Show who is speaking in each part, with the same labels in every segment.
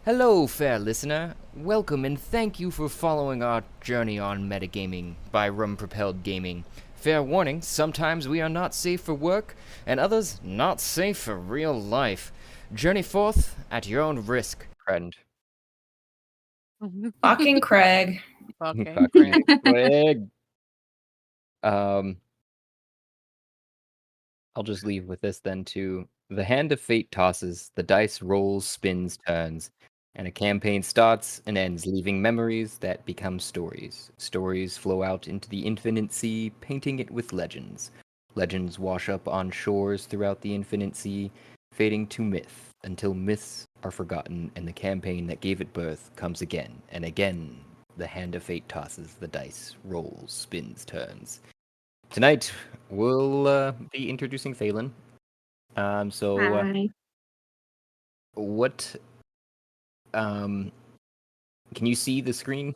Speaker 1: Hello, fair listener. Welcome and thank you for following our journey on metagaming by Rum Propelled Gaming. Fair warning, sometimes we are not safe for work, and others not safe for real life. Journey forth at your own risk, friend.
Speaker 2: Fucking Craig.
Speaker 3: Fucking
Speaker 1: Craig. Um, I'll just leave with this then too. The hand of fate tosses, the dice rolls, spins, turns, and a campaign starts and ends, leaving memories that become stories. Stories flow out into the infinite sea, painting it with legends. Legends wash up on shores throughout the infinite sea, fading to myth, until myths are forgotten and the campaign that gave it birth comes again and again. The hand of fate tosses, the dice rolls, spins, turns. Tonight, we'll be introducing Faelyn.
Speaker 4: Hi.
Speaker 1: What can you see the screen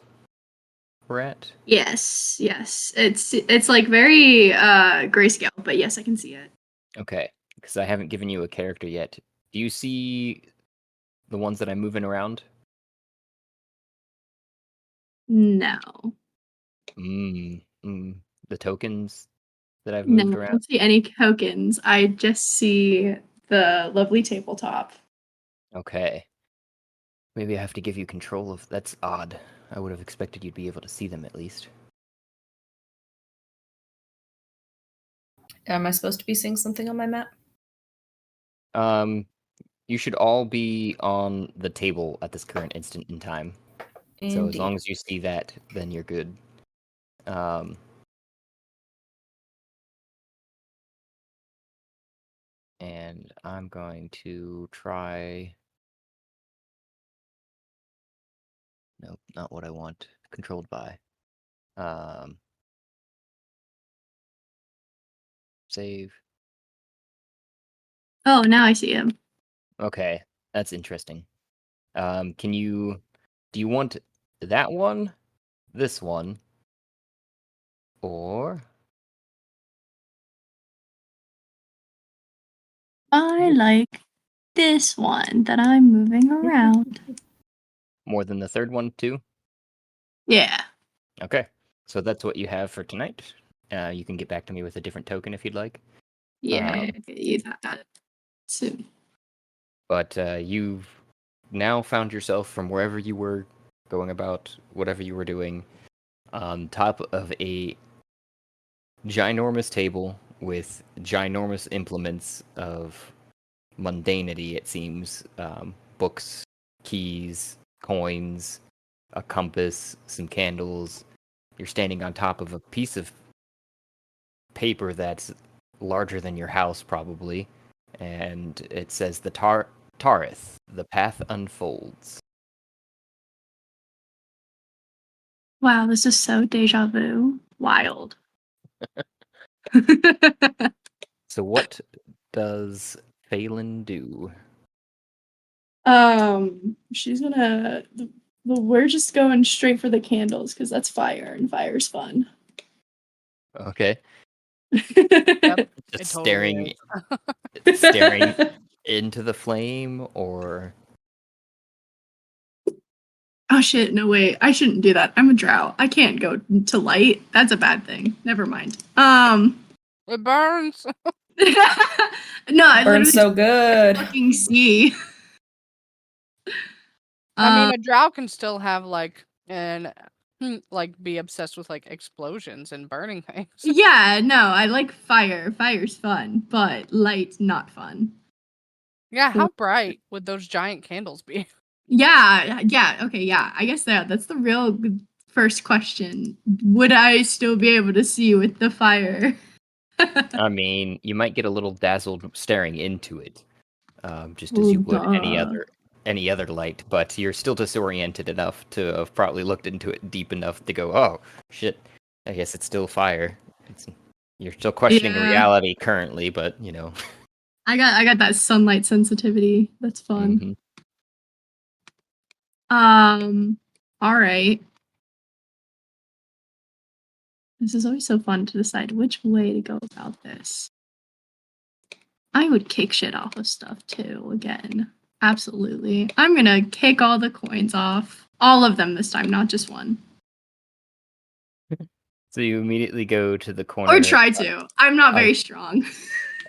Speaker 1: we're at?
Speaker 4: Yes. It's like very grayscale, but yes, I can see it.
Speaker 1: Okay, because I haven't given you a character yet. Do you see the ones that I'm moving around?
Speaker 4: No.
Speaker 1: The tokens that I've
Speaker 4: No,
Speaker 1: moved
Speaker 4: I
Speaker 1: around?
Speaker 4: don't see any tokens. I just see the lovely tabletop.
Speaker 1: Okay. Maybe I have to give you control of... That's odd. I would have expected you'd be able to see them at least.
Speaker 2: Am I supposed to be seeing something on my map?
Speaker 1: You should all be on the table at this current instant in time.
Speaker 2: Indeed.
Speaker 1: So as long as you see that, then you're good. And I'm going to try... Nope, not what I want. Controlled by. Save.
Speaker 4: Oh, now I see him.
Speaker 1: Okay, that's interesting. Do you want that one, this one, or...
Speaker 4: I like this one that I'm moving around.
Speaker 1: more than the third one too?
Speaker 4: Yeah.
Speaker 1: Okay, so that's what you have for tonight. You can get back to me with a different token if you'd like.
Speaker 4: Yeah. You got that soon.
Speaker 1: But you've now found yourself from wherever you were going about, whatever you were doing, on top of a ginormous table with ginormous implements of mundanity, it seems. Books, keys, coins, a compass, some candles. You're standing on top of a piece of paper that's larger than your house, probably, and it says the Tarith, the path unfolds.
Speaker 4: Wow, this is so deja vu. Wild.
Speaker 1: So what does Faelyn do?
Speaker 4: She's gonna. We're just going straight for the candles because that's fire, and fire's fun.
Speaker 1: Okay.
Speaker 3: Yep.
Speaker 1: Just
Speaker 3: Totally
Speaker 1: staring into the flame, or...
Speaker 4: Oh shit, no wait. I shouldn't do that. I'm a drow. I can't go to light. That's a bad thing. Never mind.
Speaker 3: It burns.
Speaker 4: No, I
Speaker 2: Burns
Speaker 4: literally
Speaker 2: so good.
Speaker 4: fucking see.
Speaker 3: I mean, a drow can still have be obsessed with like explosions and burning things.
Speaker 4: Yeah, no, I like fire. Fire's fun, but light's not fun.
Speaker 3: Yeah, how bright would those giant candles be?
Speaker 4: Yeah, okay, yeah. I guess that's the real first question. Would I still be able to see with the fire?
Speaker 1: I mean, you might get a little dazzled staring into it, just as you would any other light, but you're still disoriented enough to have probably looked into it deep enough to go, oh, shit, I guess it's still fire. You're still questioning reality currently, but, you know.
Speaker 4: I got that sunlight sensitivity. That's fun.
Speaker 1: Mm-hmm.
Speaker 4: All right. This is always so fun to decide which way to go about this. I would kick shit off of stuff too, again. Absolutely. I'm gonna kick all the coins off. All of them this time, not just one.
Speaker 1: So you immediately go to the corner
Speaker 4: Or try to. I'm not very strong.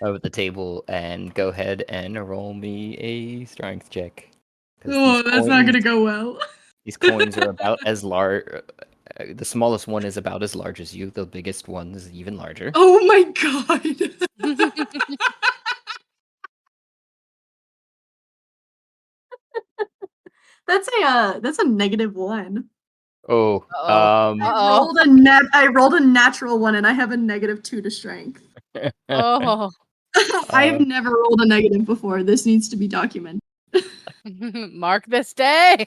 Speaker 1: of the table and go ahead and roll me a strength check. 'Cause
Speaker 4: Oh, that's not gonna go well.
Speaker 1: These coins are about as large. The smallest one is about as large as you. The biggest one is even larger.
Speaker 4: Oh my god. That's a -1.
Speaker 1: Oh,
Speaker 3: Uh-oh.
Speaker 4: I rolled a natural one and I have a -2 to strength.
Speaker 3: Oh.
Speaker 4: I've never rolled a negative before. This needs to be documented.
Speaker 3: Mark this day.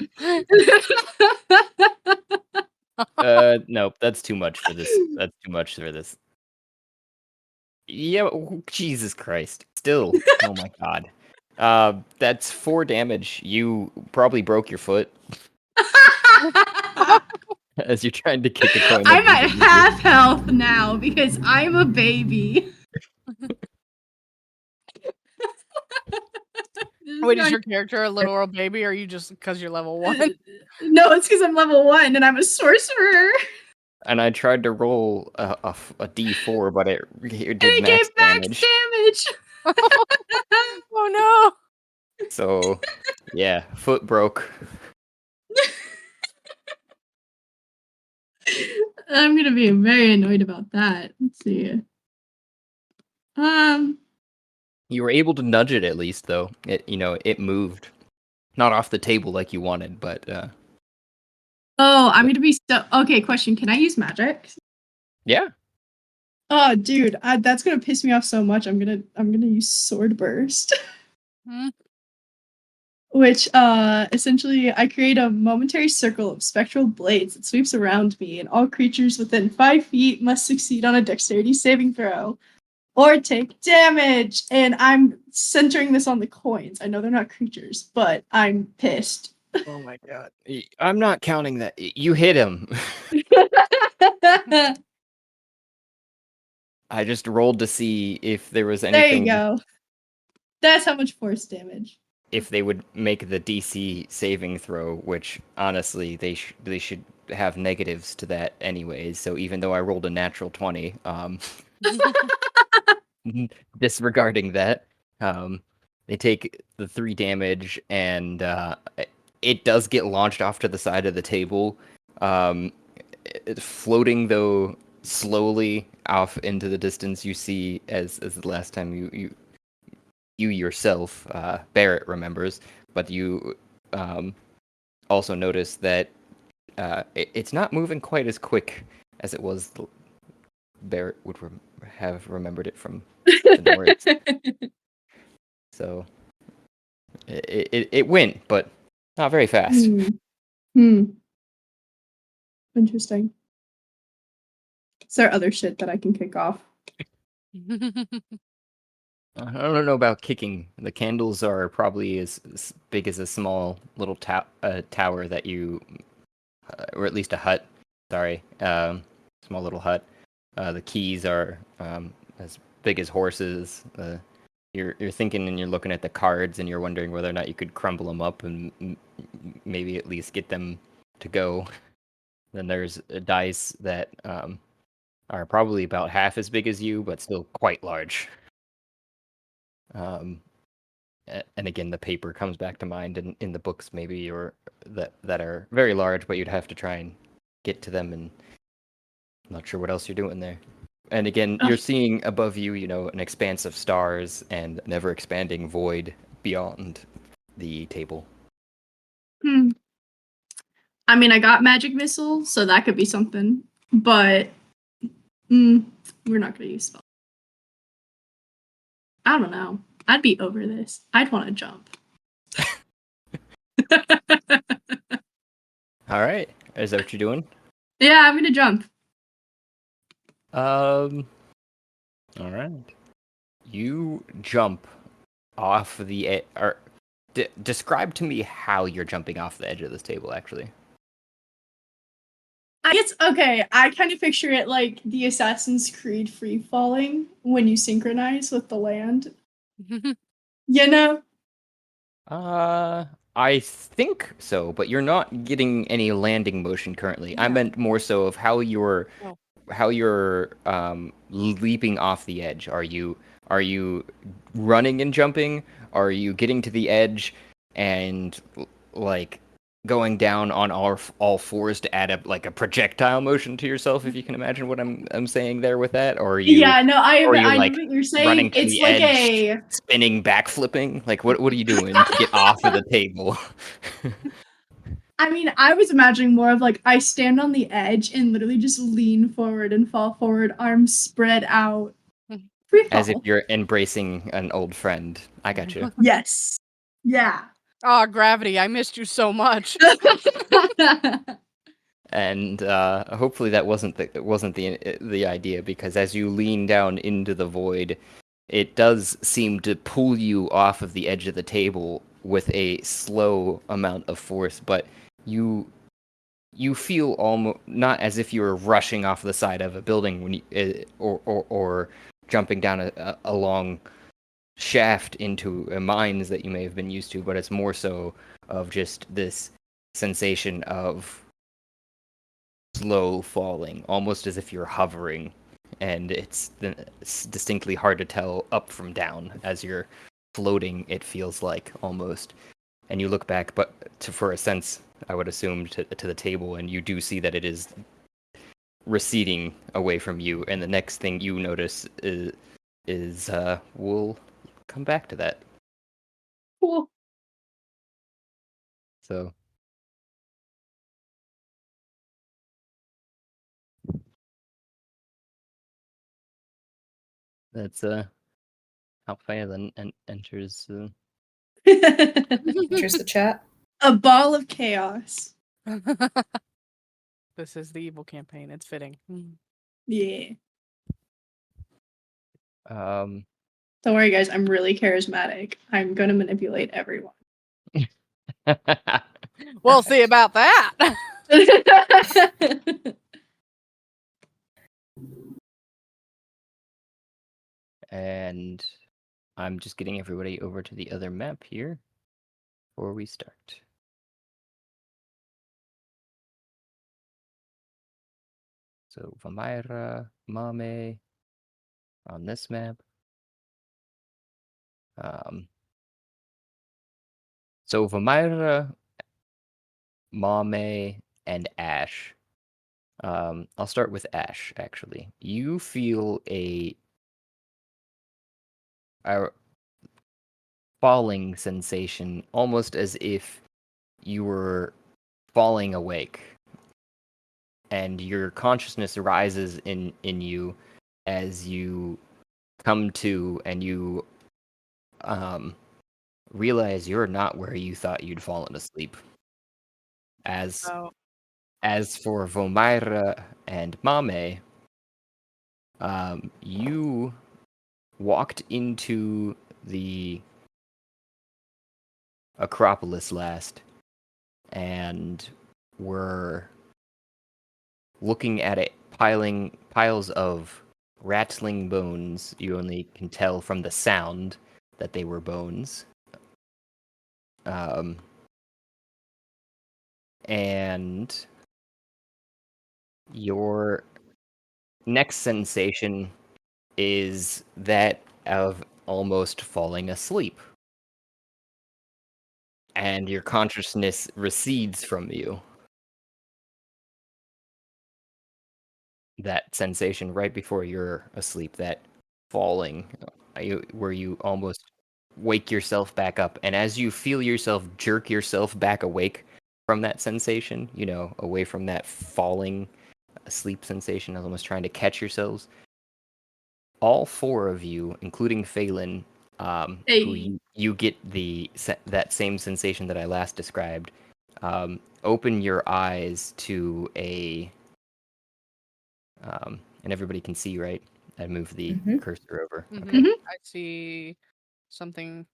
Speaker 1: Nope, that's too much for this. That's too much for this. Yeah, Jesus Christ. Still, oh my god. That's 4 damage. You probably broke your foot as you're trying to kick a coin.
Speaker 4: I'm at half health now because I'm a baby.
Speaker 3: Wait, is your character a literal baby, or are you just because you're level 1?
Speaker 4: No, it's because I'm level 1 and I'm a sorcerer.
Speaker 1: And I tried to roll a D4, but it did
Speaker 4: And
Speaker 1: max
Speaker 4: it gave
Speaker 1: damage.
Speaker 4: max damage.
Speaker 3: Oh no!
Speaker 1: So, yeah, foot broke.
Speaker 4: I'm gonna be very annoyed about that. Let's see.
Speaker 1: You were able to nudge it at least, though. It moved, not off the table like you wanted, but
Speaker 4: Oh, I'm gonna be so. Okay, question. Can I use magic?
Speaker 1: yeah.
Speaker 4: Oh, dude, that's gonna piss me off so much. I'm gonna use sword burst. Which essentially I create a momentary circle of spectral blades that sweeps around me, and all creatures within 5 feet must succeed on a dexterity saving throw or take damage. And I'm centering this on the coins. I know they're not creatures, but I'm pissed.
Speaker 1: Oh my god. I'm not counting that. You hit him. I just rolled to see if there was anything.
Speaker 4: There you go. That's how much force damage.
Speaker 1: If they would make the DC saving throw, which honestly they should have negatives to that anyways. So even though I rolled a natural 20, disregarding that, they take the 3 damage, and it does get launched off to the side of the table, floating though slowly off into the distance. You see as the last time you yourself, Barrett, remembers, but you also notice that it's not moving quite as quick as it was. Barrett would have remembered it from the North. So it went, but not very fast.
Speaker 4: Interesting. Is there other shit that I can kick off?
Speaker 1: I don't know about kicking. The candles are probably as big as a small little tower that you, or at least a hut. Sorry, small little hut. The keys are as big as horses. You're thinking and you're looking at the cards and you're wondering whether or not you could crumble them up and maybe at least get them to go. Then there's dice that are probably about half as big as you, but still quite large. And again, the paper comes back to mind in the books, maybe, or that are very large, but you'd have to try and get to them, and I'm not sure what else you're doing there. And again, you're seeing above you, an expanse of stars and an ever-expanding void beyond the table.
Speaker 4: I mean, I got magic missile, so that could be something, but we're not gonna use spell. I don't know. I'd be over this. I'd want to jump.
Speaker 1: All right, is that what you're doing?
Speaker 4: Yeah, I'm gonna jump.
Speaker 1: All right. You jump off the edge. Describe to me how you're jumping off the edge of this table, actually.
Speaker 4: I guess, okay, I kind of picture it like the Assassin's Creed free falling when you synchronize with the land. You know?
Speaker 1: I think so, but you're not getting any landing motion currently. I
Speaker 3: Yeah.
Speaker 1: meant more so of how you're
Speaker 3: Oh.
Speaker 1: leaping off the edge. Are you running and jumping? Are you getting to the edge and like going down on all fours to add a projectile motion to yourself, if you can imagine what I'm saying there with that? Or are you
Speaker 4: Yeah, no,
Speaker 1: or are you
Speaker 4: I know
Speaker 1: like
Speaker 4: what you're saying.
Speaker 1: running to
Speaker 4: It's
Speaker 1: the
Speaker 4: like
Speaker 1: edge, spinning, backflipping? Like what are you doing to get off of the table?
Speaker 4: I mean, I was imagining more of like I stand on the edge and literally just lean forward and fall forward, arms spread out. Free
Speaker 1: As if
Speaker 4: fall.
Speaker 1: you're embracing an old friend. I got you.
Speaker 4: Yes. Yeah.
Speaker 3: Ah, Gravity, I missed you so much.
Speaker 1: And hopefully that wasn't the idea, because as you lean down into the void, it does seem to pull you off of the edge of the table with a slow amount of force, but you feel almost not as if you were rushing off the side of a building when you, or jumping down a long shaft into mines that you may have been used to, but it's more so of just this sensation of slow falling, almost as if you're hovering, and it's distinctly hard to tell up from down as you're floating. It feels like almost, and you look back, but for a sense, I would assume to the table, and you do see that it is receding away from you. And the next thing you notice is we'll come back to that.
Speaker 4: Cool.
Speaker 1: So. That's how Faelyn enters.
Speaker 2: Here's the chat.
Speaker 4: A ball of chaos.
Speaker 3: This is the evil campaign. It's fitting.
Speaker 4: Yeah.
Speaker 1: Um.
Speaker 4: Don't worry, guys. I'm really charismatic. I'm gonna manipulate everyone.
Speaker 3: We'll see about that.
Speaker 1: And I'm just getting everybody over to the other map here before we start. So Vomyra, Mamey on this map. So Vomyra, Mamey, and Ash. I'll start with Ash, actually. You feel a falling sensation, almost as if you were falling awake, and your consciousness rises in you as you come to, and you realize you're not where you thought you'd fallen asleep. As for Vomyra and Mamey, you walked into the Acropolis last, and were looking at it, piles of rattling bones. You only can tell from the sound that they were bones. And your next sensation is that of almost falling asleep. And your consciousness recedes from you. That sensation right before you're asleep, that falling, where you almost wake yourself back up. And as you feel yourself jerk yourself back awake from that sensation, away from that falling asleep sensation, almost trying to catch yourselves, all four of you, including Faelyn, who you get that same sensation that I last described, open your eyes to a and everybody can see, right? I move the cursor over. Okay.
Speaker 3: I see something.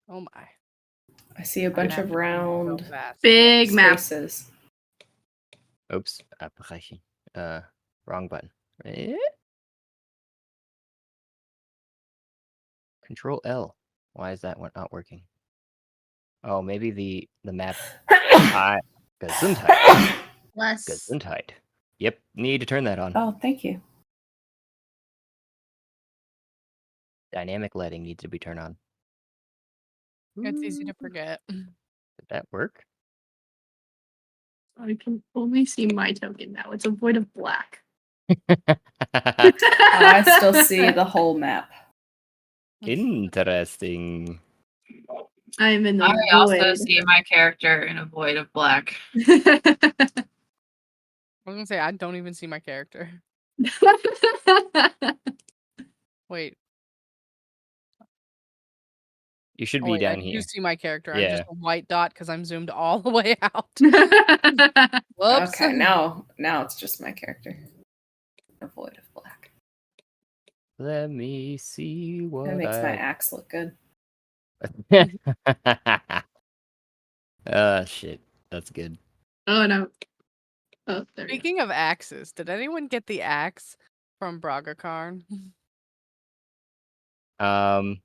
Speaker 3: Oh my.
Speaker 2: I see a bunch of round
Speaker 4: big map.
Speaker 2: spaces.
Speaker 1: Oops. Abbrechen. Wrong button. Control L. Why is that one not working? Oh, maybe the map. Gesundheit.
Speaker 4: Less.
Speaker 1: Gesundheit. Yep, need to turn that on.
Speaker 2: Oh, thank you.
Speaker 1: Dynamic lighting needs to be turned on.
Speaker 3: It's easy to forget.
Speaker 1: Did that work?
Speaker 4: I can only see my token now. It's a void of black.
Speaker 2: I still see the whole map.
Speaker 1: Interesting.
Speaker 4: I'm in the
Speaker 5: I also
Speaker 4: void.
Speaker 5: see my character in a void of black.
Speaker 3: I was gonna say I don't even see my character. Wait.
Speaker 1: You should
Speaker 3: Oh,
Speaker 1: be
Speaker 3: wait, I
Speaker 1: down
Speaker 3: do
Speaker 1: here.
Speaker 3: see my character. I'm
Speaker 1: Yeah.
Speaker 3: just a white dot because I'm zoomed all the way out. Whoops.
Speaker 2: Okay, now it's just my character. A void of black.
Speaker 1: Let me see what
Speaker 2: That makes my axe look good.
Speaker 1: Shit. That's good.
Speaker 4: Oh no. Oh, there we go.
Speaker 3: Speaking of axes, did anyone get the axe from Bragakarn?
Speaker 2: Bragakarn?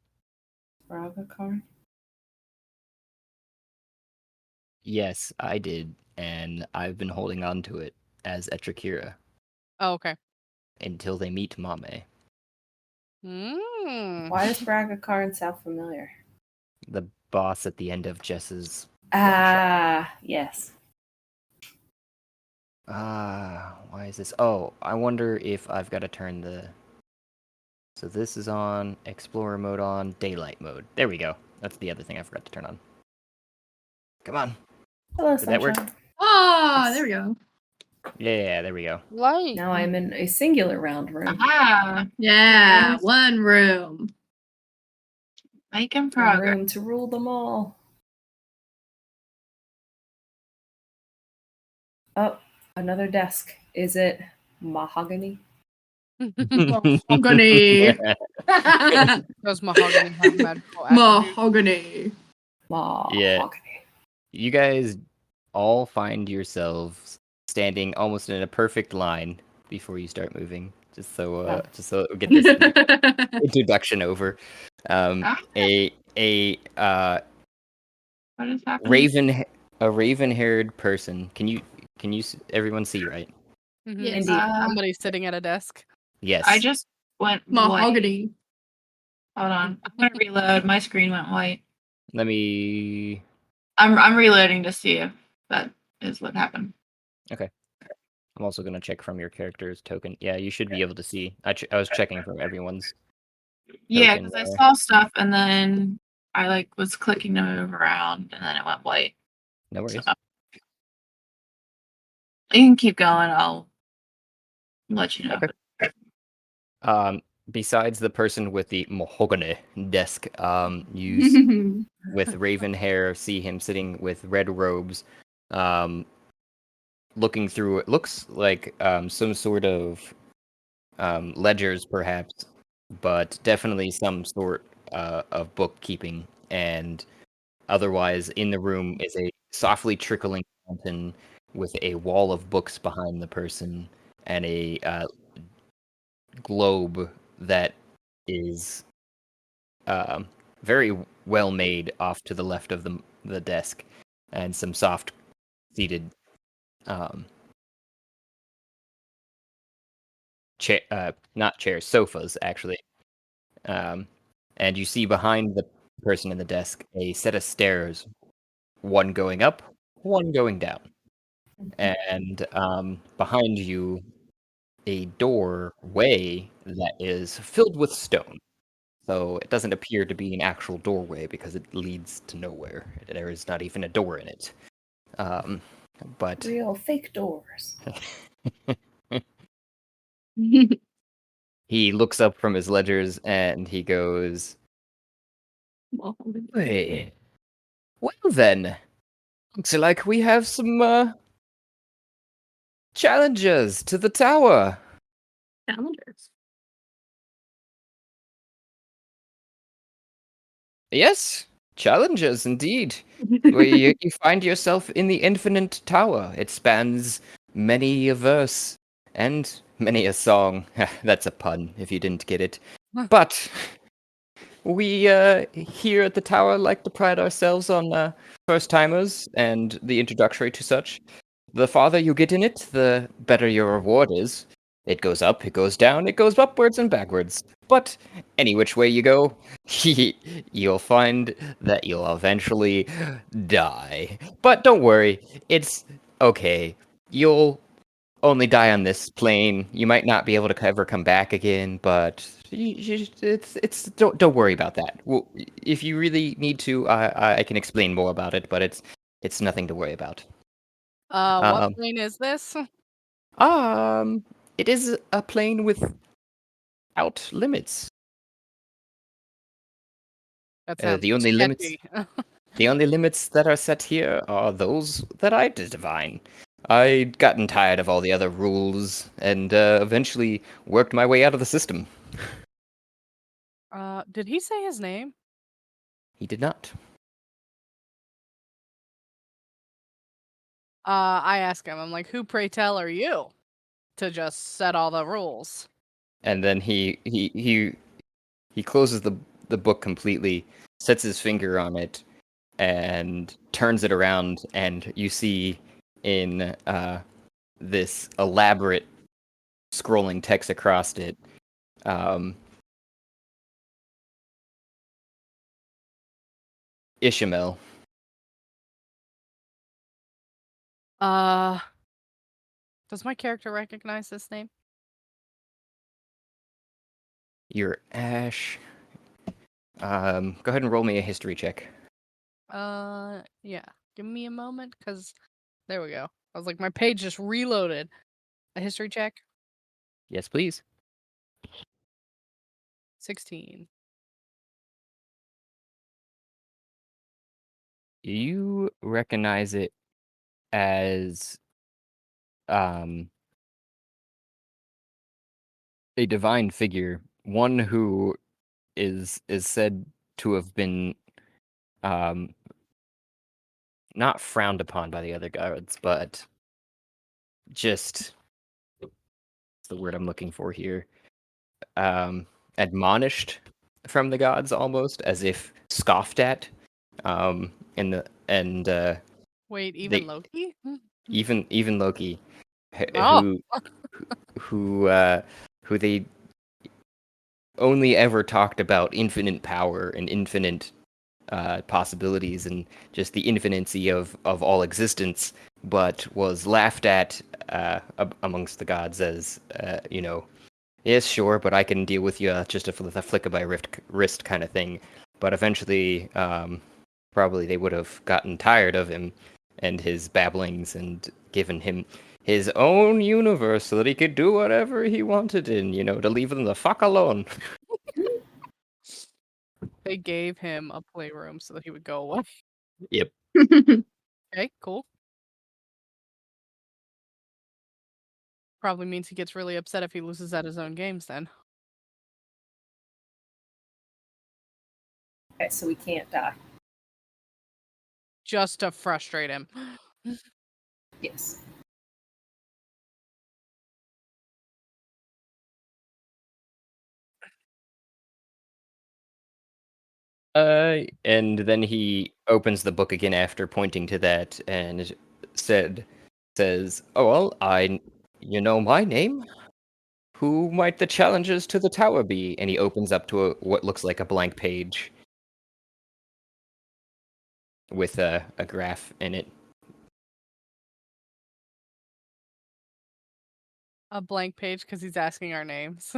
Speaker 1: Yes, I did, and I've been holding on to it as Etrakira
Speaker 3: Oh, okay.
Speaker 1: until they meet Mamey,
Speaker 2: Why does Bragakarn sound familiar?
Speaker 1: the boss at the end of Jess's.
Speaker 2: Ah, yes.
Speaker 1: Why is this? Oh, I wonder if I've got to turn the. So this is on Explorer mode on Daylight mode. There we go. That's the other thing I forgot to turn on. Come on.
Speaker 2: Hello,
Speaker 1: Did that work?
Speaker 2: sunshine.
Speaker 4: Oh, there we go.
Speaker 1: Yeah, there we go.
Speaker 3: Light.
Speaker 2: Now I'm in a singular round room.
Speaker 5: Ah,
Speaker 4: Yeah,
Speaker 5: Yes.
Speaker 4: one room.
Speaker 5: making
Speaker 2: A
Speaker 5: progress.
Speaker 2: room to rule them all. Oh, another desk. Is it mahogany?
Speaker 4: Mahogany.
Speaker 3: Does mahogany have magical attributes?
Speaker 4: Mahogany.
Speaker 2: Mahogany.
Speaker 1: You guys all find yourselves standing almost in a perfect line before you start moving. Just so we get this introduction over.
Speaker 5: Ah.
Speaker 1: A
Speaker 5: What is happening?
Speaker 1: raven-haired person. Can you everyone see, right?
Speaker 3: Mhm.
Speaker 4: Yes.
Speaker 2: Indeed.
Speaker 3: Somebody sitting at a desk.
Speaker 1: Yes.
Speaker 5: I just went white.
Speaker 4: Mahogany.
Speaker 5: Hold on. I'm gonna reload. My screen went white.
Speaker 1: Let me.
Speaker 5: I'm reloading to see if that is what happened.
Speaker 1: I'm also gonna check from your character's token. Yeah, you should be able to see. I was checking from everyone's.
Speaker 5: Yeah,
Speaker 1: Token
Speaker 5: because I
Speaker 1: there.
Speaker 5: saw stuff and then I was clicking to move around and then it went white.
Speaker 1: No worries.
Speaker 5: So, you can keep going. I'll let you know.
Speaker 1: Okay. Besides the person with the mahogany desk, you with raven hair see him sitting with red robes, looking through. It looks like some sort of ledgers, perhaps, but definitely some sort of bookkeeping. And otherwise, in the room is a softly trickling fountain with a wall of books behind the person and a globe that is very well made off to the left of the desk, and some soft seated not chairs, sofas actually. And you see behind the person in the desk a set of stairs, one going up, one going down, and behind you a doorway that is filled with stone. So it doesn't appear to be an actual doorway because it leads to nowhere. There is not even a door in it. But
Speaker 2: Real fake doors.
Speaker 1: he looks up from his ledgers and he goes,
Speaker 4: Mahogany.
Speaker 1: "Hey, well then, looks like we have some challengers to the tower."
Speaker 4: Calendars.
Speaker 1: Yes, challengers indeed. Where you find yourself in the infinite tower. It spans many a verse and many a song. That's a pun if you didn't get it. But we here at the tower like to pride ourselves on first timers and the introductory to such. The farther you get in it, the better your reward is. It goes up, it goes down, it goes upwards and backwards. But any which way you go, you'll find that you'll eventually die. But don't worry, it's okay. You'll only die on this plane. You might not be able to ever come back again, but it's don't worry about that. Well, if you really need to, I can explain more about it, but it's nothing to worry about.
Speaker 3: What plane is this?
Speaker 1: It is a plane without limits.
Speaker 3: That sounds
Speaker 1: The only limits,
Speaker 3: sketchy.
Speaker 1: the only limits that are set here are those that I divine. I'd gotten tired of all the other rules and eventually worked my way out of the system.
Speaker 3: Did he say his name?
Speaker 1: He did not.
Speaker 3: I ask him, I'm like, who pray tell are you to just set all the rules?
Speaker 1: And then he closes the book completely, sets his finger on it, and turns it around, and you see in this elaborate scrolling text across it, Ishamael.
Speaker 3: Does my character recognize this name?
Speaker 1: You're Ash. Go ahead and roll me a history check.
Speaker 3: Yeah. Give me a moment, because there we go. I was like, my page just reloaded. A history check?
Speaker 1: Yes, please.
Speaker 3: 16.
Speaker 1: You recognize it as a divine figure, one who is said to have been not frowned upon by the other guards, but just what's the word I'm looking for here? Admonished from the gods, almost as if scoffed at.
Speaker 3: Wait, even
Speaker 1: They-
Speaker 3: Loki?
Speaker 1: even Loki,
Speaker 3: Oh.
Speaker 1: who they only ever talked about infinite power and infinite possibilities and just the infinity of all existence, but was laughed at amongst the gods as, yes, sure, but I can deal with you just with a flick of my wrist kind of thing. But eventually, probably they would have gotten tired of him and his babblings and given him his own universe so that he could do whatever he wanted in, to leave them the fuck alone.
Speaker 3: They gave him a playroom so that he would go away.
Speaker 1: Yep.
Speaker 3: Okay, cool. Probably means he gets really upset if he loses at his own games then.
Speaker 2: Okay, so we can't die.
Speaker 3: Just to frustrate him.
Speaker 2: Yes.
Speaker 1: And then he opens the book again after pointing to that and says, "Oh well, you know my name. Who might the challengers to the tower be?" And he opens up to what looks like a blank page with a graph in it.
Speaker 3: A blank page because he's asking our names.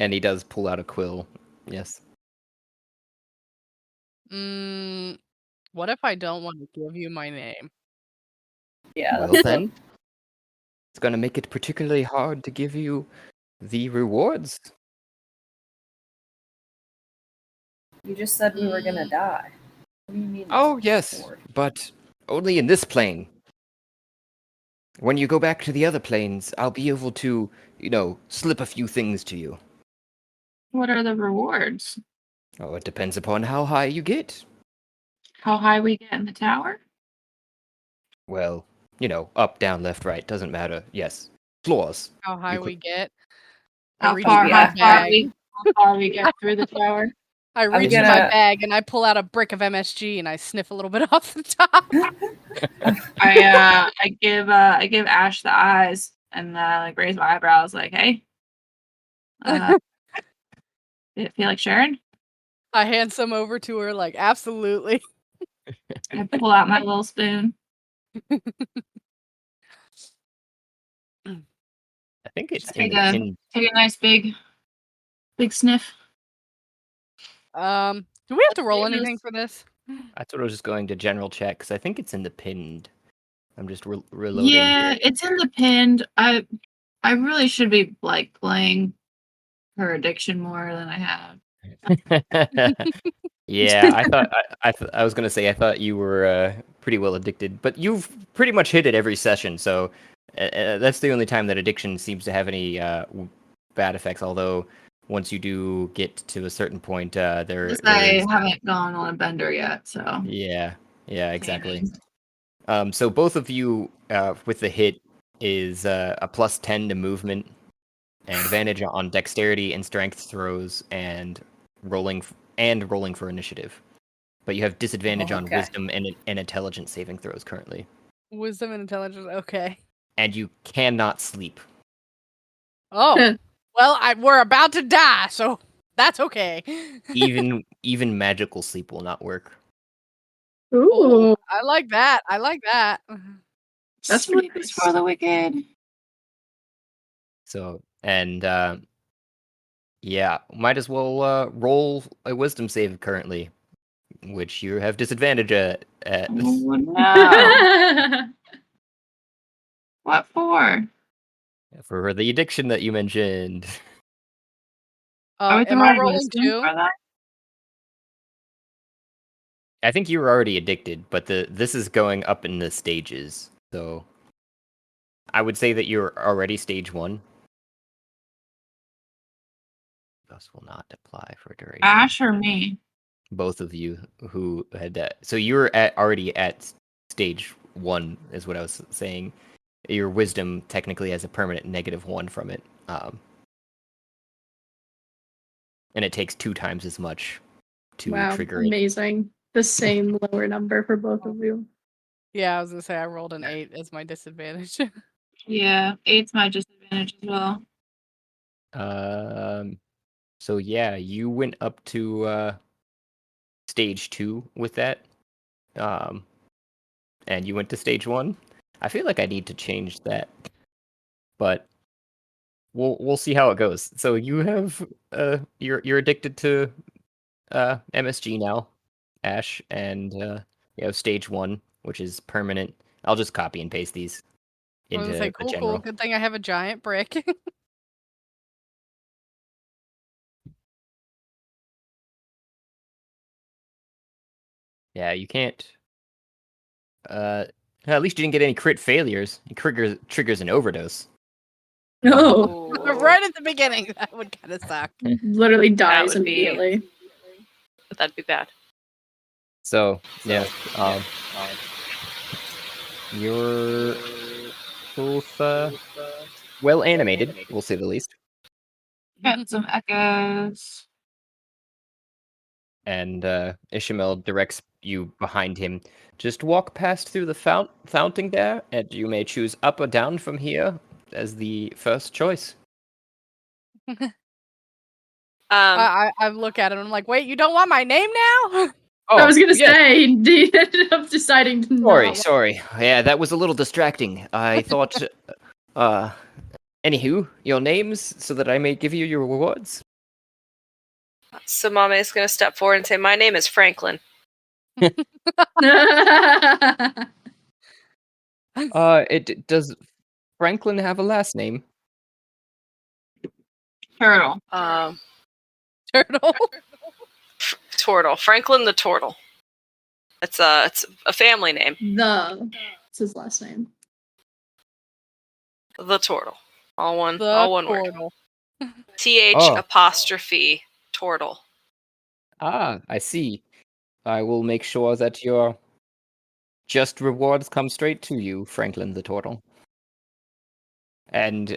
Speaker 1: And he does pull out a quill. Yes.
Speaker 3: What if I don't want to give you my name?
Speaker 2: Yeah.
Speaker 1: Well then, it's going to make it particularly hard to give you the rewards.
Speaker 2: You just said we were gonna die. What do you mean?
Speaker 1: Oh
Speaker 2: there's
Speaker 1: yes,
Speaker 2: reward?
Speaker 1: but only in this plane. When you go back to the other planes, I'll be able to, slip a few things to you.
Speaker 5: What are the rewards?
Speaker 1: Oh, it depends upon how high you get.
Speaker 5: How high we get in the tower?
Speaker 1: Well, up, down, left, right, doesn't matter. Yes. Floors.
Speaker 3: How high
Speaker 1: could-
Speaker 3: we get?
Speaker 5: How
Speaker 3: Reach
Speaker 5: far?
Speaker 3: in
Speaker 5: How
Speaker 3: my
Speaker 5: far
Speaker 3: bag.
Speaker 5: we? How far we get through the tower?
Speaker 3: I
Speaker 2: I'm
Speaker 3: reach in my
Speaker 2: gonna-
Speaker 3: bag and I pull out a brick of MSG and I sniff a little bit off the top.
Speaker 5: I give Ash the eyes and like raise my eyebrows like, hey. Did it feel like sharing?
Speaker 3: I hand some over to her like, absolutely.
Speaker 5: I pull out my little spoon.
Speaker 1: I think it's in
Speaker 5: Take
Speaker 1: the
Speaker 5: a
Speaker 1: pinned.
Speaker 5: take a nice big sniff.
Speaker 3: Do we have to roll
Speaker 5: Potatoes.
Speaker 3: anything for this?
Speaker 1: That's what I was just going to general check because I think it's in the pinned. I'm just reloading.
Speaker 5: Yeah, it's in the pinned. I really should be like playing her addiction more than I have.
Speaker 1: Yeah, I was gonna say I thought you were pretty well addicted, but you've pretty much hit it every session. So that's the only time that addiction seems to have any bad effects. Although once you do get to a certain point, there
Speaker 5: I
Speaker 1: is
Speaker 5: haven't gone on a bender yet, so
Speaker 1: yeah, exactly.
Speaker 5: Damn.
Speaker 1: So both of you with the hit is a +10 to movement and advantage on dexterity and strength throws and rolling for initiative. But you have disadvantage on
Speaker 2: Okay.
Speaker 1: wisdom and intelligence saving throws currently.
Speaker 3: Wisdom and intelligence. Okay.
Speaker 1: And you cannot sleep.
Speaker 3: Oh. Well, we're about to die, so that's okay.
Speaker 1: Even magical sleep will not work.
Speaker 4: Ooh,
Speaker 3: Oh, I like that. I like that.
Speaker 4: That's pretty
Speaker 5: Sleep is
Speaker 4: nice.
Speaker 5: for the wicked.
Speaker 1: So and yeah, might as well roll a wisdom save currently, which you have disadvantage at.
Speaker 5: Oh no! What for?
Speaker 1: For the addiction that you mentioned.
Speaker 5: Are we
Speaker 3: Am I
Speaker 5: throwing
Speaker 3: rolling
Speaker 5: wisdom
Speaker 3: too?
Speaker 5: for that?
Speaker 1: I think you were already addicted, but this is going up in the stages. So I would say that you're already stage 1. Thus will not apply for duration.
Speaker 5: Ash or me?
Speaker 1: Both of you who had that. So you were already at stage 1 is what I was saying. Your wisdom technically has a permanent -1 from it. And it takes 2 times as much to
Speaker 4: Wow,
Speaker 1: trigger it.
Speaker 4: amazing. The same lower number for both of you.
Speaker 3: Yeah, I was gonna say I rolled an 8 as my disadvantage.
Speaker 5: Yeah, 8's my disadvantage as well.
Speaker 1: So yeah, you went up to stage 2 with that. And you went to stage 1. I feel like I need to change that. But we'll see how it goes. So you have you're addicted to MSG now, Ash, and you have stage 1, which is permanent. I'll just copy and paste these
Speaker 3: I was
Speaker 1: into
Speaker 3: gonna say,
Speaker 1: the
Speaker 3: cool.
Speaker 1: general.
Speaker 3: Good thing I have a giant brick.
Speaker 1: Yeah, you can't. At least you didn't get any crit failures. It triggers an overdose.
Speaker 4: No,
Speaker 3: Right at the beginning, that would kind of suck.
Speaker 4: literally dies
Speaker 6: would be-
Speaker 4: immediately.
Speaker 6: But that'd be bad.
Speaker 1: So yeah, you're both well animated, we'll say the least.
Speaker 5: Got some echoes.
Speaker 1: And Ishamael directs you behind him. Just walk past through the fountain there, and you may choose up or down from here as the first choice.
Speaker 3: I look at it and I'm like, wait, you don't want my name now?
Speaker 4: I was gonna
Speaker 1: yeah.
Speaker 4: say, he ended up deciding to
Speaker 1: Sorry. Yeah, that was a little distracting. I thought, anywho, your names so that I may give you your rewards.
Speaker 6: So Mamey is going to step forward and say, "My name is Franklin."
Speaker 1: Does Franklin have a last name?
Speaker 5: Turtle.
Speaker 3: Turtle.
Speaker 6: Tortle. Franklin the Tortle. It's a family name.
Speaker 4: It's his last name.
Speaker 6: The Tortle. All one word.
Speaker 3: Turtle.
Speaker 6: TH
Speaker 1: Oh.
Speaker 6: apostrophe Tortle.
Speaker 1: Ah, I see. I will make sure that your just rewards come straight to you, Franklin the Turtle. And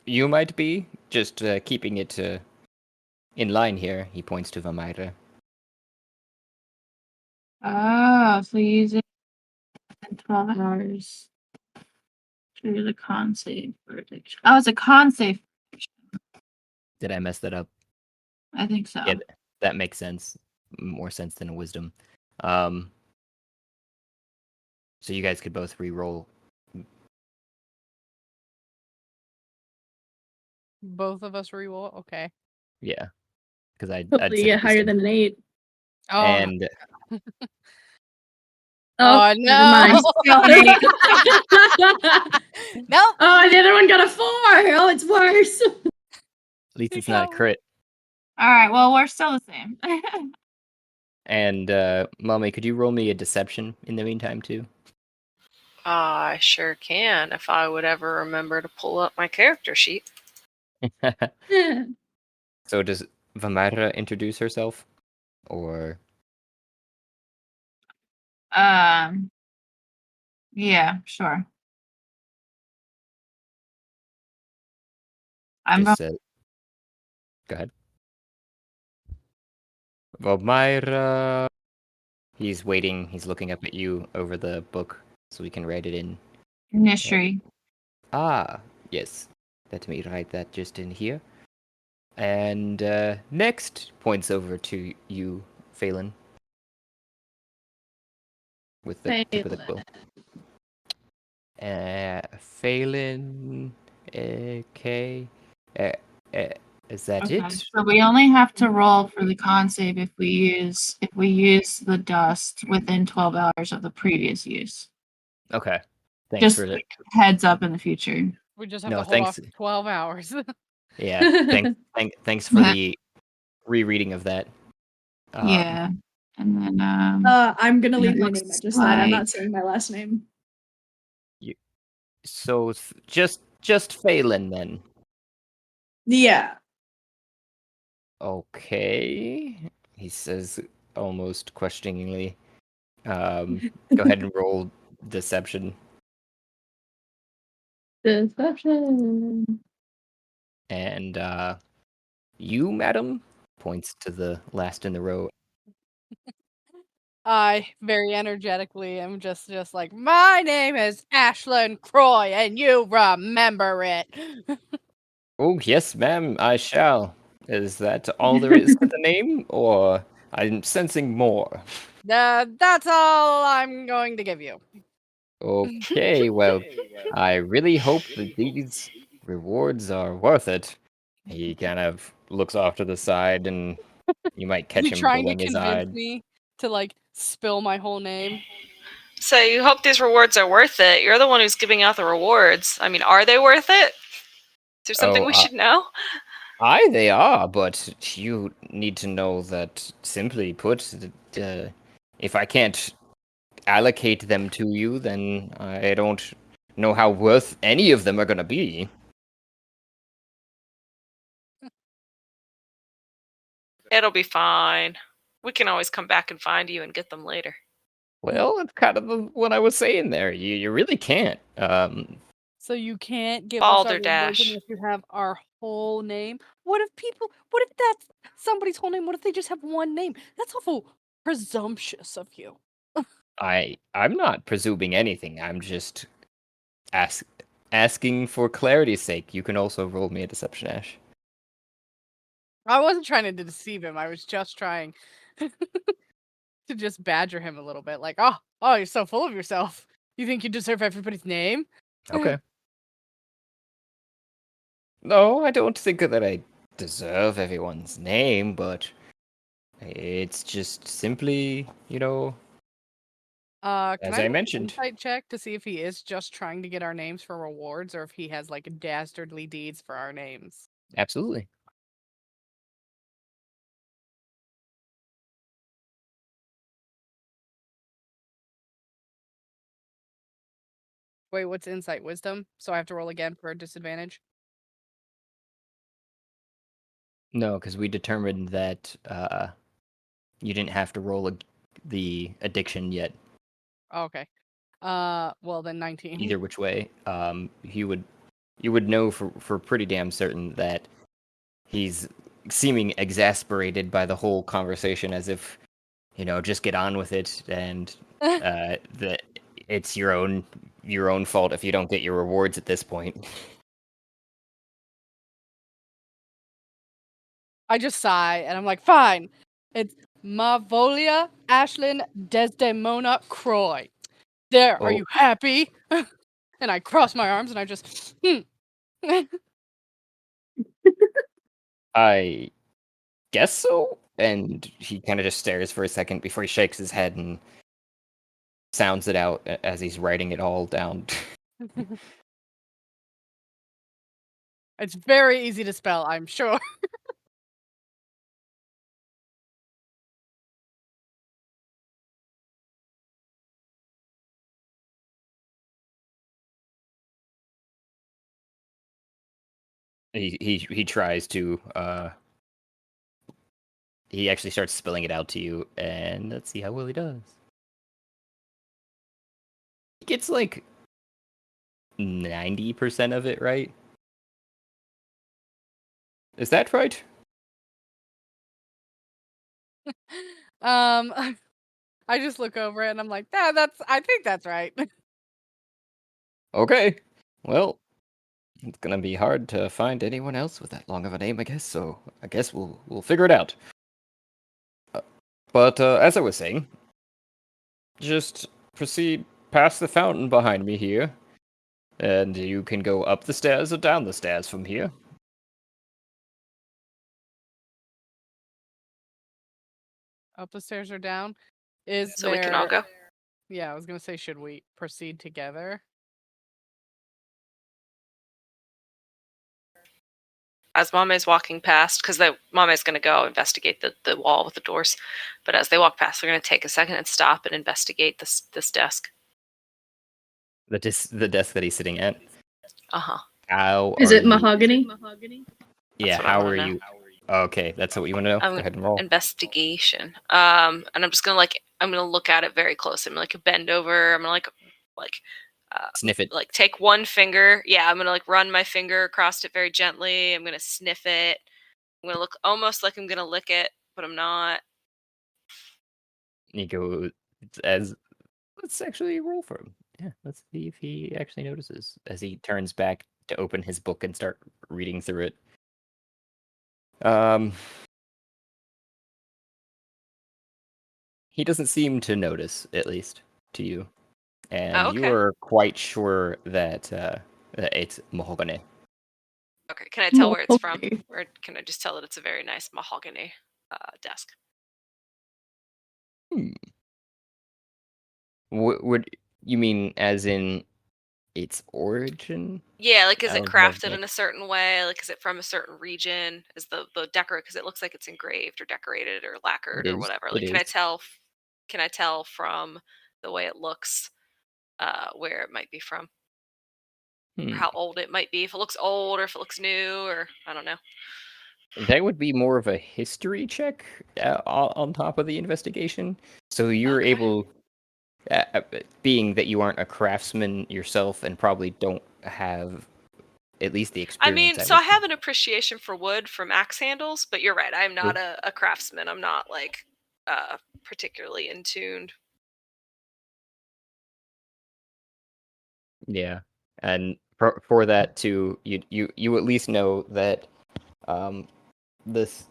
Speaker 1: you might be just keeping it in line here. He points to Vomyra.
Speaker 5: Oh, so you use it in 12 hours. Trigger the con save for addiction. Oh, it's a con save.
Speaker 1: Did I mess that up?
Speaker 5: I think so.
Speaker 1: Yeah, that makes sense. More sense than a wisdom. So you guys could both re-roll.
Speaker 3: Both of us reroll. Okay.
Speaker 1: Yeah, because I'd
Speaker 4: Hopefully,
Speaker 1: said
Speaker 4: you get higher
Speaker 1: wisdom.
Speaker 4: than an 8.
Speaker 3: Oh,
Speaker 1: And
Speaker 3: oh
Speaker 4: Never mind.
Speaker 3: no!
Speaker 5: Still an 8.
Speaker 3: Nope.
Speaker 4: Oh, the other one got a 4. Oh, it's worse.
Speaker 1: at least it's not a crit.
Speaker 5: All right. Well, we're still the same.
Speaker 1: And Mamey, could you roll me a deception in the meantime too?
Speaker 6: I sure can, if I would ever remember to pull up my character sheet.
Speaker 1: So does Vomyra introduce herself, or
Speaker 5: Yeah, sure. I'm
Speaker 1: just go ahead? Vomyra. He's waiting. He's looking up at you over the book, so we can write it in.
Speaker 5: Nishri.
Speaker 1: Ah, yes. Let me write that just in here. And next points over to you, Faelyn. With the tip of the quill. Faelyn. Okay. Is that
Speaker 5: Okay.
Speaker 1: it?
Speaker 5: So we only have to roll for the con save if we use the dust within 12 hours of the previous use.
Speaker 1: Okay. Thanks
Speaker 5: Just
Speaker 1: for that.
Speaker 5: heads up in the future.
Speaker 3: We just have
Speaker 1: No,
Speaker 3: to hold
Speaker 1: thanks.
Speaker 3: off 12 hours.
Speaker 1: Yeah. Thanks for the rereading of that.
Speaker 5: Yeah. And then
Speaker 4: I'm gonna leave my
Speaker 5: looks
Speaker 4: name. I just thought I'm
Speaker 5: like-
Speaker 4: not saying my last name.
Speaker 1: So just Faelyn then.
Speaker 4: Yeah.
Speaker 1: Okay. He says almost questioningly. Go ahead and roll deception.
Speaker 4: Deception.
Speaker 1: And you, madam, points to the last in the row.
Speaker 3: I very energetically am just like, my name is Ashlyn Croy, and you remember it.
Speaker 1: Oh, yes, ma'am, I shall. Is that all there is to the name, or I'm sensing more?
Speaker 3: That's all I'm going to give you.
Speaker 1: Okay, well, I really hope that these rewards are worth it. He kind of looks off to the side, and you might catch
Speaker 3: You
Speaker 1: him
Speaker 3: trying to
Speaker 1: rolling his eye.
Speaker 3: convince me to like spill my whole name?
Speaker 6: So you hope these rewards are worth it. You're the one who's giving out the rewards. I mean, are they worth it? Is there something we should know?
Speaker 1: Aye, they are, but you need to know that, simply put, if I can't allocate them to you, then I don't know how worth any of them are going to be.
Speaker 6: It'll be fine. We can always come back and find you and get them later.
Speaker 1: Well, that's kind of what I was saying there. You really can't.
Speaker 3: So you can't give us our rewards
Speaker 6: Balderdash.
Speaker 3: unless you have our whole name? What if that's somebody's whole name? What if they just have one name? That's awful presumptuous of you.
Speaker 1: I'm not presuming anything. I'm just asking for clarity's sake. You can also roll me a deception, Ash.
Speaker 3: I wasn't trying to deceive him. I was just trying to just badger him a little bit. Like, oh, you're so full of yourself. You think you deserve everybody's name?
Speaker 1: Okay. No, I don't think that I deserve everyone's name, but it's just simply,
Speaker 3: Can
Speaker 1: as
Speaker 3: I
Speaker 1: I
Speaker 3: make
Speaker 1: mentioned.
Speaker 3: an insight check to see if he is just trying to get our names for rewards, or if he has like dastardly deeds for our names?
Speaker 1: Absolutely.
Speaker 3: Wait, what's insight? Wisdom? So I have to roll again for a disadvantage?
Speaker 1: No, because we determined that you didn't have to roll the addiction yet.
Speaker 3: Oh, okay. Well then 19.
Speaker 1: Either which way, you would know for pretty damn certain that he's seeming exasperated by the whole conversation, as if just get on with it, and that it's your own fault if you don't get your rewards at this point.
Speaker 3: I just sigh and I'm like, fine. It's Mavolia Ashlyn Desdemona Croy. There, are
Speaker 1: Oh.
Speaker 3: you happy? And I cross my arms and I just,
Speaker 1: I guess so. And he kind of just stares for a second before he shakes his head and sounds it out as he's writing it all down.
Speaker 3: It's very easy to spell, I'm sure.
Speaker 1: He tries to he actually starts spelling it out to you, and let's see how well he does. He gets like 90% of it right. Is that right?
Speaker 3: I just look over it and I'm like, I think that's right.
Speaker 1: Okay. Well, it's gonna be hard to find anyone else with that long of a name, I guess. So I guess we'll figure it out. But as I was saying, just proceed past the fountain behind me here, and you can go up the stairs or down the stairs from here.
Speaker 3: Up the stairs or down?
Speaker 6: So we can all go.
Speaker 3: Yeah, I was gonna say, should we proceed together?
Speaker 6: As Mamey's walking past, because Mamey's going to go investigate the wall with the doors, but as they walk past, they're going to take a second and stop and investigate this desk.
Speaker 1: The desk that he's sitting at.
Speaker 6: Uh-huh.
Speaker 1: How
Speaker 4: Is
Speaker 1: are
Speaker 4: it
Speaker 1: you-
Speaker 4: mahogany?
Speaker 1: Yeah,
Speaker 6: what I
Speaker 1: how
Speaker 6: wanna
Speaker 1: are
Speaker 6: know.
Speaker 1: you? Okay, that's what you want to know. Go ahead and roll.
Speaker 6: Investigation. And I'm just gonna I'm gonna look at it very close. I'm gonna bend over. I'm gonna
Speaker 1: Sniff it.
Speaker 6: take one finger. Yeah, I'm gonna run my finger across it very gently. I'm gonna sniff it. I'm gonna look almost like I'm gonna lick it, but I'm not.
Speaker 1: Nico, let's actually roll for him. Yeah, let's see if he actually notices as he turns back to open his book and start reading through it. He doesn't seem to notice, at least to you, and
Speaker 6: Oh,
Speaker 1: you
Speaker 6: okay.
Speaker 1: are quite sure that it's mahogany.
Speaker 6: Okay, can I tell where it's from,
Speaker 4: Mahogany.
Speaker 6: or can I just tell that it's a very nice mahogany desk?
Speaker 1: Would you mean as in its origin?
Speaker 6: Yeah, is it
Speaker 1: Of the
Speaker 6: crafted
Speaker 1: ma-
Speaker 6: in a certain way? Is it from a certain region? Is the decor, because it looks like it's engraved or decorated or lacquered
Speaker 1: It
Speaker 6: or
Speaker 1: is.
Speaker 6: whatever?
Speaker 1: It
Speaker 6: Can I
Speaker 1: is.
Speaker 6: tell? Can I tell from the way it looks where it might be from, or
Speaker 1: Hmm.
Speaker 6: how old it might be? If it looks old, or if it looks new, or I don't know.
Speaker 1: That would be more of a history check on top of the investigation. So you're
Speaker 6: Okay.
Speaker 1: able, being that you aren't a craftsman yourself and probably don't have at least the
Speaker 6: I
Speaker 1: experience.
Speaker 6: mean, so I have an appreciation for wood from axe handles, but you're right. I'm not
Speaker 1: Sure.
Speaker 6: a craftsman. I'm not particularly in tuned.
Speaker 1: Yeah, and for that too, you at least know that this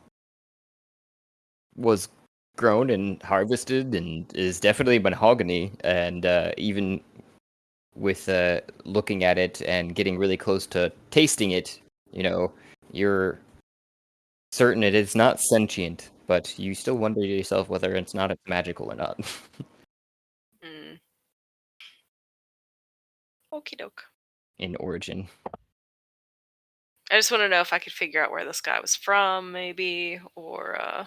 Speaker 1: was grown and harvested and is definitely mahogany, and even with looking at it and getting really close to tasting it, you're certain it is not sentient, but you still wonder to yourself whether it's magical or not.
Speaker 6: Mm. Okie doke.
Speaker 1: In origin.
Speaker 6: I just want to know if I could figure out where this guy was from, maybe, or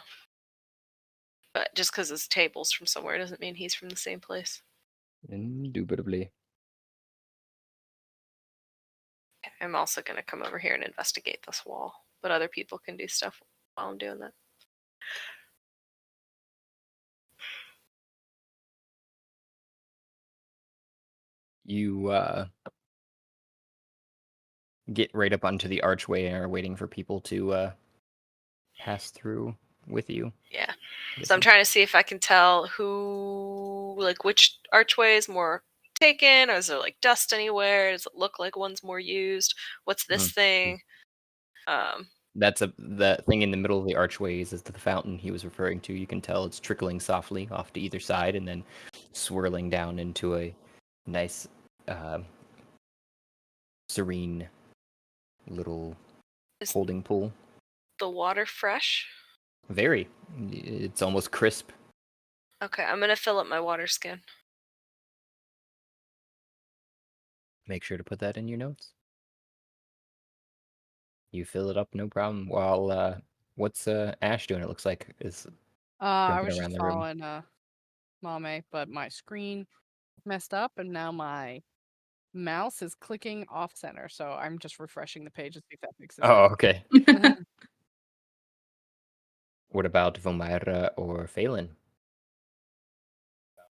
Speaker 6: but just because his table's from somewhere doesn't mean he's from the same place.
Speaker 1: Indubitably.
Speaker 6: I'm also going to come over here and investigate this wall, but other people can do stuff while I'm doing that.
Speaker 1: You get right up onto the archway and are waiting for people to pass through with you.
Speaker 6: Yeah. So I'm trying to see if I can tell who, like, which archway is more taken, or is there like dust anywhere? Does it look like one's more used? What's this thing?
Speaker 1: That's the thing in the middle of the archways is the fountain he was referring to. You can tell it's trickling softly off to either side and then swirling down into a nice, serene little
Speaker 6: Is
Speaker 1: holding pool.
Speaker 6: the water fresh?
Speaker 1: Very. It's almost crisp.
Speaker 6: Okay, I'm gonna fill up my water skin.
Speaker 1: Make sure to put that in your notes. You fill it up, no problem. While what's Ash doing? It looks like is
Speaker 3: I
Speaker 1: jumping
Speaker 3: was
Speaker 1: around
Speaker 3: just
Speaker 1: the room.
Speaker 3: following Mamey, but my screen messed up, and now my mouse is clicking off center. So I'm just refreshing the page to see if that fixes
Speaker 1: Oh,
Speaker 3: it.
Speaker 1: okay. What about Vomyra or Faelyn?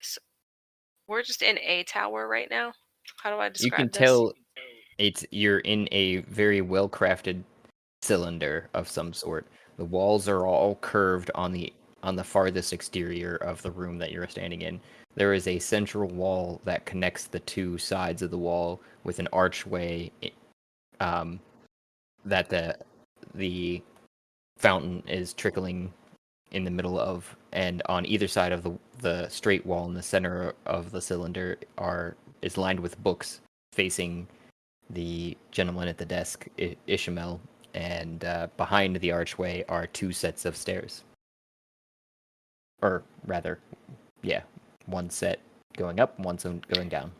Speaker 6: So we're just in a tower right now. How do I
Speaker 1: You can
Speaker 6: describe this?
Speaker 1: tell you're in a very well crafted cylinder of some sort. The walls are all curved on the farthest exterior of the room that you're standing in. There is a central wall that connects the two sides of the wall with an archway that the fountain is trickling in the middle of, and on either side of the straight wall in the center of the cylinder is lined with books facing the gentleman at the desk, Ishamael, and behind the archway are two sets of stairs. Or rather, yeah, one set going up, one set going down.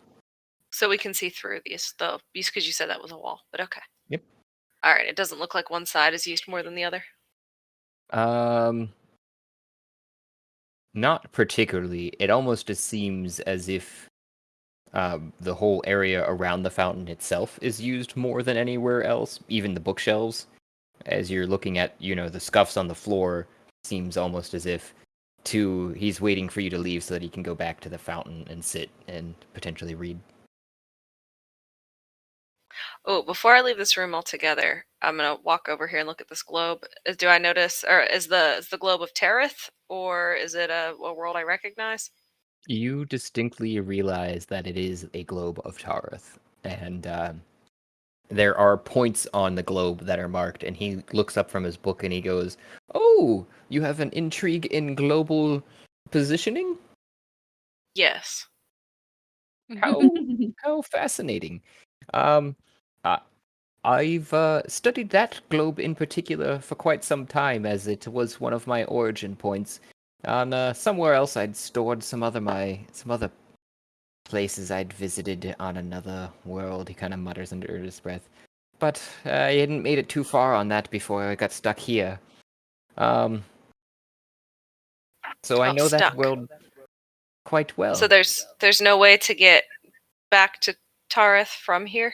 Speaker 6: So we can see through these, though, because you said that was a wall. But okay.
Speaker 1: Yep.
Speaker 6: All right. It doesn't look like one side is used more than the other.
Speaker 1: Not particularly. It almost just seems as if the whole area around the fountain itself is used more than anywhere else. Even the bookshelves, as you're looking at, the scuffs on the floor, seems almost as if he's waiting for you to leave so that he can go back to the fountain and sit and potentially read.
Speaker 6: Oh, before I leave this room altogether, I'm gonna walk over here and look at this globe. Do I notice, or is the globe of Terith, or is it a world I recognize?
Speaker 1: You distinctly realize that it is a globe of Tareth, and there are points on the globe that are marked, and he looks up from his book and he goes, "Oh, you have an intrigue in global positioning?
Speaker 6: Yes.
Speaker 1: How fascinating. Um, I've studied that globe in particular for quite some time, as it was one of my origin points. On somewhere else, I'd stored some other places I'd visited on another world. He kind of mutters under his breath, but I hadn't made it too far on that before I got stuck here. So I know that
Speaker 6: Stuck.
Speaker 1: world quite well.
Speaker 6: So there's no way to get back to Tareth from here?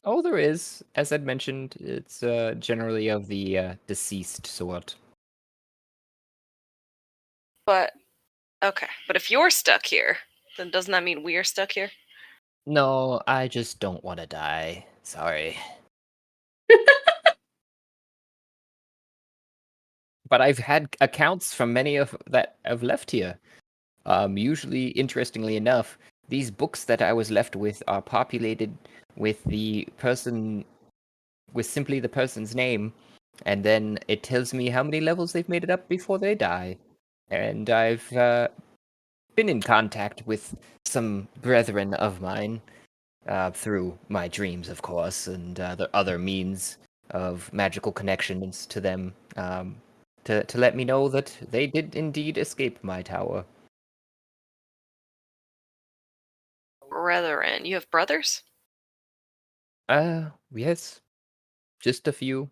Speaker 1: Oh, there is. As I'd mentioned, it's generally of the deceased sort.
Speaker 6: But okay. But if you're stuck here, then doesn't that mean we're stuck here?
Speaker 1: No, I just don't want to die. Sorry. But I've had accounts from many of that have left here. Usually, interestingly enough, these books that I was left with are populated with simply the person's name, and then it tells me how many levels they've made it up before they die. And I've been in contact with some brethren of mine through my dreams, of course, and the other means of magical connections to them, to let me know that they did indeed escape my tower.
Speaker 6: Brethren. You have brothers?
Speaker 1: Yes. Just a few.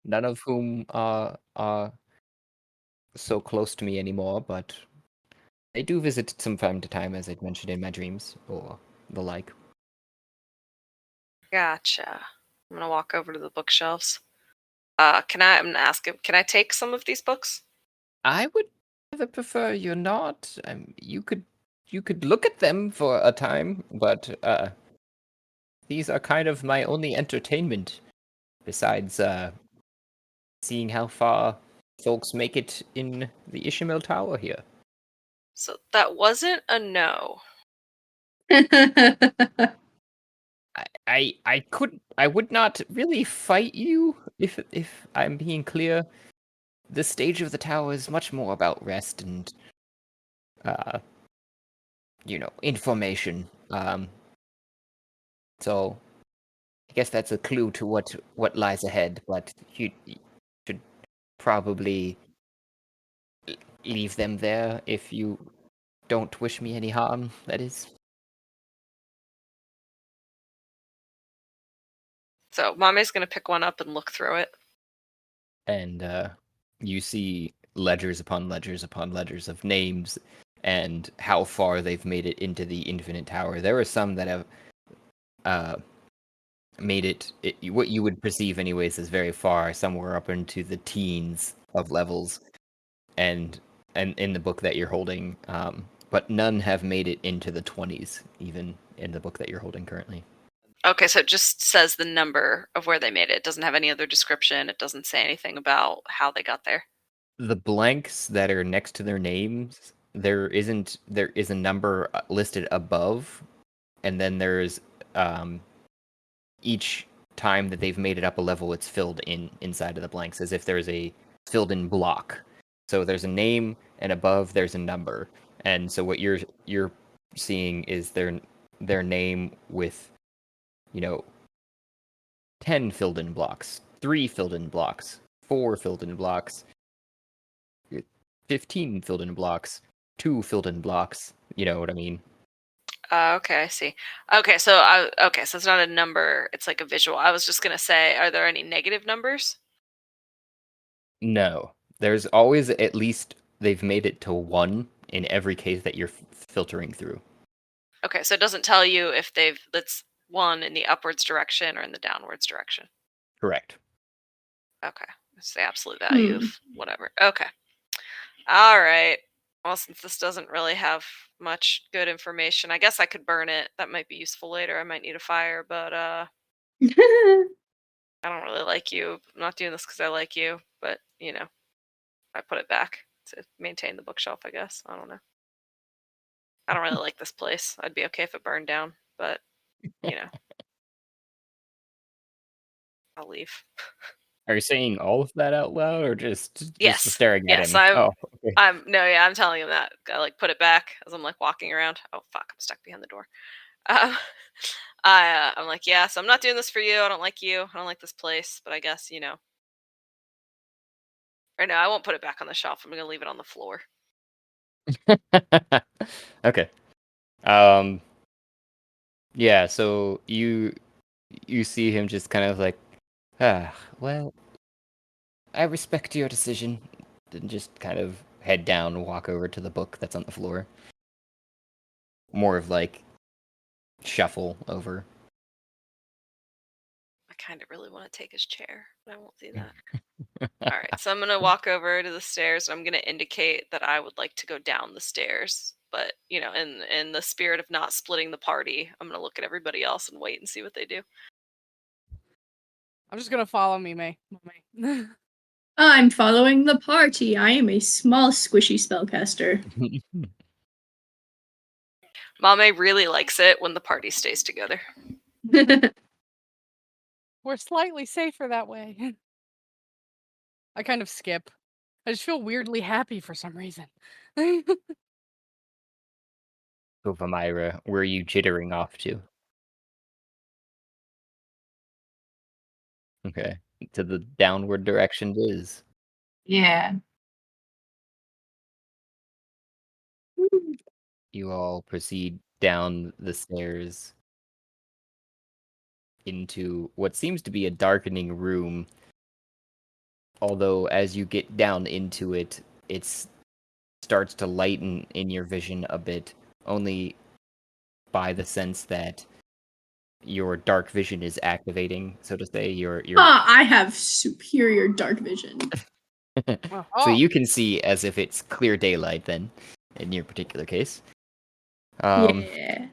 Speaker 1: None of whom are so close to me anymore, but they do visit from time to time, as I'd mentioned in my dreams, or the like.
Speaker 6: Gotcha. I'm gonna walk over to the bookshelves. I'm gonna ask him, can I take some of these books?
Speaker 1: I would rather prefer you're not. You could look at them for a time, but these are kind of my only entertainment. Besides seeing how far folks make it in the Ishamael Tower here.
Speaker 6: So that wasn't a no.
Speaker 1: I would not really fight you if I'm being clear. The stage of the tower is much more about rest and information. So I guess that's a clue to what lies ahead, but you should probably leave them there if you don't wish me any harm, that is.
Speaker 6: So Mamey's gonna pick one up and look through it.
Speaker 1: And you see ledgers upon ledgers upon ledgers of names and how far they've made it into the Infinite Tower. There are some that have made it what you would perceive anyways as very far, somewhere up into the teens of levels, and in the book that you're holding, but none have made it into the 20s, even in the book that you're holding currently.
Speaker 6: Okay, so it just says the number of where they made it. It doesn't have any other description. It doesn't say anything about how they got there.
Speaker 1: The blanks that are next to their names, there is a number listed above, and then there's each time that they've made it up a level, it's filled inside of the blanks as if there's a filled in block. So there's a name, and above there's a number. And so what you're seeing is their name with 10 filled in blocks, 3 filled in blocks, 4 filled in blocks, 15 filled in blocks, 2 filled in blocks. You know what I mean?
Speaker 6: Okay, I see. Okay, so it's not a number. It's like a visual. I was just gonna say, are there any negative numbers?
Speaker 1: No. There's always at least they've made it to 1 in every case that you're filtering through.
Speaker 6: Okay, so it doesn't tell you if that's 1 in the upwards direction or in the downwards direction.
Speaker 1: Correct.
Speaker 6: Okay, it's the absolute value of whatever. Okay. All right. Well, since this doesn't really have much good information, I guess I could burn it. That might be useful later. I might need a fire, but I don't really like you. I'm not doing this because I like you, but I put it back to maintain the bookshelf, I guess. I don't know. I don't really like this place. I'd be okay if it burned down, but I'll leave.
Speaker 1: Are you saying all of that out loud, or just
Speaker 6: Yes.
Speaker 1: staring at
Speaker 6: Yes,
Speaker 1: him? Okay.
Speaker 6: I'm telling him that. I put it back as I'm walking around. Oh fuck, I'm stuck behind the door. I'm like, yeah, so I'm not doing this for you. I don't like you. I don't like this place, but I guess, or no, I won't put it back on the shelf. I'm gonna leave it on the floor.
Speaker 1: Okay. Yeah, so you see him just kind of like, well, I respect your decision. And just kind of head down and walk over to the book that's on the floor. More of shuffle over.
Speaker 6: I kind of really want to take his chair, but I won't do that. All right, so I'm going to walk over to the stairs. And I'm going to indicate that I would like to go down the stairs. But, in the spirit of not splitting the party, I'm going to look at everybody else and wait and see what they do.
Speaker 3: I'm just going to follow Mamey.
Speaker 4: I'm following the party. I am a small, squishy spellcaster.
Speaker 6: Mamey really likes it when the party stays together.
Speaker 3: We're slightly safer that way. I kind of skip. I just feel weirdly happy for some reason.
Speaker 1: So, Vomyra, where are you jittering off to? Okay. To the downward direction it is.
Speaker 5: Yeah.
Speaker 1: You all proceed down the stairs into what seems to be a darkening room. Although as you get down into it, it starts to lighten in your vision a bit, only by the sense that your dark vision is activating, so to say.
Speaker 4: I have superior dark vision.
Speaker 1: So you can see as if it's clear daylight then, in your particular case.
Speaker 4: Yeah.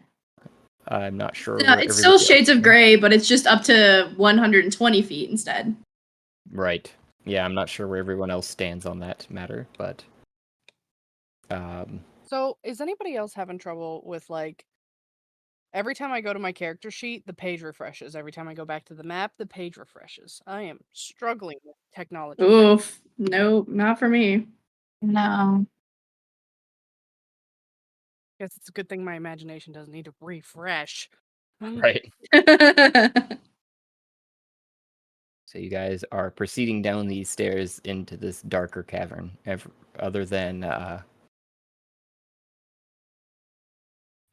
Speaker 1: I'm not sure.
Speaker 4: No, it's still shades of gray, but it's just up to 120 feet instead.
Speaker 1: Right. yeah, I'm not sure where everyone else stands on that matter, but
Speaker 3: So, is anybody else having trouble with like every time I go to my character sheet, the page refreshes. Every time I go back to the map, the page refreshes. I am struggling with technology.
Speaker 4: Oof. Nope, not for me.
Speaker 5: No.
Speaker 3: Guess it's a good thing my imagination doesn't need to refresh.
Speaker 1: right. So you guys are proceeding down these stairs into this darker cavern. Other than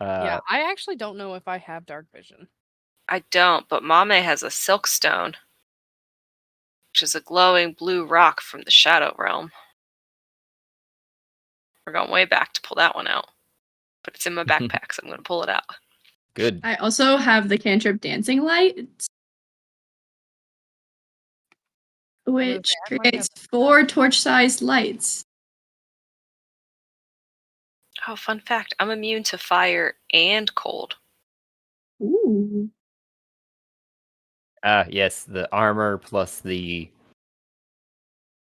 Speaker 3: Yeah, I actually don't know if I have dark vision.
Speaker 6: I don't, but Mamey has a silk stone, which is a glowing blue rock from the Shadow Realm. We're going way back to pull that one out. But it's in my backpack, so I'm going to pull it out.
Speaker 1: good.
Speaker 4: I also have the cantrip dancing light, which
Speaker 3: I might
Speaker 4: creates
Speaker 3: have
Speaker 4: 4 torch-sized lights.
Speaker 6: Oh, fun fact, I'm immune to fire and cold.
Speaker 4: Ooh.
Speaker 1: Yes, the armor plus the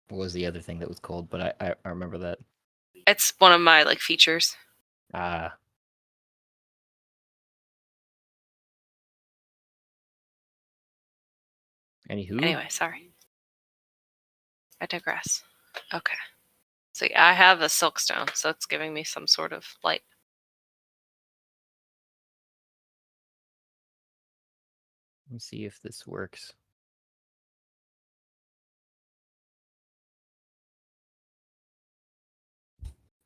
Speaker 1: what was the other thing that was cold, but I remember that.
Speaker 6: It's one of my features.
Speaker 1: Anywho.
Speaker 6: Anyway, sorry. I digress. Okay. So yeah, I have a silk stone, so it's giving me some sort of light.
Speaker 1: Let me see if this works.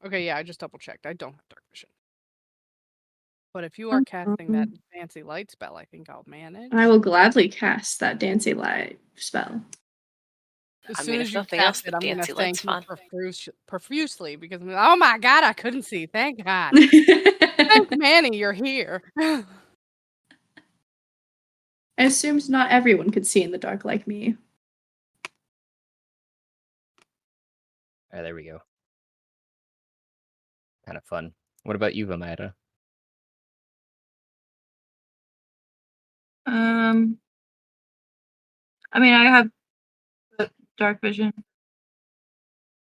Speaker 3: Okay, yeah, I just double checked. I don't have dark vision. But if you are casting that fancy light spell, I think I'll manage.
Speaker 4: I will gladly cast that dancing light spell.
Speaker 3: As
Speaker 6: I
Speaker 3: soon
Speaker 6: mean,
Speaker 3: as
Speaker 6: if
Speaker 3: you
Speaker 6: nothing else,
Speaker 3: cast
Speaker 6: the
Speaker 3: it, I'm going to
Speaker 6: fancy light's
Speaker 3: thank you
Speaker 6: fun.
Speaker 3: profusely because oh my god, I couldn't see. Thank God. Thank Manny, you're here.
Speaker 4: I assumed not everyone could see in the dark like me.
Speaker 1: There we go. Kind of fun. What about you, Vomyra?
Speaker 5: I mean, I have dark vision.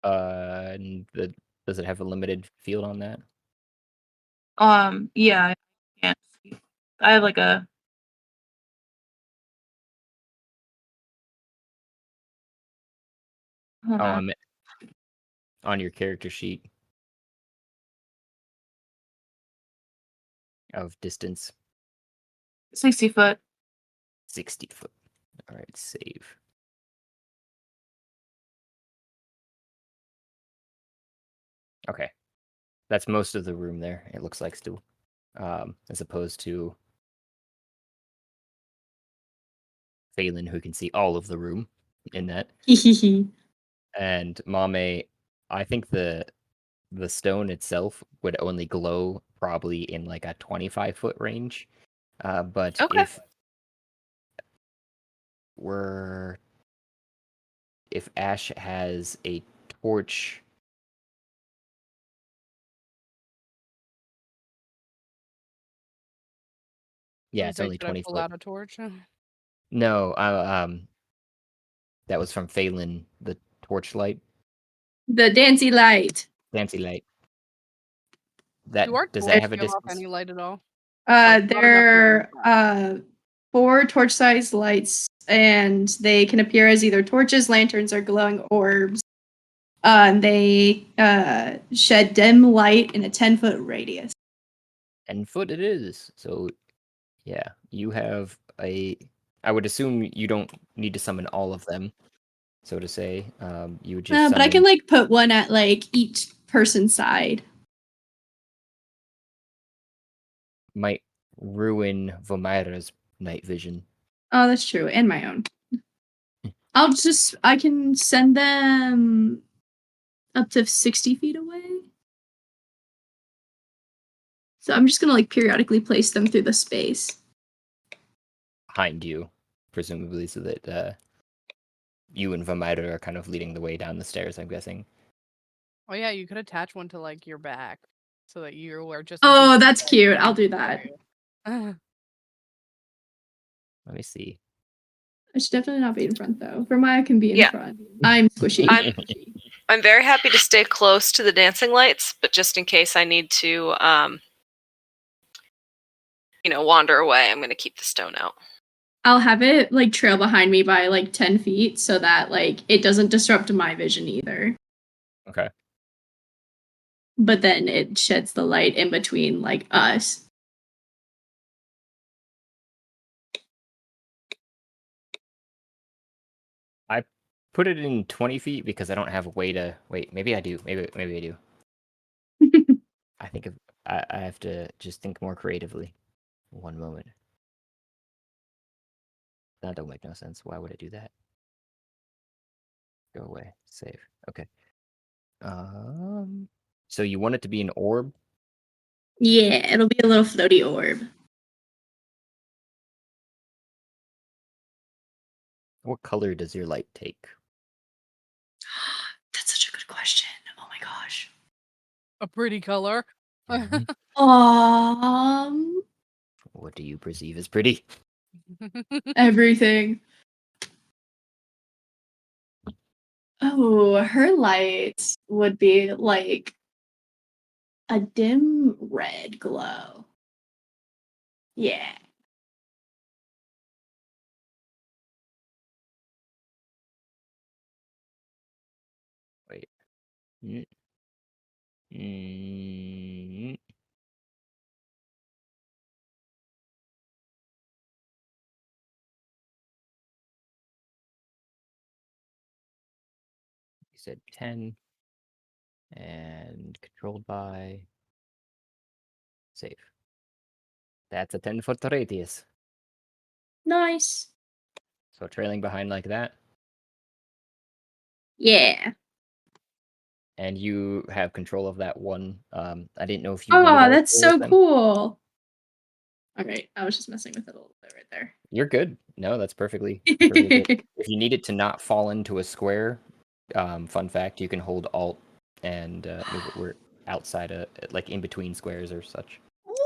Speaker 1: And does it have a limited field on that?
Speaker 5: Yeah, I can't see. I have a. Hold on.
Speaker 1: On your character sheet of distance.
Speaker 5: 60 foot.
Speaker 1: 60 foot. All right, save. Okay. That's most of the room there, it looks like still. As opposed to Faelyn, who can see all of the room in that. And Mamey, I think the stone itself would only glow probably in a 25-foot range. But
Speaker 6: Okay.
Speaker 1: if Ash has a torch. Yeah, it's only 20
Speaker 3: pull
Speaker 1: foot.
Speaker 3: out a torch.
Speaker 1: No, that was from Faelyn, the torchlight.
Speaker 4: The dancing light.
Speaker 1: Fancy light. Does that have a
Speaker 3: give off
Speaker 1: distance?
Speaker 3: any light at all?
Speaker 4: They're 4 torch-sized lights, and they can appear as either torches, lanterns, or glowing orbs. They shed dim light in a 10-foot radius.
Speaker 1: 10 foot it is. So, yeah, you have I would assume you don't need to summon all of them, so to say. You would just
Speaker 4: But I can put one at each person's side.
Speaker 1: Might ruin Vomyra's night vision.
Speaker 4: Oh, that's true, and my own. I can send them up to 60 feet away. So I'm just gonna periodically place them through the space.
Speaker 1: Behind you, presumably, so that you and Vomyra are kind of leading the way down the stairs, I'm guessing.
Speaker 3: Oh yeah, you could attach one to your back so that you are just.
Speaker 4: Oh, that's cute. I'll do that.
Speaker 1: Let me see.
Speaker 4: I should definitely not be in front though. Vomyra can be in
Speaker 6: Yeah.
Speaker 4: front. I'm squishy.
Speaker 6: I'm very happy to stay close to the dancing lights, but just in case I need to, wander away, I'm going to keep the stone out.
Speaker 4: I'll have it like trail behind me by like 10 feet so that like it doesn't disrupt my vision either.
Speaker 1: Okay.
Speaker 4: But then it sheds the light in between like us.
Speaker 1: I put it in 20 feet because I don't have a way to wait. Maybe I do. Maybe I do. I think I have to just think more creatively. One moment. That don't make no sense. Why would I do that? Go away. Save. Okay. So you want it to be an orb?
Speaker 4: Yeah, it'll be a little floaty orb.
Speaker 1: What color does your light take?
Speaker 4: That's such a good question. Oh my gosh.
Speaker 3: A pretty color.
Speaker 1: What do you perceive as pretty?
Speaker 4: Everything. Oh, her light would be like a dim red glow. Yeah.
Speaker 1: Wait. You said 10 and controlled by save. That's a 10-foot radius.
Speaker 4: Nice.
Speaker 1: So trailing behind like that.
Speaker 4: Yeah.
Speaker 1: And you have control of that one. I didn't know if you wanted all
Speaker 4: Oh, that's
Speaker 1: 4
Speaker 4: so
Speaker 1: of them.
Speaker 4: cool. Okay, I was just messing with it a little bit right there.
Speaker 1: You're good. No, that's perfectly good. If you need it to not fall into a square, fun fact, you can hold Alt and move it where outside like in between squares or such.
Speaker 4: What?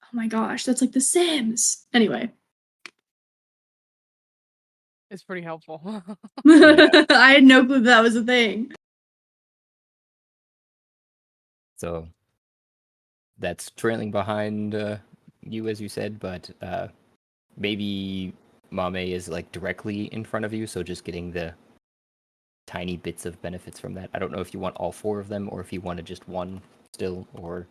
Speaker 4: Oh my gosh, that's like The Sims. Anyway.
Speaker 3: It's pretty helpful.
Speaker 4: I had no clue that was a thing.
Speaker 1: So that's trailing behind you, as you said, but maybe Mamey is like directly in front of you, so just getting the tiny bits of benefits from that. I don't know if you want all 4 of them or if you wanted just one still, or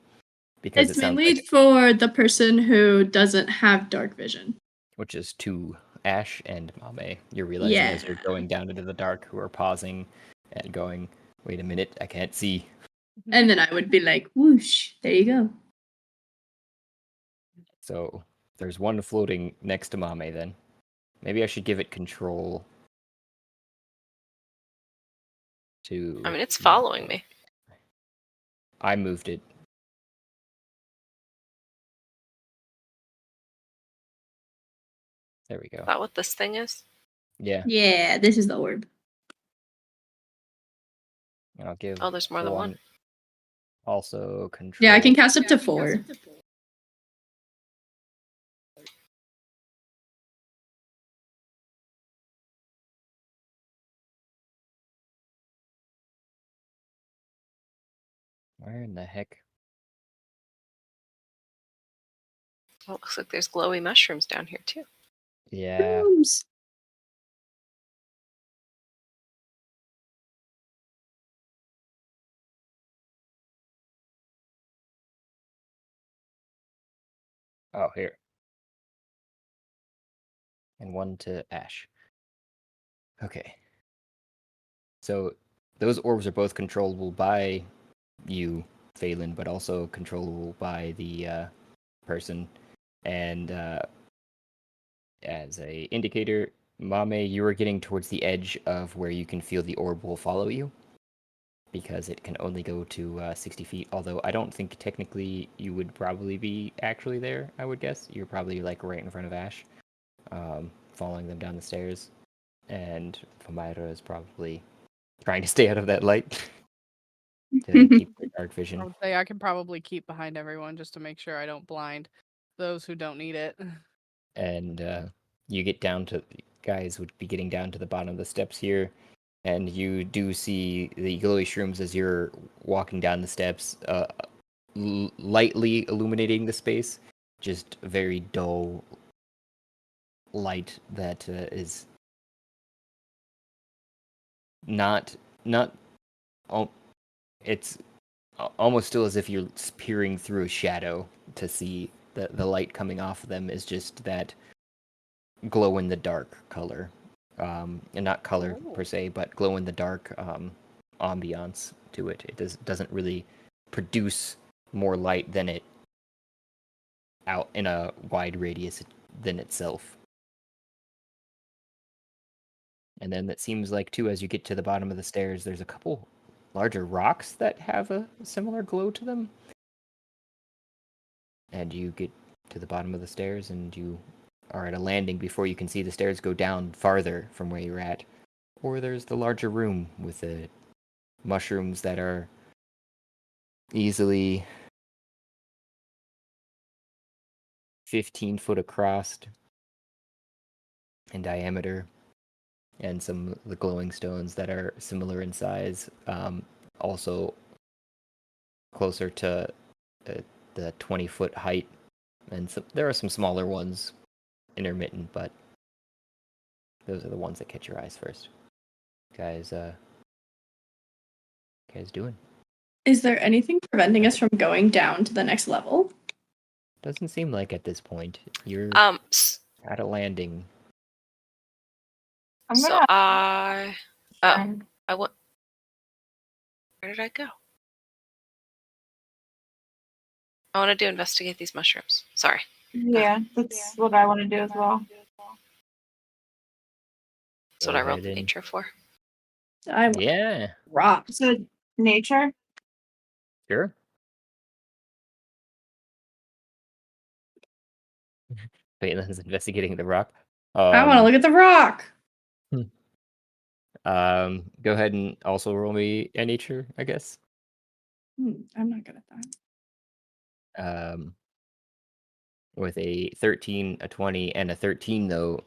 Speaker 1: because
Speaker 4: It's
Speaker 1: it sounds
Speaker 4: mainly
Speaker 1: like
Speaker 4: for the person who doesn't have dark vision.
Speaker 1: which is 2 Ash and Mamey. You're realizing as you're going down into the dark, who are pausing and going, "Wait a minute, I can't see."
Speaker 4: And then I would be like, whoosh, there you go.
Speaker 1: So there's one floating next to Mamey. Then maybe I should give it control.
Speaker 6: I mean, it's following me.
Speaker 1: I moved it. There we go.
Speaker 6: Is that what this thing is?
Speaker 1: Yeah.
Speaker 4: Yeah, this is the orb.
Speaker 1: And I'll give.
Speaker 6: Oh, there's more than one.
Speaker 1: Also control.
Speaker 4: Yeah, I can cast up to 4.
Speaker 1: Where in the heck?
Speaker 6: Oh, it looks like there's glowy mushrooms down here too.
Speaker 1: Yeah.
Speaker 4: Rooms.
Speaker 1: Oh, here. And one to Ash. Okay. So those orbs are both controllable by you, Faelyn, but also controllable by the person. And as a indicator, Mamey, you are getting towards the edge of where you can feel the orb will follow you, because it can only go to 60 feet. Although I don't think technically you would probably be actually there. I would guess you're probably like right in front of Ash, following them down the stairs, and Vomyra is probably trying to stay out of that light to keep the dark
Speaker 3: I
Speaker 1: vision.
Speaker 3: would say I can probably keep behind everyone just to make sure I don't blind those who don't need it.
Speaker 1: And you get down to guys would be getting down to the bottom of the steps here, and you do see the glowy shrooms as you're walking down the steps, lightly illuminating the space. Just very dull light that is not. It's almost still as if you're peering through a shadow to see the light coming off of them is just that glow in the dark color, and not color per se, but glow in the dark ambiance to it. It doesn't really produce more light than it out in a wide radius than itself. And then it seems like too, as you get to the bottom of the stairs, there's a couple larger rocks that have a similar glow to them. And you get to the bottom of the stairs and you are at a landing before you can see the stairs go down farther from where you're at. Or there's the larger room with the mushrooms that are easily 15 foot across in diameter, and some of the glowing stones that are similar in size, also closer to the 20-foot height. And there are some smaller ones, intermittent, but those are the ones that catch your eyes first. Guys doing?
Speaker 4: Is there anything preventing us from going down to the next level?
Speaker 1: Doesn't seem like at this point. You're at a landing.
Speaker 6: So I went. Where did I go? I wanted to investigate these mushrooms. Sorry.
Speaker 5: Yeah, that's what I want to do as well.
Speaker 6: That's what I rolled the nature for.
Speaker 4: I want
Speaker 1: Yeah.
Speaker 4: rock.
Speaker 5: So nature.
Speaker 1: Sure. Faelyn's investigating the rock.
Speaker 4: I want to look at the rock.
Speaker 1: Go ahead and also roll me a nature, I guess.
Speaker 4: I'm not good at that.
Speaker 1: With a 13, a 20, and a 13, though,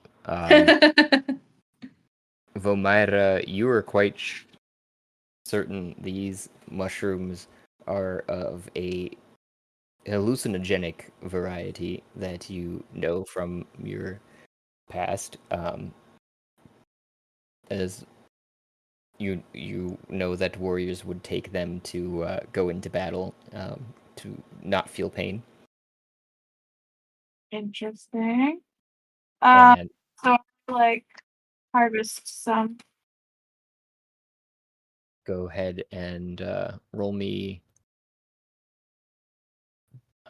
Speaker 1: Vomyra, you are quite certain these mushrooms are of a hallucinogenic variety that you know from your past, as you know that warriors would take them to go into battle, to not feel pain.
Speaker 5: Interesting.
Speaker 1: And
Speaker 5: So like harvest some.
Speaker 1: go ahead and roll me.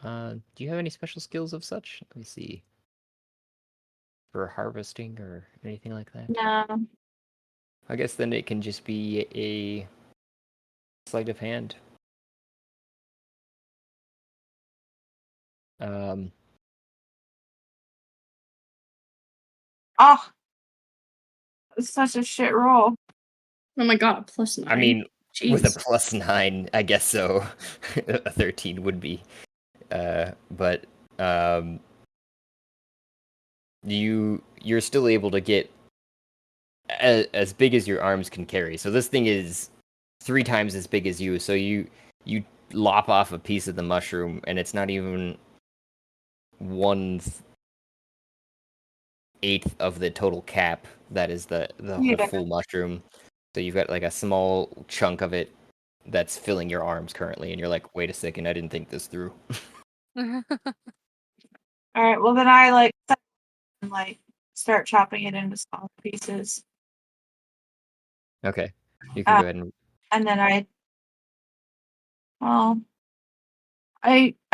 Speaker 1: Do you have any special skills of such? Let me see. For harvesting or anything like that?
Speaker 5: No.
Speaker 1: I guess then it can just be a sleight of hand.
Speaker 5: Oh, it's such a shit roll.
Speaker 4: Oh my god, a +9.
Speaker 1: I mean, with a
Speaker 4: Jeez.
Speaker 1: +9, I guess so. A 13 would be. But you're still able to get as big as your arms can carry. So this thing is 3 times as big as you. So you lop off a piece of the mushroom, and it's not even 1/8 of the total cap. That is the full mushroom. So you've got like a small chunk of it that's filling your arms currently, and you're like, wait a second, I didn't think this through.
Speaker 5: All right. Well, then I like start chopping it into small pieces.
Speaker 1: Okay, you can go ahead
Speaker 5: and then I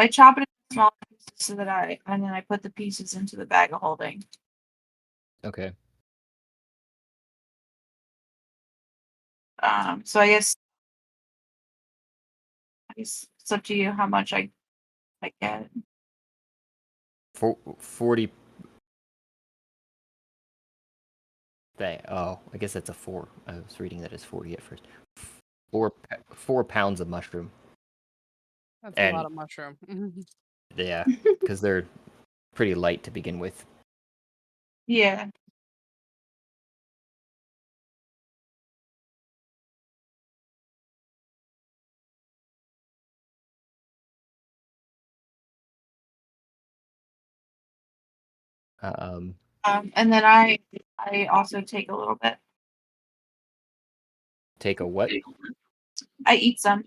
Speaker 5: chop it into small pieces so that and then I put the pieces into the bag of holding.
Speaker 1: Okay.
Speaker 5: So I guess it's up to you how much I get.
Speaker 1: 40. I guess that's a 4. I was reading that as 40 at first. 4 pounds of mushroom.
Speaker 3: That's a lot of mushroom.
Speaker 1: Yeah, because they're pretty light to begin with.
Speaker 5: Yeah. And then I also take a little bit.
Speaker 1: Take a what?
Speaker 5: I eat some.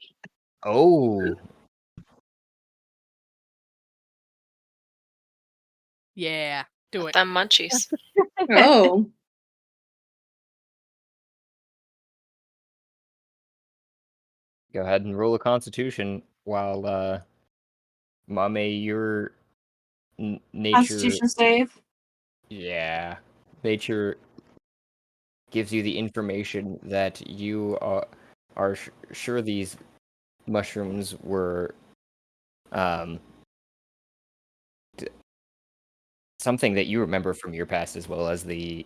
Speaker 1: Oh,
Speaker 3: Yeah, do it.
Speaker 6: Them munchies.
Speaker 4: Oh.
Speaker 1: go ahead and roll a Constitution while Mamey, your nature.
Speaker 5: Constitution save.
Speaker 1: Yeah, nature gives you the information that you are sure these mushrooms were something that you remember from your past, as well as the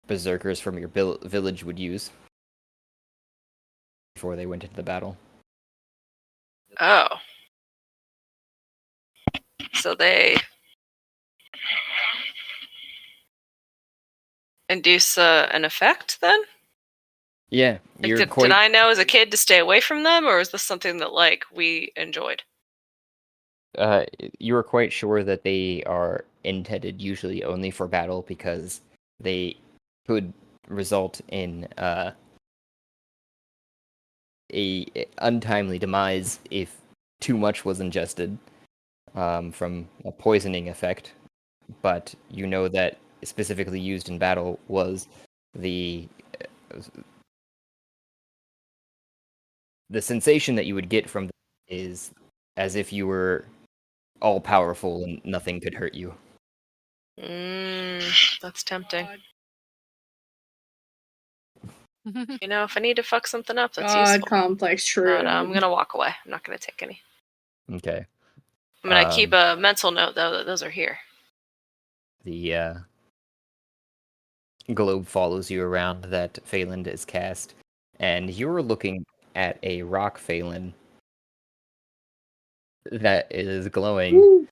Speaker 1: berserkers from your village would use before they went into the battle.
Speaker 6: Oh. So they induce an effect then?
Speaker 1: Yeah,
Speaker 6: Like,
Speaker 1: you're
Speaker 6: did I know as a kid to stay away from them, or is this something that like we enjoyed?
Speaker 1: You are quite sure that they are intended usually only for battle because they could result in a untimely demise if too much was ingested from a poisoning effect. But you know that specifically used in battle was the sensation that you would get from them is as if you were all powerful and nothing could hurt you.
Speaker 6: That's tempting.
Speaker 3: God.
Speaker 6: You know, if I need to fuck something up, that's
Speaker 4: God
Speaker 6: useful.
Speaker 4: complex
Speaker 6: But
Speaker 4: shroom.
Speaker 6: I'm gonna walk away. I'm not gonna take any.
Speaker 1: Okay.
Speaker 6: I'm gonna keep a mental note though that those are here.
Speaker 1: The globe follows you around that Faelyn is cast, and you're looking at a rock Faelyn that is glowing
Speaker 4: Woo.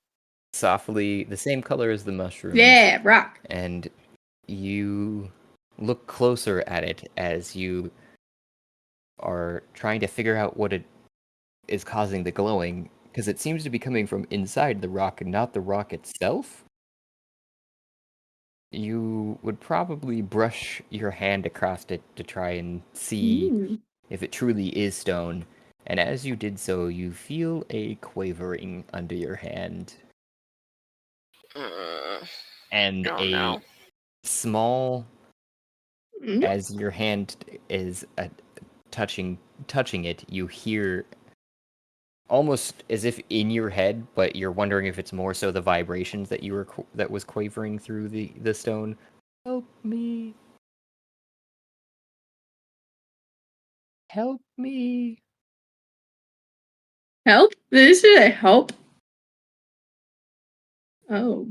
Speaker 1: softly, the same color as the mushrooms.
Speaker 4: Yeah, rock.
Speaker 1: And you look closer at it as you are trying to figure out what it is causing the glowing, because it seems to be coming from inside the rock and not the rock itself. You would probably brush your hand across it to try and see if it truly is stone. And as you did so, you feel a quavering under your hand. And
Speaker 6: Oh, no.
Speaker 1: small,
Speaker 4: Mm.
Speaker 1: as your hand is touching it, you hear almost as if in your head, but you're wondering if it's more so the vibrations that you were that was quavering through the stone. Help me. Help me.
Speaker 4: Help? Did they say help? Oh.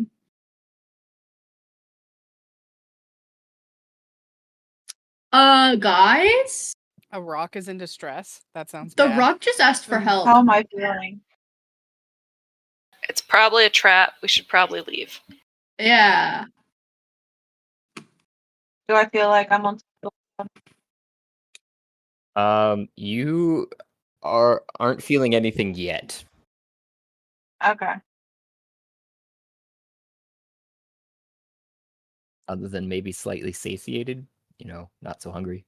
Speaker 4: Guys?
Speaker 3: A rock is in distress. That sounds
Speaker 4: The
Speaker 3: bad.
Speaker 4: rock just asked for help.
Speaker 5: How am I feeling?
Speaker 6: It's probably a trap. We should probably leave.
Speaker 4: Yeah.
Speaker 5: Do I feel like I'm on top of
Speaker 1: You aren't feeling anything yet.
Speaker 5: Okay.
Speaker 1: Other than maybe slightly satiated, not so hungry.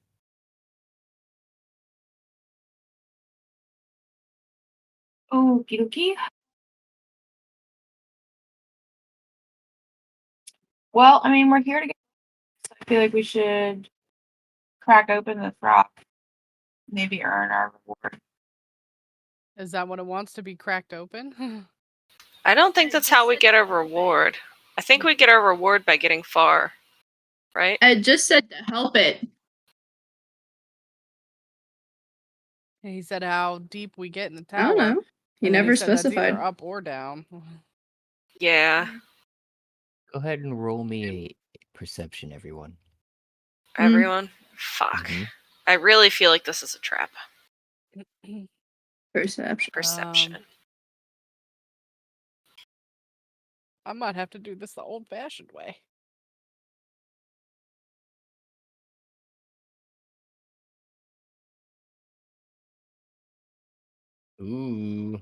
Speaker 5: Okie dokie. Well, I mean, we're here to get. I feel like we should crack open this rock. Maybe earn our reward.
Speaker 3: Is that what it wants to be cracked open?
Speaker 6: I don't think that's how we get our reward. I think we get our reward by getting far, right?
Speaker 4: I just said to help it.
Speaker 3: He said how deep we get in the
Speaker 4: I don't
Speaker 3: tower.
Speaker 4: know. He
Speaker 3: and then
Speaker 4: never
Speaker 3: said that's
Speaker 4: specified.
Speaker 3: either up or down.
Speaker 6: Yeah.
Speaker 1: Go ahead and roll me a perception, everyone.
Speaker 6: Everyone? Fuck.
Speaker 1: Mhm.
Speaker 6: I really feel like this is a trap.
Speaker 4: Perception.
Speaker 6: Perception.
Speaker 3: I might have to do this the old-fashioned way.
Speaker 1: Ooh.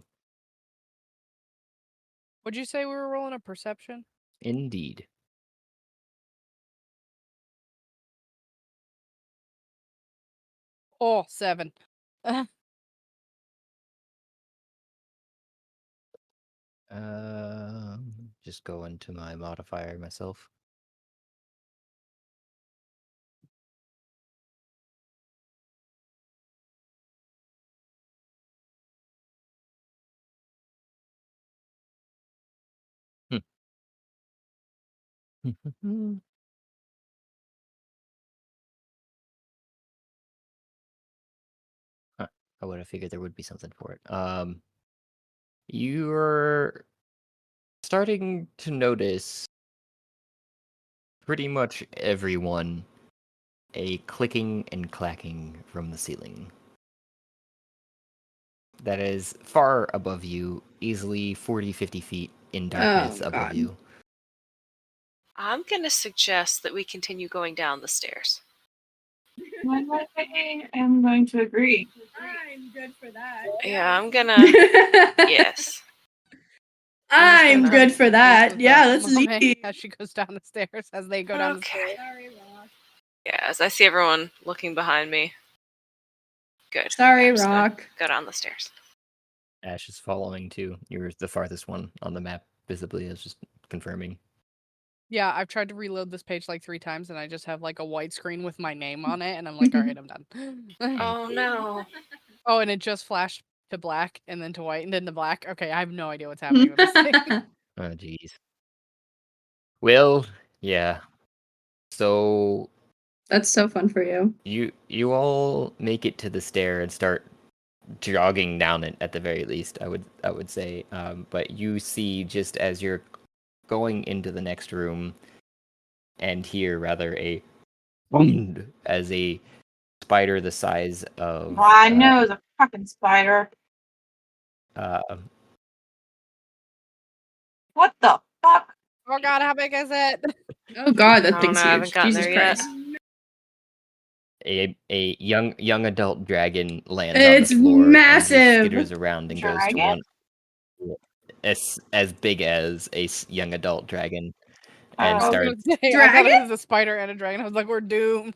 Speaker 3: Would you say we were rolling a perception?
Speaker 1: Indeed.
Speaker 3: Oh, 7.
Speaker 1: Just go into my modifier myself. Huh, I would have figured there would be something for it. You're starting to notice pretty much everyone a clicking and clacking from the ceiling. That is far above you, easily 40, 50 feet in darkness
Speaker 4: Oh,
Speaker 1: above
Speaker 4: God.
Speaker 1: you.
Speaker 6: I'm gonna suggest that we continue going down the stairs.
Speaker 5: I am going to agree.
Speaker 4: I'm good for that.
Speaker 6: Yeah, I'm gonna.
Speaker 4: Yes.
Speaker 6: Yes.
Speaker 4: I'm
Speaker 6: gonna
Speaker 4: good for that.
Speaker 3: With,
Speaker 4: Yeah, that's
Speaker 3: Mamey
Speaker 4: easy.
Speaker 3: as she goes down the stairs, as they go down the
Speaker 6: Okay.
Speaker 3: stairs.
Speaker 4: Sorry, Rock.
Speaker 6: Yeah, as I see everyone looking behind me. Good.
Speaker 4: Sorry,
Speaker 6: Yeah, I'm just gonna
Speaker 4: Rock.
Speaker 6: Go down the stairs.
Speaker 1: Ash is following too. You're the farthest one on the map, visibly, as just confirming.
Speaker 3: Yeah, I've tried to reload this page like 3 times, and I just have like a white screen with my name on it, and I'm like, all right, I'm done.
Speaker 6: Oh no.
Speaker 3: Oh, and it just flashed to black, and then to white, and then to black. Okay, I have no idea what's happening with this thing.
Speaker 1: Oh, jeez. Well, yeah. So
Speaker 4: That's so fun for you.
Speaker 1: you all make it to the stair and start jogging down it at the very least. I would say. But you see, just as you're going into the next room, and hear rather a boom as a spider the size of
Speaker 5: I know the fucking spider.
Speaker 1: uh,
Speaker 5: What the fuck?
Speaker 3: Oh god, how big is it?
Speaker 4: Oh God, that
Speaker 6: I don't
Speaker 4: thing's
Speaker 6: know, I haven't
Speaker 4: huge.
Speaker 6: gotten
Speaker 4: Jesus
Speaker 6: there yet.
Speaker 4: Christ.
Speaker 1: a young adult dragon lands
Speaker 4: It's
Speaker 1: on the floor
Speaker 4: massive.
Speaker 1: and just skitters around and goes to
Speaker 5: Dragon?
Speaker 1: one as big as a young adult dragon and
Speaker 5: Oh.
Speaker 3: I was
Speaker 1: starts
Speaker 3: gonna say, I thought it
Speaker 4: Dragon?
Speaker 3: was a spider and a dragon. I was like, we're doomed.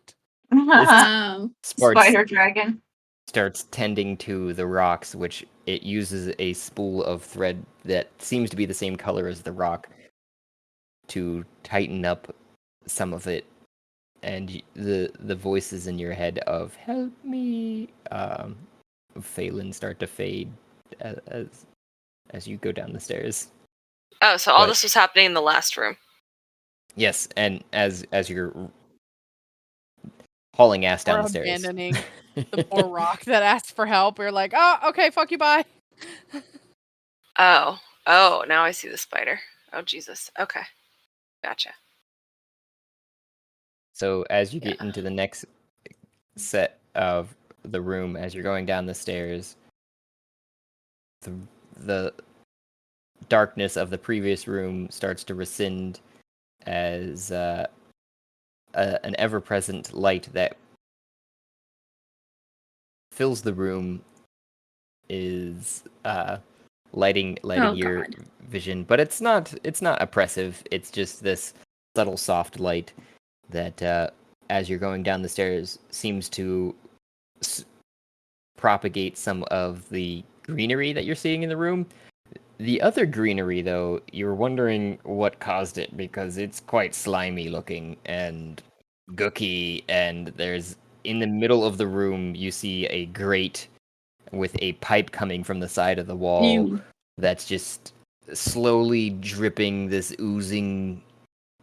Speaker 4: Wow.
Speaker 5: Spider dragon.
Speaker 1: starts tending to the rocks, which it uses a spool of thread that seems to be the same color as the rock to tighten up some of it, and the voices in your head of "Help me," Faelyn start to fade as you go down the stairs.
Speaker 6: Oh, so all
Speaker 1: But-
Speaker 6: this was happening in the last room.
Speaker 1: Yes, and as you're hauling ass down
Speaker 3: We're
Speaker 1: the stairs,
Speaker 3: abandoning the poor rock that asked for help. We're like, oh, okay, fuck you, bye.
Speaker 6: Oh, now I see the spider. Oh, Jesus. Okay. Gotcha.
Speaker 1: So as you get into the next set of the room, as you're going down the stairs, the darkness of the previous room starts to rescind as an ever-present light that fills the room is lighting
Speaker 4: Oh,
Speaker 1: your
Speaker 4: God.
Speaker 1: vision, but it's not oppressive. It's just this subtle, soft light that, as you're going down the stairs, seems to propagate some of the greenery that you're seeing in the room. The other greenery, though, you're wondering what caused it because it's quite slimy looking and gooky, and there's in the middle of the room you see a grate with a pipe coming from the side of the wall
Speaker 4: Ew.
Speaker 1: that's just slowly dripping this oozing,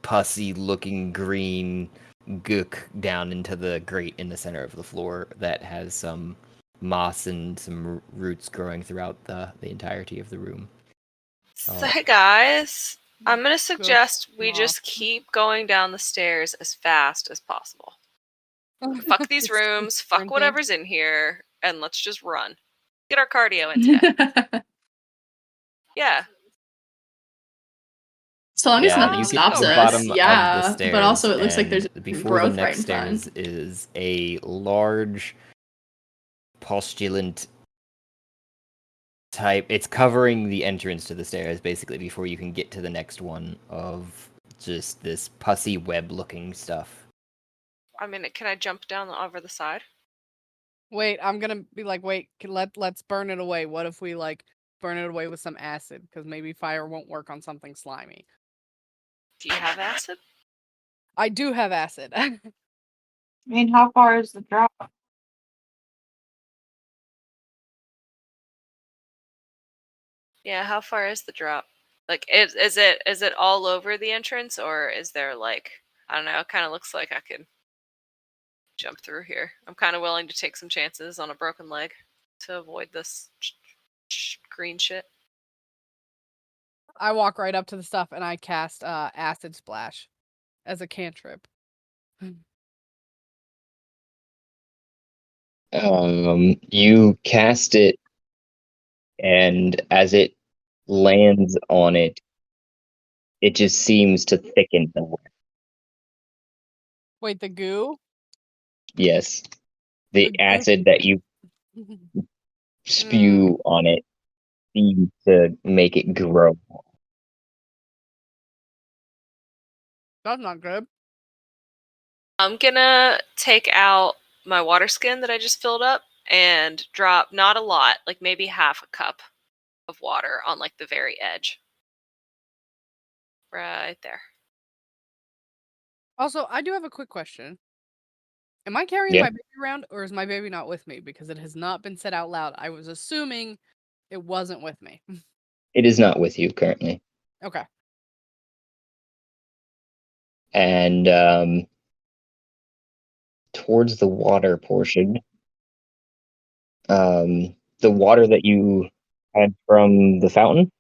Speaker 1: pussy looking green gook down into the grate in the center of the floor that has some moss and some roots growing throughout the entirety of the room.
Speaker 6: So, hey guys, I'm gonna
Speaker 3: Good
Speaker 6: suggest we
Speaker 3: moss.
Speaker 6: just keep going down the stairs as fast as possible. Fuck these rooms, fuck
Speaker 3: Sprinting.
Speaker 6: whatever's in here, and let's just run. Get our cardio in today. Yeah.
Speaker 4: So long as
Speaker 1: Yeah,
Speaker 4: nothing
Speaker 1: you get to
Speaker 4: stops
Speaker 1: the
Speaker 4: us,
Speaker 1: bottom of the
Speaker 4: yeah.
Speaker 1: stairs,
Speaker 4: But also, it looks like
Speaker 1: and
Speaker 4: there's
Speaker 1: before
Speaker 4: growth
Speaker 1: the next
Speaker 4: right in
Speaker 1: stairs
Speaker 4: front.
Speaker 1: is a large postulant type. It's covering the entrance to the stairs basically before you can get to the next one of just this pussy web-looking stuff.
Speaker 6: I mean, can I jump down over the side?
Speaker 3: Wait, I'm gonna be like, wait, let's burn it away. What if we like burn it away with some acid? Because maybe fire won't work on something slimy.
Speaker 6: Do you have acid?
Speaker 3: I do have acid.
Speaker 5: I mean, how far is the drop?
Speaker 6: Yeah, how far is the drop? Like, is it all over the entrance, or is there like, I don't know? It kind of looks like I could jump through here. I'm kind of willing to take some chances on a broken leg to avoid this green shit.
Speaker 3: I walk right up to the stuff and I cast acid splash as a cantrip.
Speaker 1: You cast it, and as it lands on it, it just seems to thicken the web.
Speaker 3: Wait, the goo?
Speaker 1: Yes.
Speaker 3: The
Speaker 1: The
Speaker 3: goo-
Speaker 1: acid that you spew on it seems to make it grow.
Speaker 3: That's not good.
Speaker 6: I'm gonna take out my water skin that I just filled up and drop not a lot, like maybe half a cup of water on like the very edge. Right there.
Speaker 3: Also, I do have a quick question. Am I carrying
Speaker 1: Yeah.
Speaker 3: my baby around, or is my baby not with me? Because it has not been said out loud. I was assuming it wasn't with me.
Speaker 1: It is not with you currently.
Speaker 3: Okay.
Speaker 1: And towards the water portion, the water that you had from the fountain,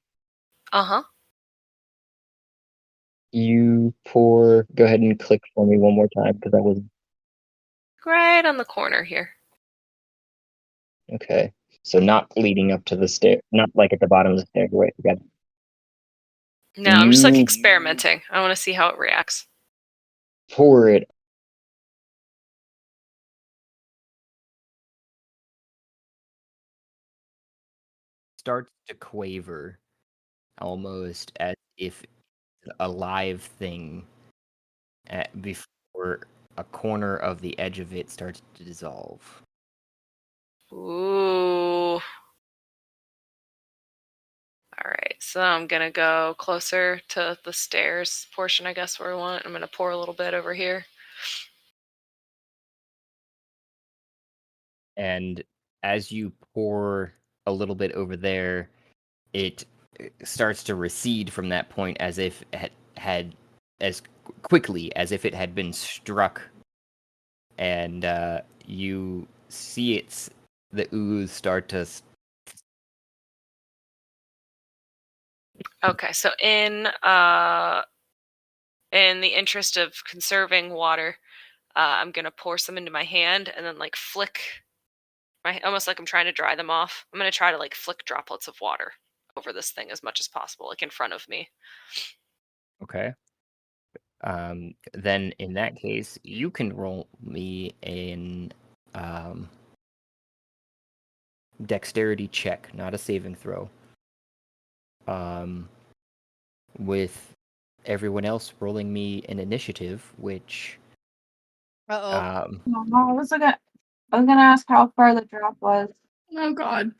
Speaker 6: Uh-huh.
Speaker 1: you pour. Go ahead and click for me one more time because I was
Speaker 6: Right on the corner here.
Speaker 1: okay. So not leading up to the stair, not like at the bottom of the stairway. We got
Speaker 6: No, I'm just like
Speaker 1: You-
Speaker 6: experimenting. I want to see how it reacts.
Speaker 1: pour it. Starts to quaver, almost as if a live thing before a corner of the edge of it starts to dissolve.
Speaker 6: Ooh. All right, so I'm gonna go closer to the stairs portion, I guess, where I want. I'm gonna pour a little bit over here.
Speaker 1: And as you pour a little bit over there, it starts to recede from that point as if it had as quickly as if it had been struck. And you see the ooze start to
Speaker 6: Okay, so in the interest of conserving water, I'm gonna pour some into my hand and then like flick almost like I'm trying to dry them off. I'm gonna try to like flick droplets of water over this thing as much as possible, like in front of me.
Speaker 1: okay. Then in that case, you can roll me an dexterity check, not a saving throw. With everyone else rolling me an initiative, which
Speaker 3: Uh-oh.
Speaker 5: No, I was gonna ask how far the drop was.
Speaker 4: Oh god.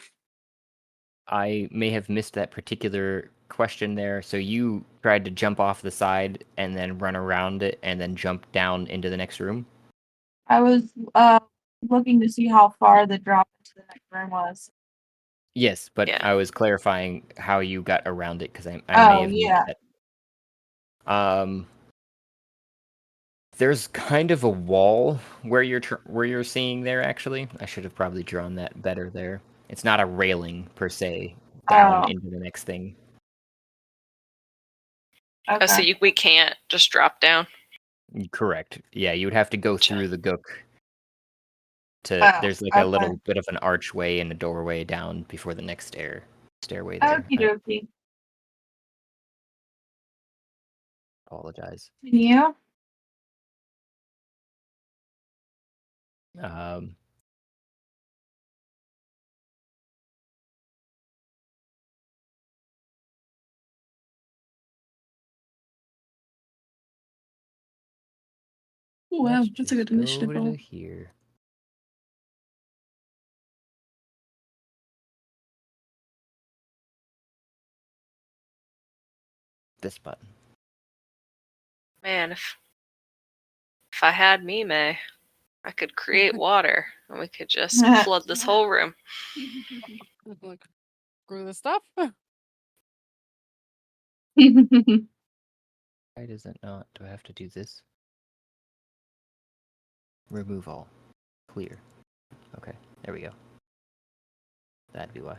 Speaker 1: I may have missed that particular question there. So you tried to jump off the side and then run around it and then jump down into the next room?
Speaker 5: I was looking to see how far the drop into the next room was.
Speaker 1: Yes, but
Speaker 6: Yeah.
Speaker 1: I was clarifying how you got around it because I may
Speaker 5: Oh,
Speaker 1: have
Speaker 5: yeah.
Speaker 1: missed that. There's kind of a wall where you're seeing there. Actually, I should have probably drawn that better there. It's not a railing per se down
Speaker 5: Oh.
Speaker 1: into the next thing.
Speaker 6: Oh, so
Speaker 5: Okay.
Speaker 6: we can't just drop down.
Speaker 1: Correct. Yeah, you would have to go
Speaker 6: Gotcha.
Speaker 1: through the gook.
Speaker 5: Oh,
Speaker 1: There's like a
Speaker 5: okay.
Speaker 1: little bit of an archway and a doorway down before the next stairway there.
Speaker 5: Okie
Speaker 1: I
Speaker 5: dokie.
Speaker 1: apologize.
Speaker 5: Yeah.
Speaker 1: Um,
Speaker 4: Oh, wow,
Speaker 1: Let's
Speaker 4: that's a good
Speaker 1: just go
Speaker 4: initiative
Speaker 1: to
Speaker 4: roll.
Speaker 1: here. This button.
Speaker 6: Man, if I had Mamey, I could create water and we could just flood this whole room.
Speaker 3: Like, screw this stuff.
Speaker 1: Why does it not? Do I have to do this? Remove all. Clear. Okay, there we go. That'd be why.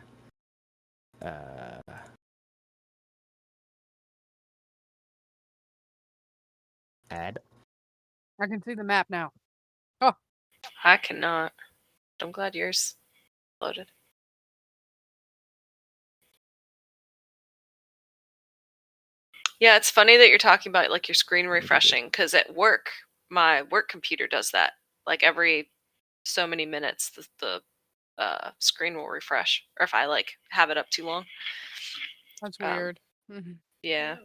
Speaker 1: Add.
Speaker 3: I can see the map now.
Speaker 6: I cannot. I'm glad yours loaded. Yeah, it's funny that you're talking about like your screen refreshing because at work, my work computer does that. Like every so many minutes, the screen will refresh, or if I like have it up too long.
Speaker 3: That's weird.
Speaker 6: Yeah.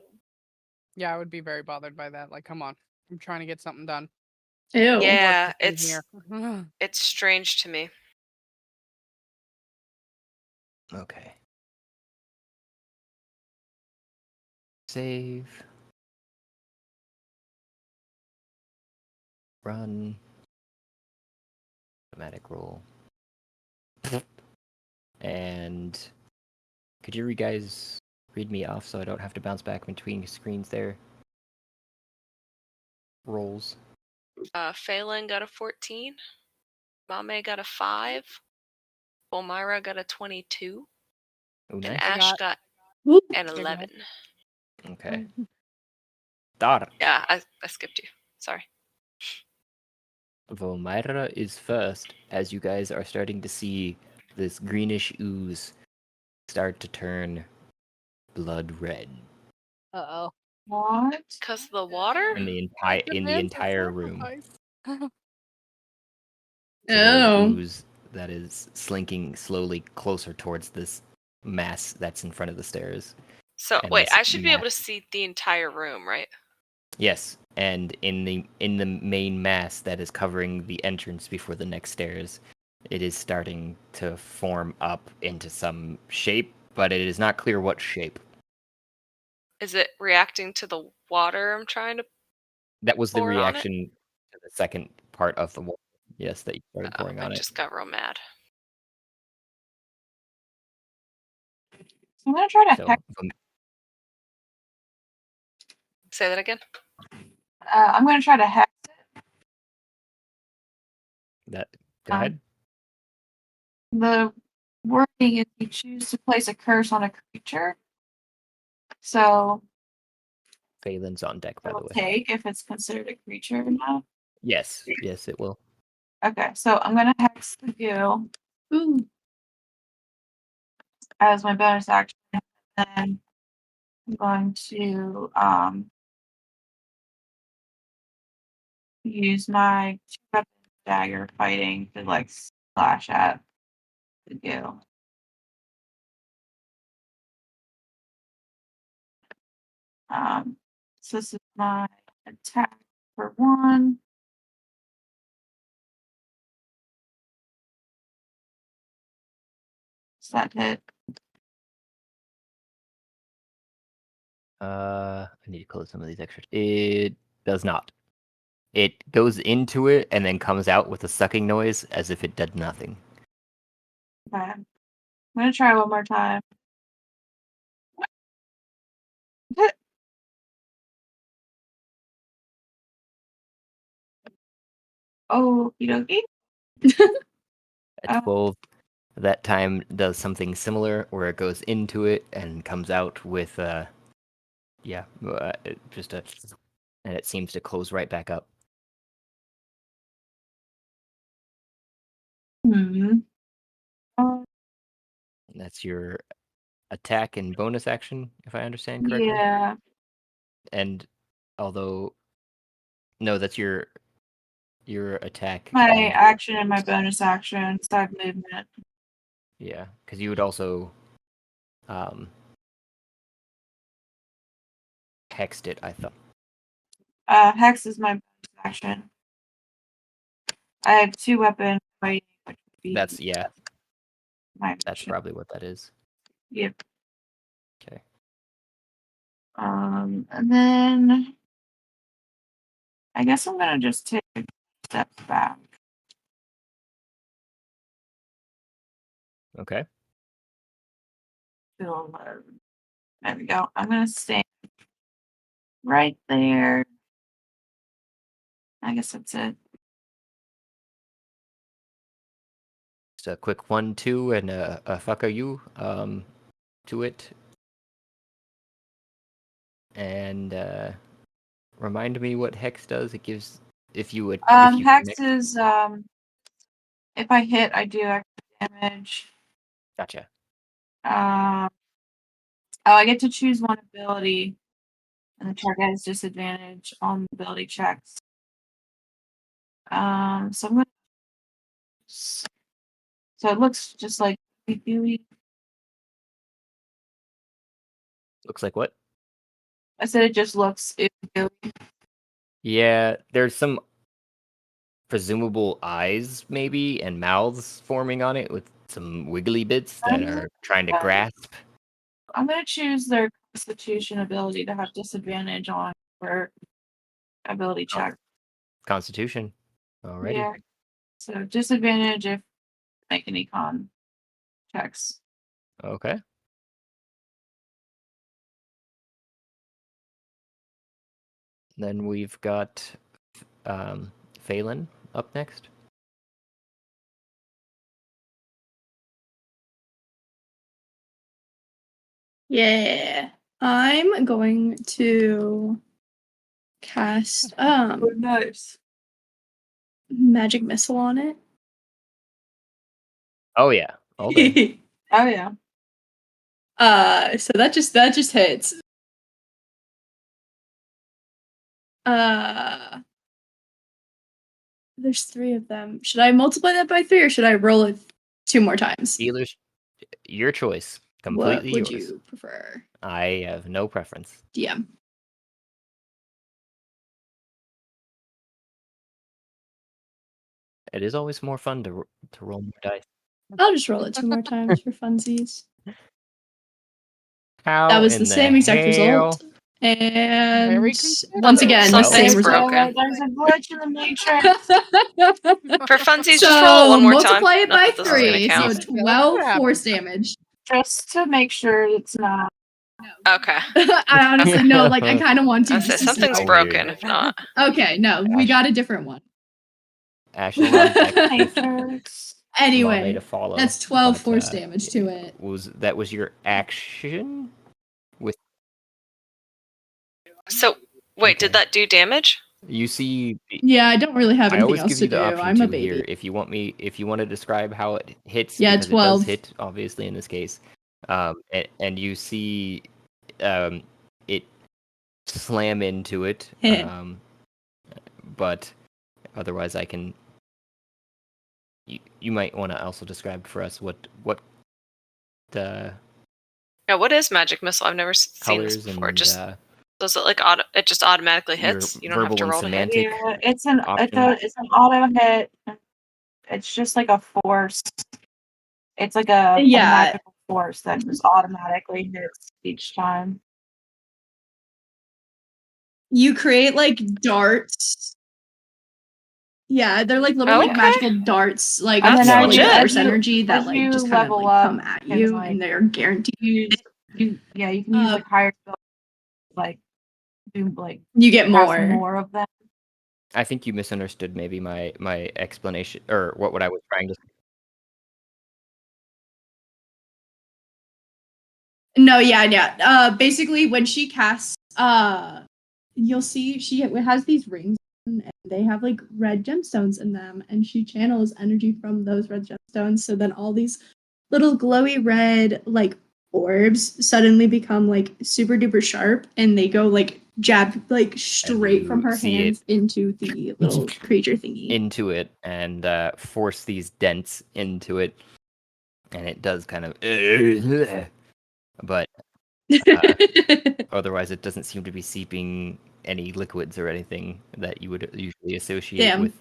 Speaker 3: Yeah, I would be very bothered by that. Like, come on, I'm trying to get something done.
Speaker 4: Ew.
Speaker 6: Yeah,
Speaker 3: in
Speaker 6: it's
Speaker 3: here.
Speaker 6: it's strange to me.
Speaker 1: Okay. Save. Run. Automatic roll. And could you guys read me off so I don't have to bounce back between screens there? Rolls.
Speaker 6: Faelyn got a 14. Mamey got a 5. Vomyra got a 22.
Speaker 1: Oh,
Speaker 6: And
Speaker 1: nice.
Speaker 6: Ash got
Speaker 4: Whoop.
Speaker 6: an 11.
Speaker 1: Okay. Dar.
Speaker 6: Yeah, I skipped you. Sorry.
Speaker 1: Vomyra is first, as you guys are starting to see this greenish ooze start to turn blood red
Speaker 3: Uh-oh.
Speaker 5: What?
Speaker 6: Because of the water?
Speaker 1: in the entire room. So there's
Speaker 4: Oh.
Speaker 1: ooze that is slinking slowly closer towards this mass that's in front of the stairs.
Speaker 6: So
Speaker 1: And
Speaker 6: wait,
Speaker 1: this
Speaker 6: I should be able to
Speaker 1: mass-
Speaker 6: see the entire room, right?
Speaker 1: Yes, and in the main mass that is covering the entrance before the next stairs, it is starting to form up into some shape, but it is not clear what shape.
Speaker 6: Is it reacting to the water I'm trying to
Speaker 1: That was the
Speaker 6: pour on it?
Speaker 1: reaction to the second part of the water. Yes, that you started
Speaker 6: Oh,
Speaker 1: pouring
Speaker 6: I
Speaker 1: on it.
Speaker 6: just got real mad.
Speaker 5: I'm gonna try to
Speaker 1: So
Speaker 5: hex.
Speaker 6: Say that again.
Speaker 5: I'm gonna try to hex
Speaker 1: that go ahead.
Speaker 5: the wording if you choose to place a curse on a creature. So
Speaker 1: Phelan's on deck, by the
Speaker 5: it'll
Speaker 1: way.
Speaker 5: take if it's considered a creature or not.
Speaker 1: Yes, it will.
Speaker 5: Okay, so I'm gonna hex the goo
Speaker 4: Ooh.
Speaker 5: as my bonus action, and then I'm going to use my 2-weapon dagger fighting to like slash at the goo. So this is my attack for 1. Does that hit?
Speaker 1: I need to close some of these extras. It does not. It goes into it and then comes out with a sucking noise as if it did nothing.
Speaker 5: Okay. I'm gonna try one more time. Oh, dokie.
Speaker 1: At 12, that time does something similar where it goes into it and comes out with just a, and it seems to close right back up. That's your attack and bonus action, if I understand correctly.
Speaker 5: Yeah.
Speaker 1: And although, no, that's your attack.
Speaker 5: My
Speaker 1: and-
Speaker 5: action and my bonus action, side movement.
Speaker 1: Yeah, because you would also hexed it, I thought.
Speaker 5: Hex is my bonus action. I have 2 weapon fighting, which would be
Speaker 1: That's yeah.
Speaker 5: my
Speaker 1: That's
Speaker 5: action.
Speaker 1: probably what that is.
Speaker 5: Yep.
Speaker 1: Okay.
Speaker 5: And then I guess I'm gonna just take a step back.
Speaker 1: Okay.
Speaker 5: There we go. I'm gonna stand right there. I guess that's it.
Speaker 1: Just a quick 1-2 and a fuck are you to it. And remind me what hex does. It gives if you would if you
Speaker 5: Hex
Speaker 1: connect-
Speaker 5: is if I hit, I do extra damage.
Speaker 1: Gotcha.
Speaker 5: I get to choose one ability, and the target has disadvantage on ability checks. So I'm gonna. So it looks just like gooey.
Speaker 1: Looks like what?
Speaker 5: I said it just looks gooey.
Speaker 1: Yeah, there's some presumable eyes maybe and mouths forming on it with some wiggly bits that are trying to grasp.
Speaker 5: I'm gonna choose their Constitution ability to have disadvantage on for ability check.
Speaker 1: Constitution. Alrighty.
Speaker 5: Yeah. So disadvantage if make any con checks.
Speaker 1: Okay. Then we've got Faelyn up next.
Speaker 4: Yeah. I'm going to cast
Speaker 5: Nice.
Speaker 4: magic missile on it.
Speaker 1: Oh yeah. Okay.
Speaker 5: Oh yeah.
Speaker 4: So that just hits. There's 3 of them. Should I multiply that by 3 or should I roll it 2 more times?
Speaker 1: Dealers, your choice. Completely
Speaker 4: What would
Speaker 1: yours.
Speaker 4: you prefer?
Speaker 1: I have no preference.
Speaker 4: DM.
Speaker 1: It is always more fun to roll more dice.
Speaker 4: I'll just roll it 2 more times for funsies.
Speaker 1: How
Speaker 4: That was
Speaker 1: in
Speaker 4: the same exact
Speaker 1: hell?
Speaker 4: result. And
Speaker 3: Very
Speaker 4: once again, the
Speaker 6: Something's
Speaker 4: same result.
Speaker 6: broken.
Speaker 5: There's a glitch in the matrix.
Speaker 6: For funsies,
Speaker 4: So
Speaker 6: just roll it one more time.
Speaker 4: multiply it
Speaker 6: Not
Speaker 4: by
Speaker 6: that this is gonna
Speaker 4: 3, so
Speaker 6: count.
Speaker 3: That's
Speaker 4: 12
Speaker 3: what
Speaker 4: force damage.
Speaker 5: Just to make sure it's not.
Speaker 6: Okay.
Speaker 4: I honestly no, like I kind of want to.
Speaker 6: I say
Speaker 4: just to see
Speaker 6: something's
Speaker 4: how-
Speaker 6: broken. If not,
Speaker 4: Okay, no, we got a different one.
Speaker 1: Ashley on deck.
Speaker 5: Matrix.
Speaker 1: Mamey
Speaker 4: Anyway,
Speaker 1: to follow.
Speaker 4: that's 12
Speaker 1: but,
Speaker 4: force damage to it.
Speaker 1: That was your action?
Speaker 6: so wait, did
Speaker 1: Okay.
Speaker 6: that do damage?
Speaker 1: You see,
Speaker 4: Yeah, I don't really have
Speaker 1: I
Speaker 4: anything
Speaker 1: always
Speaker 4: else
Speaker 1: give
Speaker 4: to
Speaker 1: you the
Speaker 4: do.
Speaker 1: option
Speaker 4: I'm a
Speaker 1: to here.
Speaker 4: baby.
Speaker 1: If you want to describe how it hits,
Speaker 4: Yeah,
Speaker 1: because
Speaker 4: 12.
Speaker 1: it does hit, obviously in this case. And you see, it slam into it.
Speaker 4: Hit.
Speaker 1: But otherwise, I can. You might want to also describe for us what the
Speaker 6: Yeah, what is magic missile? I've never seen this
Speaker 1: colors
Speaker 6: before.
Speaker 1: and
Speaker 6: Just does it like it just automatically
Speaker 1: your
Speaker 6: hits? You don't have
Speaker 1: verbal
Speaker 6: to
Speaker 1: and
Speaker 6: roll to hit.
Speaker 1: semantic.
Speaker 5: Yeah, it's an
Speaker 1: option.
Speaker 5: it's an auto hit. It's just like a force. It's like a magical force that just automatically hits each time.
Speaker 4: You create like darts. Yeah, they're like little like
Speaker 6: Okay.
Speaker 4: magical darts, like
Speaker 6: That's
Speaker 4: like
Speaker 6: legit.
Speaker 4: force energy that
Speaker 5: as
Speaker 4: like
Speaker 5: you
Speaker 4: just kind of
Speaker 5: level
Speaker 4: like
Speaker 5: up,
Speaker 4: come at
Speaker 5: can,
Speaker 4: you,
Speaker 5: like,
Speaker 4: and they're guaranteed.
Speaker 5: You can use like higher abilities, like do like
Speaker 4: You get
Speaker 5: cast
Speaker 4: more.
Speaker 5: more of them.
Speaker 1: I think you misunderstood maybe my explanation or what I was trying to.
Speaker 4: No, yeah. Basically, when she casts, you'll see she has these rings, and they have like red gemstones in them, and she channels energy from those red gemstones. So then all these little glowy red like orbs suddenly become like super duper sharp, and they go like jab like straight from her hands into the little creature thingy.
Speaker 1: Into it and force these dents into it, and it does kind of. But otherwise, it doesn't seem to be seeping any liquids or anything that you would usually associate with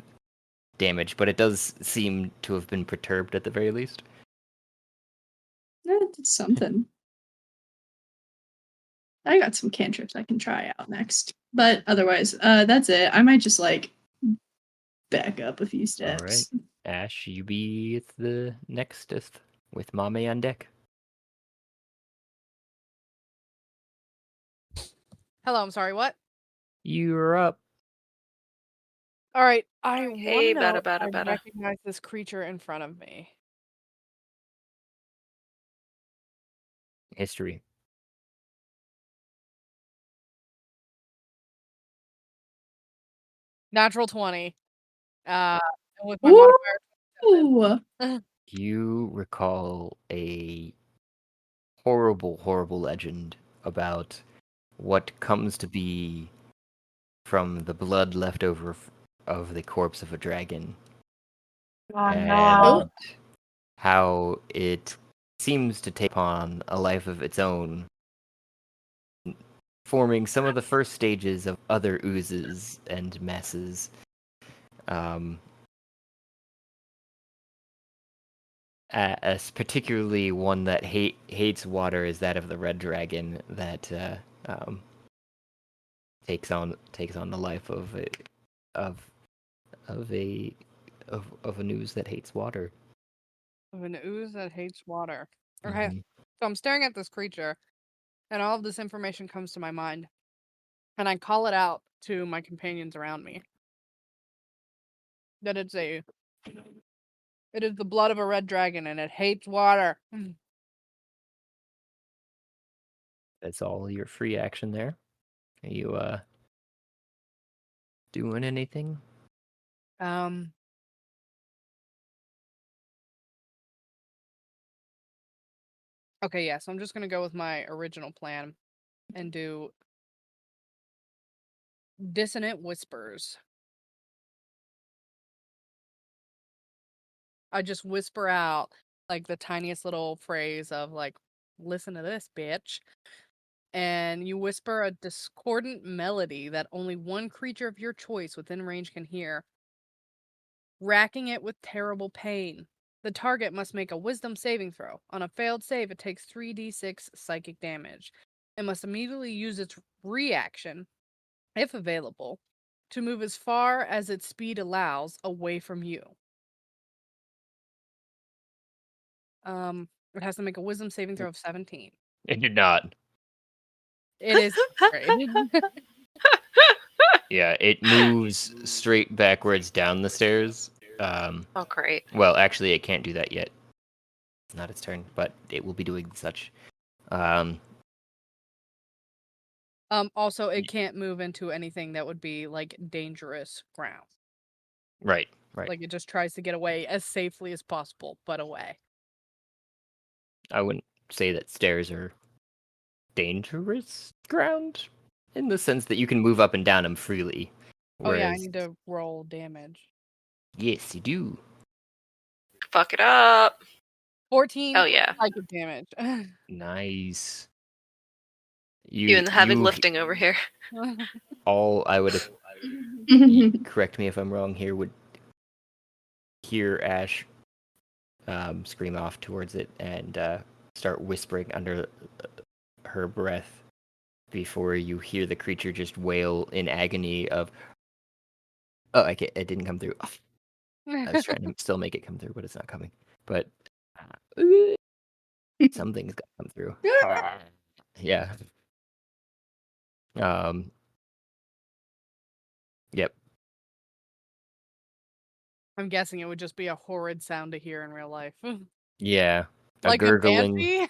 Speaker 1: damage, but it does seem to have been perturbed at the very least.
Speaker 4: It's something. I got some cantrips I can try out next. But otherwise, that's it. I might just like back up a few steps.
Speaker 1: All right. Ash, you be the nextest with Mamey on deck.
Speaker 3: Hello, I'm sorry, what?
Speaker 1: You're up.
Speaker 3: All right, I
Speaker 6: Hey,
Speaker 3: want to
Speaker 6: bada,
Speaker 3: know
Speaker 6: bada,
Speaker 3: if I
Speaker 6: bada.
Speaker 3: recognize this creature in front of me.
Speaker 1: History.
Speaker 3: Natural 20. And with my modifier.
Speaker 4: Ooh.
Speaker 1: You recall a horrible legend about what comes to be from the blood left over of the corpse of a dragon.
Speaker 5: Oh
Speaker 1: And
Speaker 5: no.
Speaker 1: how it seems to take on a life of its own, forming some of the first stages of other oozes and messes. As particularly one that hates water is that of the red dragon that takes on the life of an ooze that hates water.
Speaker 3: Of an ooze that hates water. Okay,
Speaker 1: Mhm.
Speaker 3: so I'm staring at this creature, and all of this information comes to my mind, and I call it out to my companions around me. That it is the blood of a red dragon, and it hates water.
Speaker 1: That's all your free action there. Are you doing anything?
Speaker 3: Okay, yeah, so I'm just gonna go with my original plan and do dissonant whispers. I just whisper out like the tiniest little phrase of like, listen to this, bitch. And you whisper a discordant melody that only one creature of your choice within range can hear, racking it with terrible pain. The target must make a wisdom saving throw. On a failed save, it takes 3d6 psychic damage. It must immediately use its reaction, if available, to move as far as its speed allows away from you. It has to make a wisdom saving throw of 17.
Speaker 1: It did not.
Speaker 3: It is great.
Speaker 1: Yeah, it moves straight backwards down the stairs.
Speaker 6: Oh, great.
Speaker 1: Well, actually, it can't do that yet. It's not its turn, but it will be doing such.
Speaker 3: Also, it can't move into anything that would be like dangerous ground.
Speaker 1: Right.
Speaker 3: Like it just tries to get away as safely as possible, but away.
Speaker 1: I wouldn't say that stairs are dangerous ground in the sense that you can move up and down them freely.
Speaker 3: Oh yeah, I
Speaker 1: Whereas,
Speaker 3: need to roll damage.
Speaker 1: yes, you do.
Speaker 6: Fuck it up.
Speaker 3: 14
Speaker 6: Oh yeah.
Speaker 3: psychic damage.
Speaker 1: Nice.
Speaker 6: Doing the heavy
Speaker 1: you-
Speaker 6: lifting over here.
Speaker 1: All I would correct me if I'm wrong here, would hear Ash scream off towards it and start whispering under her breath before you hear the creature just wail in agony of, oh, it didn't come through. I was trying to still make it come through, but it's not coming. But something's got to come through. Yeah. Yep.
Speaker 3: I'm guessing it would just be a horrid sound to hear in real life.
Speaker 1: Yeah.
Speaker 3: Like
Speaker 1: gurgling.
Speaker 3: a banshee?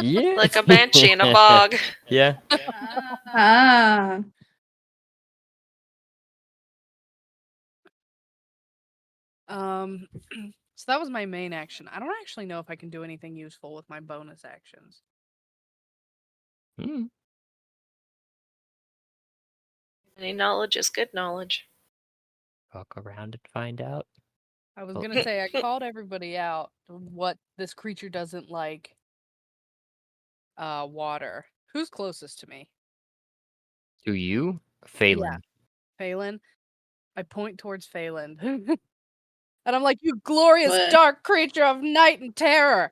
Speaker 1: Yeah.
Speaker 6: Like a banshee in a bog.
Speaker 1: Yeah.
Speaker 4: Ah.
Speaker 3: So that was my main action. I don't actually know if I can do anything useful with my bonus actions.
Speaker 6: Any knowledge is good knowledge.
Speaker 1: Walk around and find out.
Speaker 3: I was
Speaker 1: Well-
Speaker 3: gonna say I called everybody out what this creature doesn't like. Water. Who's closest to me?
Speaker 1: To you, Faelyn.
Speaker 3: Faelyn. I point towards Faelyn. And I'm like, you glorious
Speaker 4: What?
Speaker 3: dark creature of night and terror.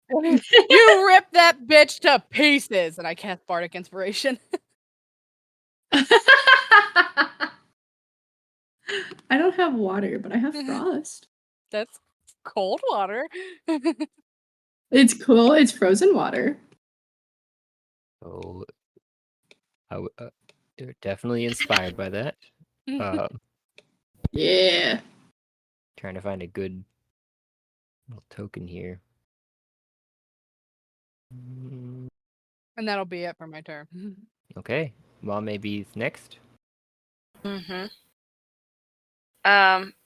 Speaker 3: You rip that bitch to pieces. And I cast Bardic Inspiration.
Speaker 4: I don't have water, but I have frost.
Speaker 3: That's cold water.
Speaker 4: It's cool. It's frozen water.
Speaker 1: Oh, they're definitely inspired by that.
Speaker 4: Yeah.
Speaker 1: Trying to find a good little token here.
Speaker 3: And that'll be it for my turn.
Speaker 1: Okay, Mamey's next.
Speaker 6: Mm-hmm.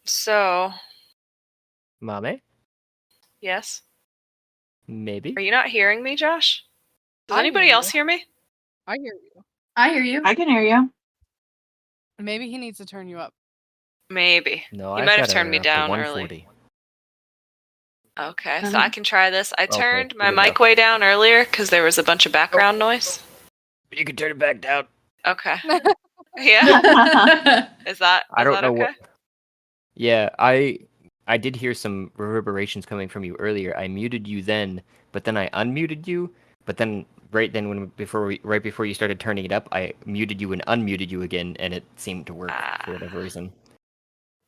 Speaker 6: So
Speaker 1: Mamey,
Speaker 6: yes.
Speaker 1: maybe.
Speaker 6: Are you not hearing me, Josh? Does
Speaker 3: I
Speaker 6: anybody
Speaker 3: hear
Speaker 6: else
Speaker 3: you.
Speaker 6: hear me?
Speaker 3: I hear you.
Speaker 4: I hear you.
Speaker 5: I can hear you.
Speaker 3: Maybe he needs to turn you up.
Speaker 6: Maybe.
Speaker 1: No,
Speaker 6: You
Speaker 1: I've
Speaker 6: might have
Speaker 1: got
Speaker 6: turned
Speaker 1: her
Speaker 6: me
Speaker 1: up to
Speaker 6: down
Speaker 1: 140.
Speaker 6: early. Okay, so I can try this. I
Speaker 1: Okay,
Speaker 6: turned my
Speaker 1: good enough.
Speaker 6: mic way down earlier because there was a bunch of background noise.
Speaker 1: You can turn it back down.
Speaker 6: Okay. Yeah. Is that
Speaker 1: I don't know
Speaker 6: okay?
Speaker 1: what. Yeah, I did hear some reverberations coming from you earlier. I muted you then, but then I unmuted you. But then right before you started turning it up, I muted you and unmuted you again, and it seemed to work for whatever reason.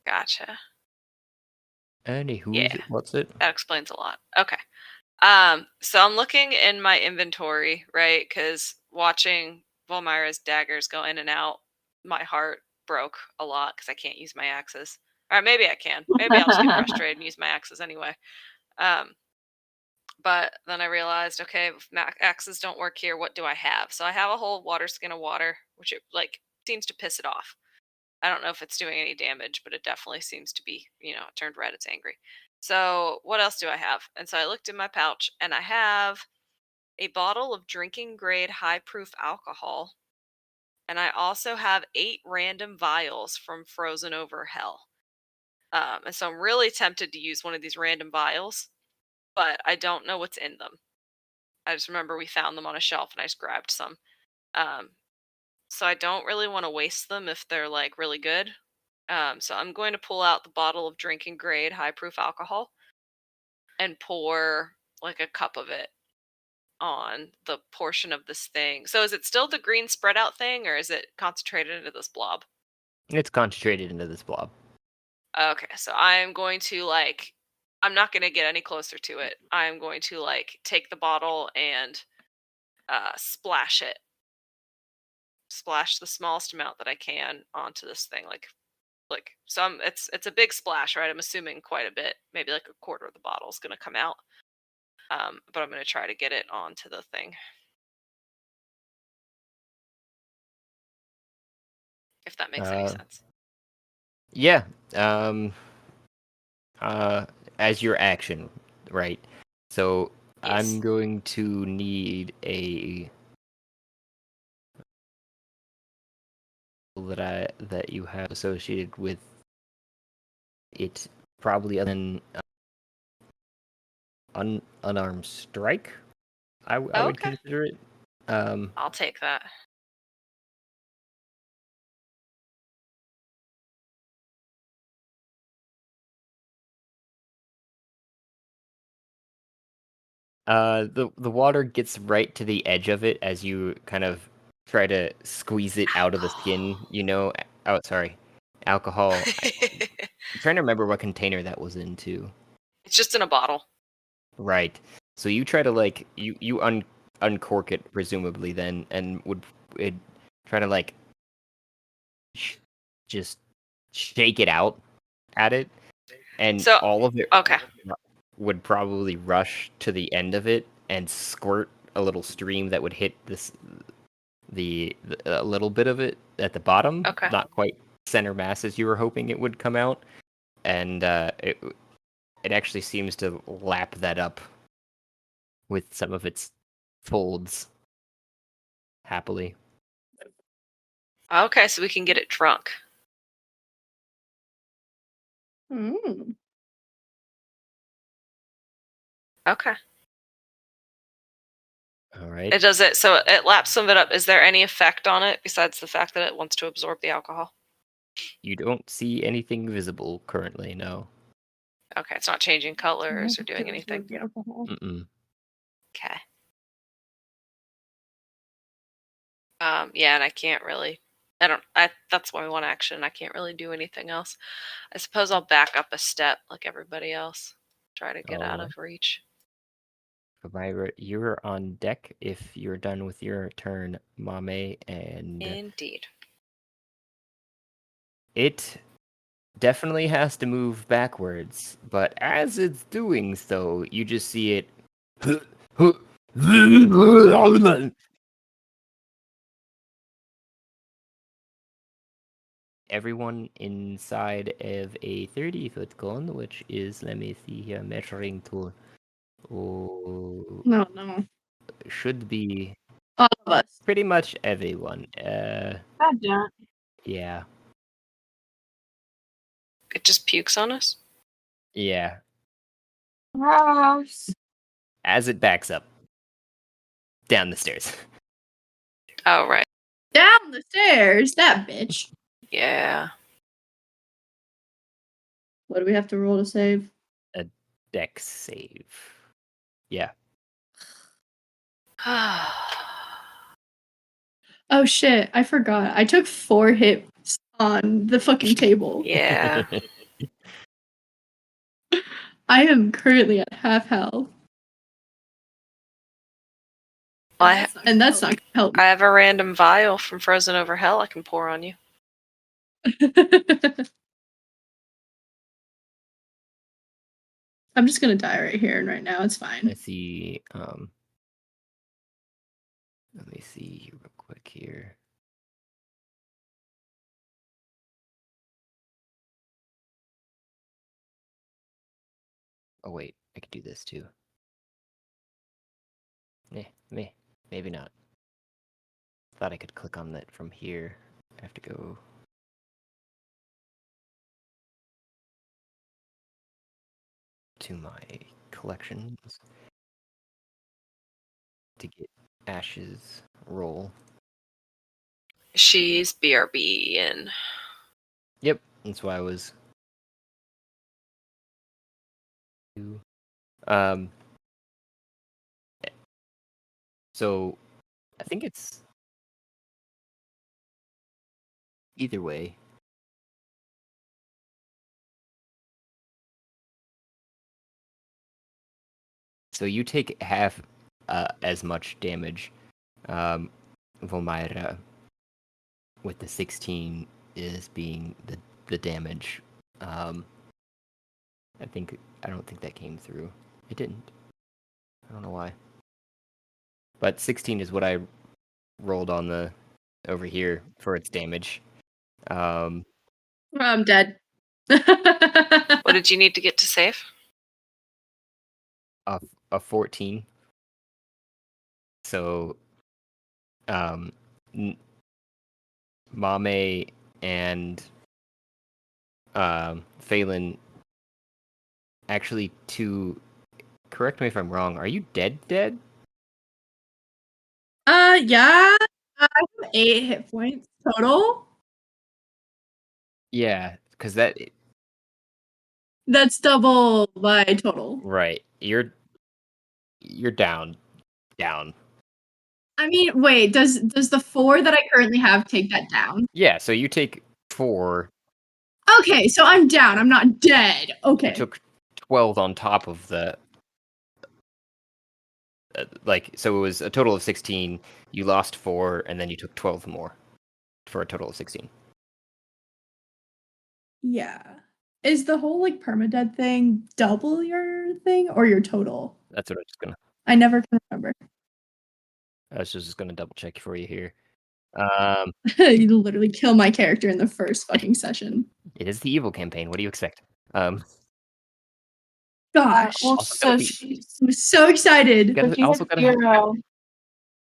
Speaker 6: Gotcha.
Speaker 1: Anywho,
Speaker 6: Yeah.
Speaker 1: what's it?
Speaker 6: That explains a lot. Okay. So I'm looking in my inventory, right? Because watching Vomyra's daggers go in and out, my heart broke a lot because I can't use my axes. Or maybe I can. Maybe I'll just get frustrated and use my axes anyway. But then I realized, okay, if axes don't work here, what do I have? So I have a whole water skin of water, which it seems to piss it off. I don't know if it's doing any damage, but it definitely seems to be, it turned red. It's angry. So what else do I have? And so I looked in my pouch, and I have a bottle of drinking grade high proof alcohol. And I also have 8 random vials from Frozen Over Hell. And so I'm really tempted to use one of these random vials, but I don't know what's in them. I just remember we found them on a shelf, and I just grabbed some. So I don't really want to waste them if they're really good. So I'm going to pull out the bottle of drinking grade high proof alcohol and pour a cup of it on the portion of this thing. So is it still the green spread out thing, or is it concentrated into this blob?
Speaker 1: It's concentrated into this blob.
Speaker 6: Okay, so I'm going to I'm not going to get any closer to it. I'm going to take the bottle and splash it. Splash the smallest amount that I can onto this thing, so it's a big splash, right? I'm assuming quite a bit, maybe a quarter of the bottle is going to come out. But I'm going to try to get it onto the thing. If that makes any sense.
Speaker 1: Yeah. As your action, right? So
Speaker 6: Yes.
Speaker 1: I'm going to need a that you have associated with it, probably other than unarmed strike. I would consider it.
Speaker 6: I'll take that.
Speaker 1: The water gets right to the edge of it as you kind of try to squeeze it out of the skin. Oh, sorry, alcohol. I'm trying to remember what container that was in too.
Speaker 6: It's just in a bottle.
Speaker 1: Right. So you try to you uncork it presumably then, and would try to just shake it out at it, and
Speaker 6: So,
Speaker 1: all of it
Speaker 6: okay.
Speaker 1: would probably rush to the end of it and squirt a little stream that would hit a little bit of it at the bottom.
Speaker 6: Okay.
Speaker 1: Not quite center mass as you were hoping it would come out, and it actually seems to lap that up with some of its folds happily.
Speaker 6: Okay, so we can get it drunk.
Speaker 4: Mm.
Speaker 6: Okay.
Speaker 1: All right.
Speaker 6: It does it, so it laps some of it up. Is there any effect on it besides the fact that it wants to absorb the alcohol?
Speaker 1: You don't see anything visible currently, no.
Speaker 6: Okay, it's not changing colors or doing anything.
Speaker 4: Beautiful.
Speaker 1: Mm-mm.
Speaker 6: Okay. Yeah, and I can't really. That's my one action. I can't really do anything else. I suppose I'll back up a step like everybody else. Try to get out of reach.
Speaker 1: Vomyra, you're on deck if you're done with your turn, Mamey, and
Speaker 6: Indeed.
Speaker 1: it definitely has to move backwards, but as it's doing so, you just see it. Everyone inside of a 30-foot cone, which is, let me see here, measuring tool. Oh,
Speaker 4: No.
Speaker 1: should be
Speaker 4: All of us.
Speaker 1: pretty much everyone.
Speaker 5: God damn it.
Speaker 1: Yeah.
Speaker 6: It just pukes on us.
Speaker 1: Yeah.
Speaker 5: Gross.
Speaker 1: As it backs up down the stairs.
Speaker 6: Oh right.
Speaker 4: Down the stairs, that bitch.
Speaker 6: Yeah.
Speaker 4: What do we have to roll to save?
Speaker 1: A dex save. Yeah.
Speaker 4: Oh shit, I forgot. I took 4 hits on the fucking table.
Speaker 6: Yeah.
Speaker 4: I am currently at half health.
Speaker 6: Well,
Speaker 4: And that's not gonna help
Speaker 6: I have a random vial from Frozen Over Hell I can pour on you.
Speaker 4: me. I'm just gonna die right here and right now. It's fine.
Speaker 1: I see. Let me see real quick here. Oh wait, I could do this too. Maybe not. Thought I could click on that from here. I have to go. To my collections to get Ash's roll.
Speaker 6: She's BRB and
Speaker 1: Yep, that's why I was. So I think it's either way. So you take half as much damage. Vomyra with the 16 is being the damage. I don't think that came through. It didn't. I don't know why. But 16 is what I rolled on the over here for its damage.
Speaker 4: I'm dead.
Speaker 6: what did you need to get to save?
Speaker 1: A 14. So Mamey and Faelyn actually correct me if I'm wrong, are you dead?
Speaker 4: Yeah. I have 8 hit points total.
Speaker 1: Yeah, because
Speaker 4: That's double my total.
Speaker 1: right. You're down.
Speaker 4: I mean, wait, does the 4 that I currently have take that down?
Speaker 1: Yeah, so you take 4.
Speaker 4: Okay, so I'm down. I'm not dead. Okay.
Speaker 1: You took 12 on top of the so it was a total of 16. You lost 4 and then you took 12 more for a total of 16.
Speaker 4: Yeah. Is the whole like permadead thing double your thing or your total?
Speaker 1: That's what
Speaker 4: I never can remember.
Speaker 1: I was just gonna double check for you here.
Speaker 4: You literally kill my character in the first fucking session.
Speaker 1: It is the evil campaign. What do you expect?
Speaker 4: Gosh,
Speaker 5: Well,
Speaker 1: Also
Speaker 5: so
Speaker 1: gotta be-
Speaker 5: she's
Speaker 4: I'm so excited.
Speaker 1: You gotta-
Speaker 5: if she
Speaker 1: also
Speaker 5: hits
Speaker 1: gotta have-
Speaker 5: 0,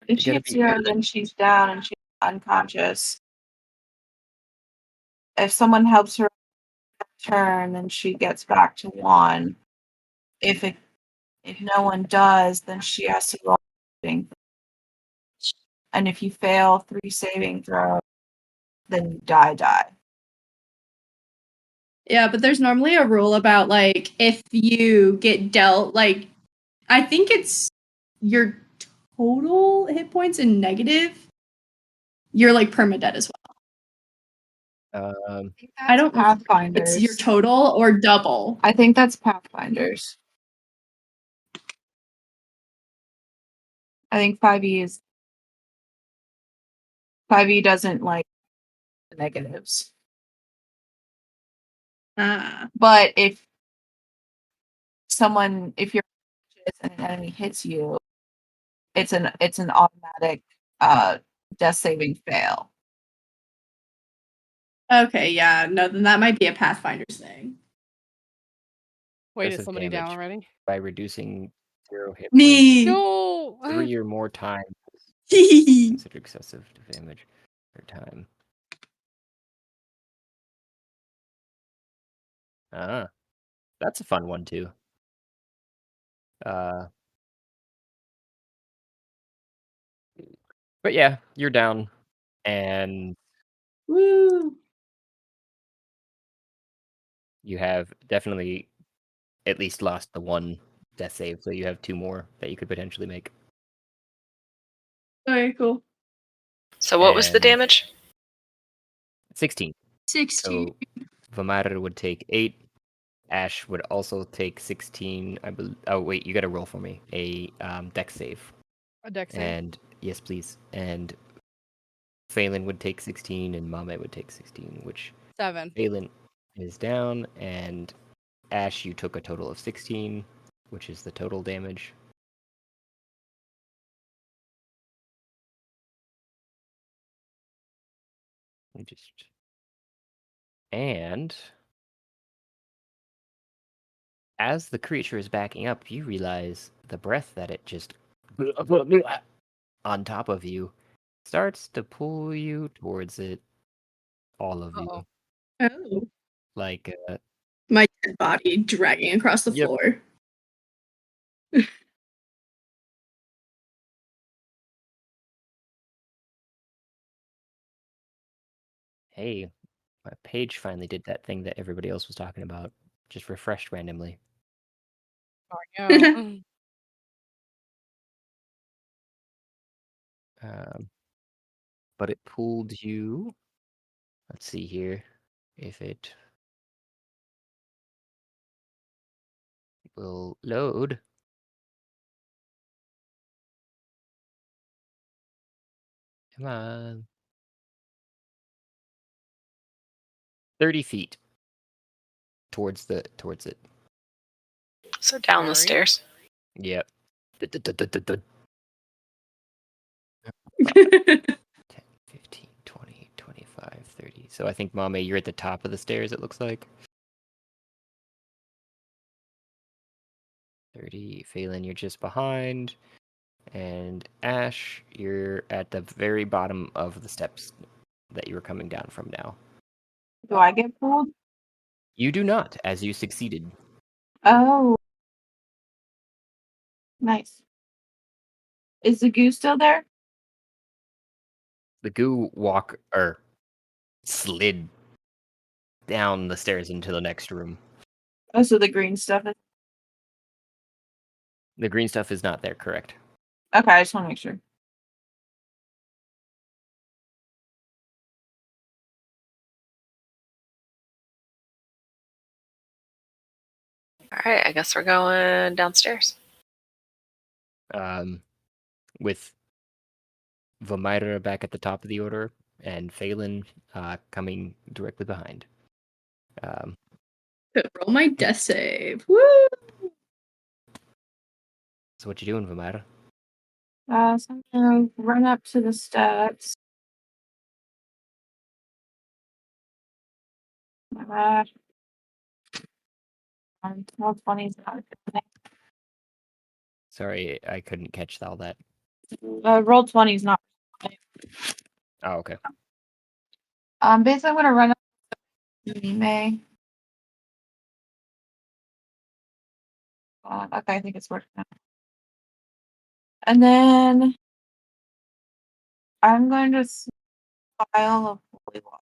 Speaker 5: if
Speaker 1: you
Speaker 5: she
Speaker 1: gotta
Speaker 5: hits
Speaker 1: be-
Speaker 5: 0, then she's down and she's unconscious. If someone helps her turn, then she gets back to 1. If no one does, then she has to roll. And if you fail 3 saving throws, then you die.
Speaker 4: Yeah, but there's normally a rule about like if you get dealt like I think it's your total hit points in negative, you're like permadead as well. I don't know if
Speaker 5: Pathfinders.
Speaker 4: it's your total or double.
Speaker 5: I think that's Pathfinders. I think 5e doesn't like the negatives. But if you're and an enemy hits you, it's an automatic death saving fail.
Speaker 4: Okay, yeah, no, then that might be a Pathfinder's thing.
Speaker 3: Wait, is
Speaker 1: Excessive
Speaker 3: somebody down
Speaker 1: damage
Speaker 3: already?
Speaker 1: by reducing 0 hit points
Speaker 4: Me.
Speaker 3: No.
Speaker 1: 3 or more times.
Speaker 4: Hee
Speaker 1: Consider excessive damage per time. Ah, that's a fun one too. But yeah, you're down, and
Speaker 4: Woo.
Speaker 1: you have definitely at least lost the one death save, so you have 2 more that you could potentially make.
Speaker 4: Okay, cool.
Speaker 6: So what was the
Speaker 1: And
Speaker 6: damage?
Speaker 1: 16.
Speaker 4: 16.
Speaker 1: So Vomyra would take 8. Ash would also take 16. I believe. Oh wait, you got to roll for me a dex save.
Speaker 3: A dex save.
Speaker 1: And yes, please. And Faelyn would take 16, and Mamey would take 16, which
Speaker 3: 7.
Speaker 1: Faelyn is down, and Ash, you took a total of 16, which is the total damage. And as the creature is backing up, you realize the breath that it just on top of you starts to pull you towards it, all of you.
Speaker 4: Oh.
Speaker 1: Like,
Speaker 4: My dead body dragging across the
Speaker 1: Yep.
Speaker 4: floor.
Speaker 1: hey, my page finally did that thing that everybody else was talking about. Just refreshed randomly.
Speaker 3: Oh, no.
Speaker 1: But it pulled you. Let's see here if it will load. Come on. 30 feet towards it.
Speaker 6: So down the
Speaker 3: Scary.
Speaker 6: stairs.
Speaker 1: Yep. 10, 15, 20, 25, 30. So I think, Mamey, you're at the top of the stairs, it looks like. 30. Faelyn, you're just behind. And Ash, you're at the very bottom of the steps that you were coming down from now.
Speaker 5: Do I get pulled?
Speaker 1: You do not, as you succeeded.
Speaker 5: Oh. Nice. Is the goo still there?
Speaker 1: The goo slid down the stairs into the next room.
Speaker 5: Oh, so the green stuff is
Speaker 1: The green stuff is not there, correct?
Speaker 5: okay, I just want to make sure.
Speaker 6: All right, I guess we're going downstairs.
Speaker 1: With Vomyra back at the top of the order and Faelyn coming directly behind.
Speaker 4: Roll my death save. Woo!
Speaker 1: So what you doing, Vomyra?
Speaker 5: So I'm gonna run up to the steps. Roll 20 is not good.
Speaker 1: Sorry, I couldn't catch all that.
Speaker 5: Roll 20 is not.
Speaker 1: Oh, okay.
Speaker 5: Basically, I'm gonna run up to Mamey. Okay, I think it's working now. And then I'm going to vial of holy water.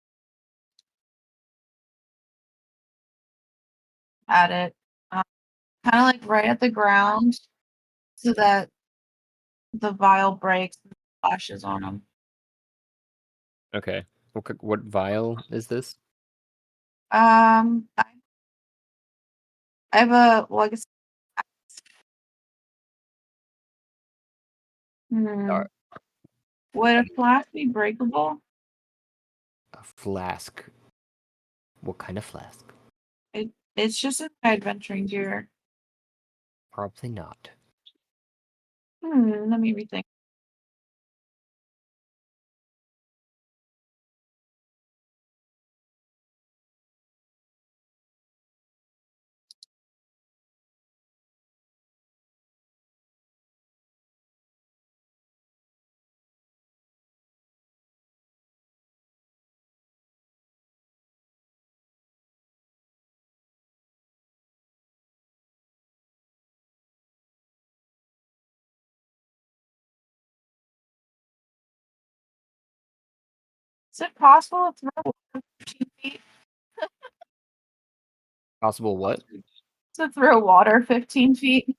Speaker 5: at it, kind of like right at the ground, so that the vial breaks and splashes on them.
Speaker 1: Okay. What vial is this?
Speaker 5: I have a well, I guess.
Speaker 1: Alright.
Speaker 5: Would a flask be breakable?
Speaker 1: A flask. What kind of flask?
Speaker 5: It's just in my adventuring gear.
Speaker 1: Probably not.
Speaker 5: Let me rethink. Is it possible to throw water 15 feet?
Speaker 1: Possible what?
Speaker 5: To throw water 15 feet?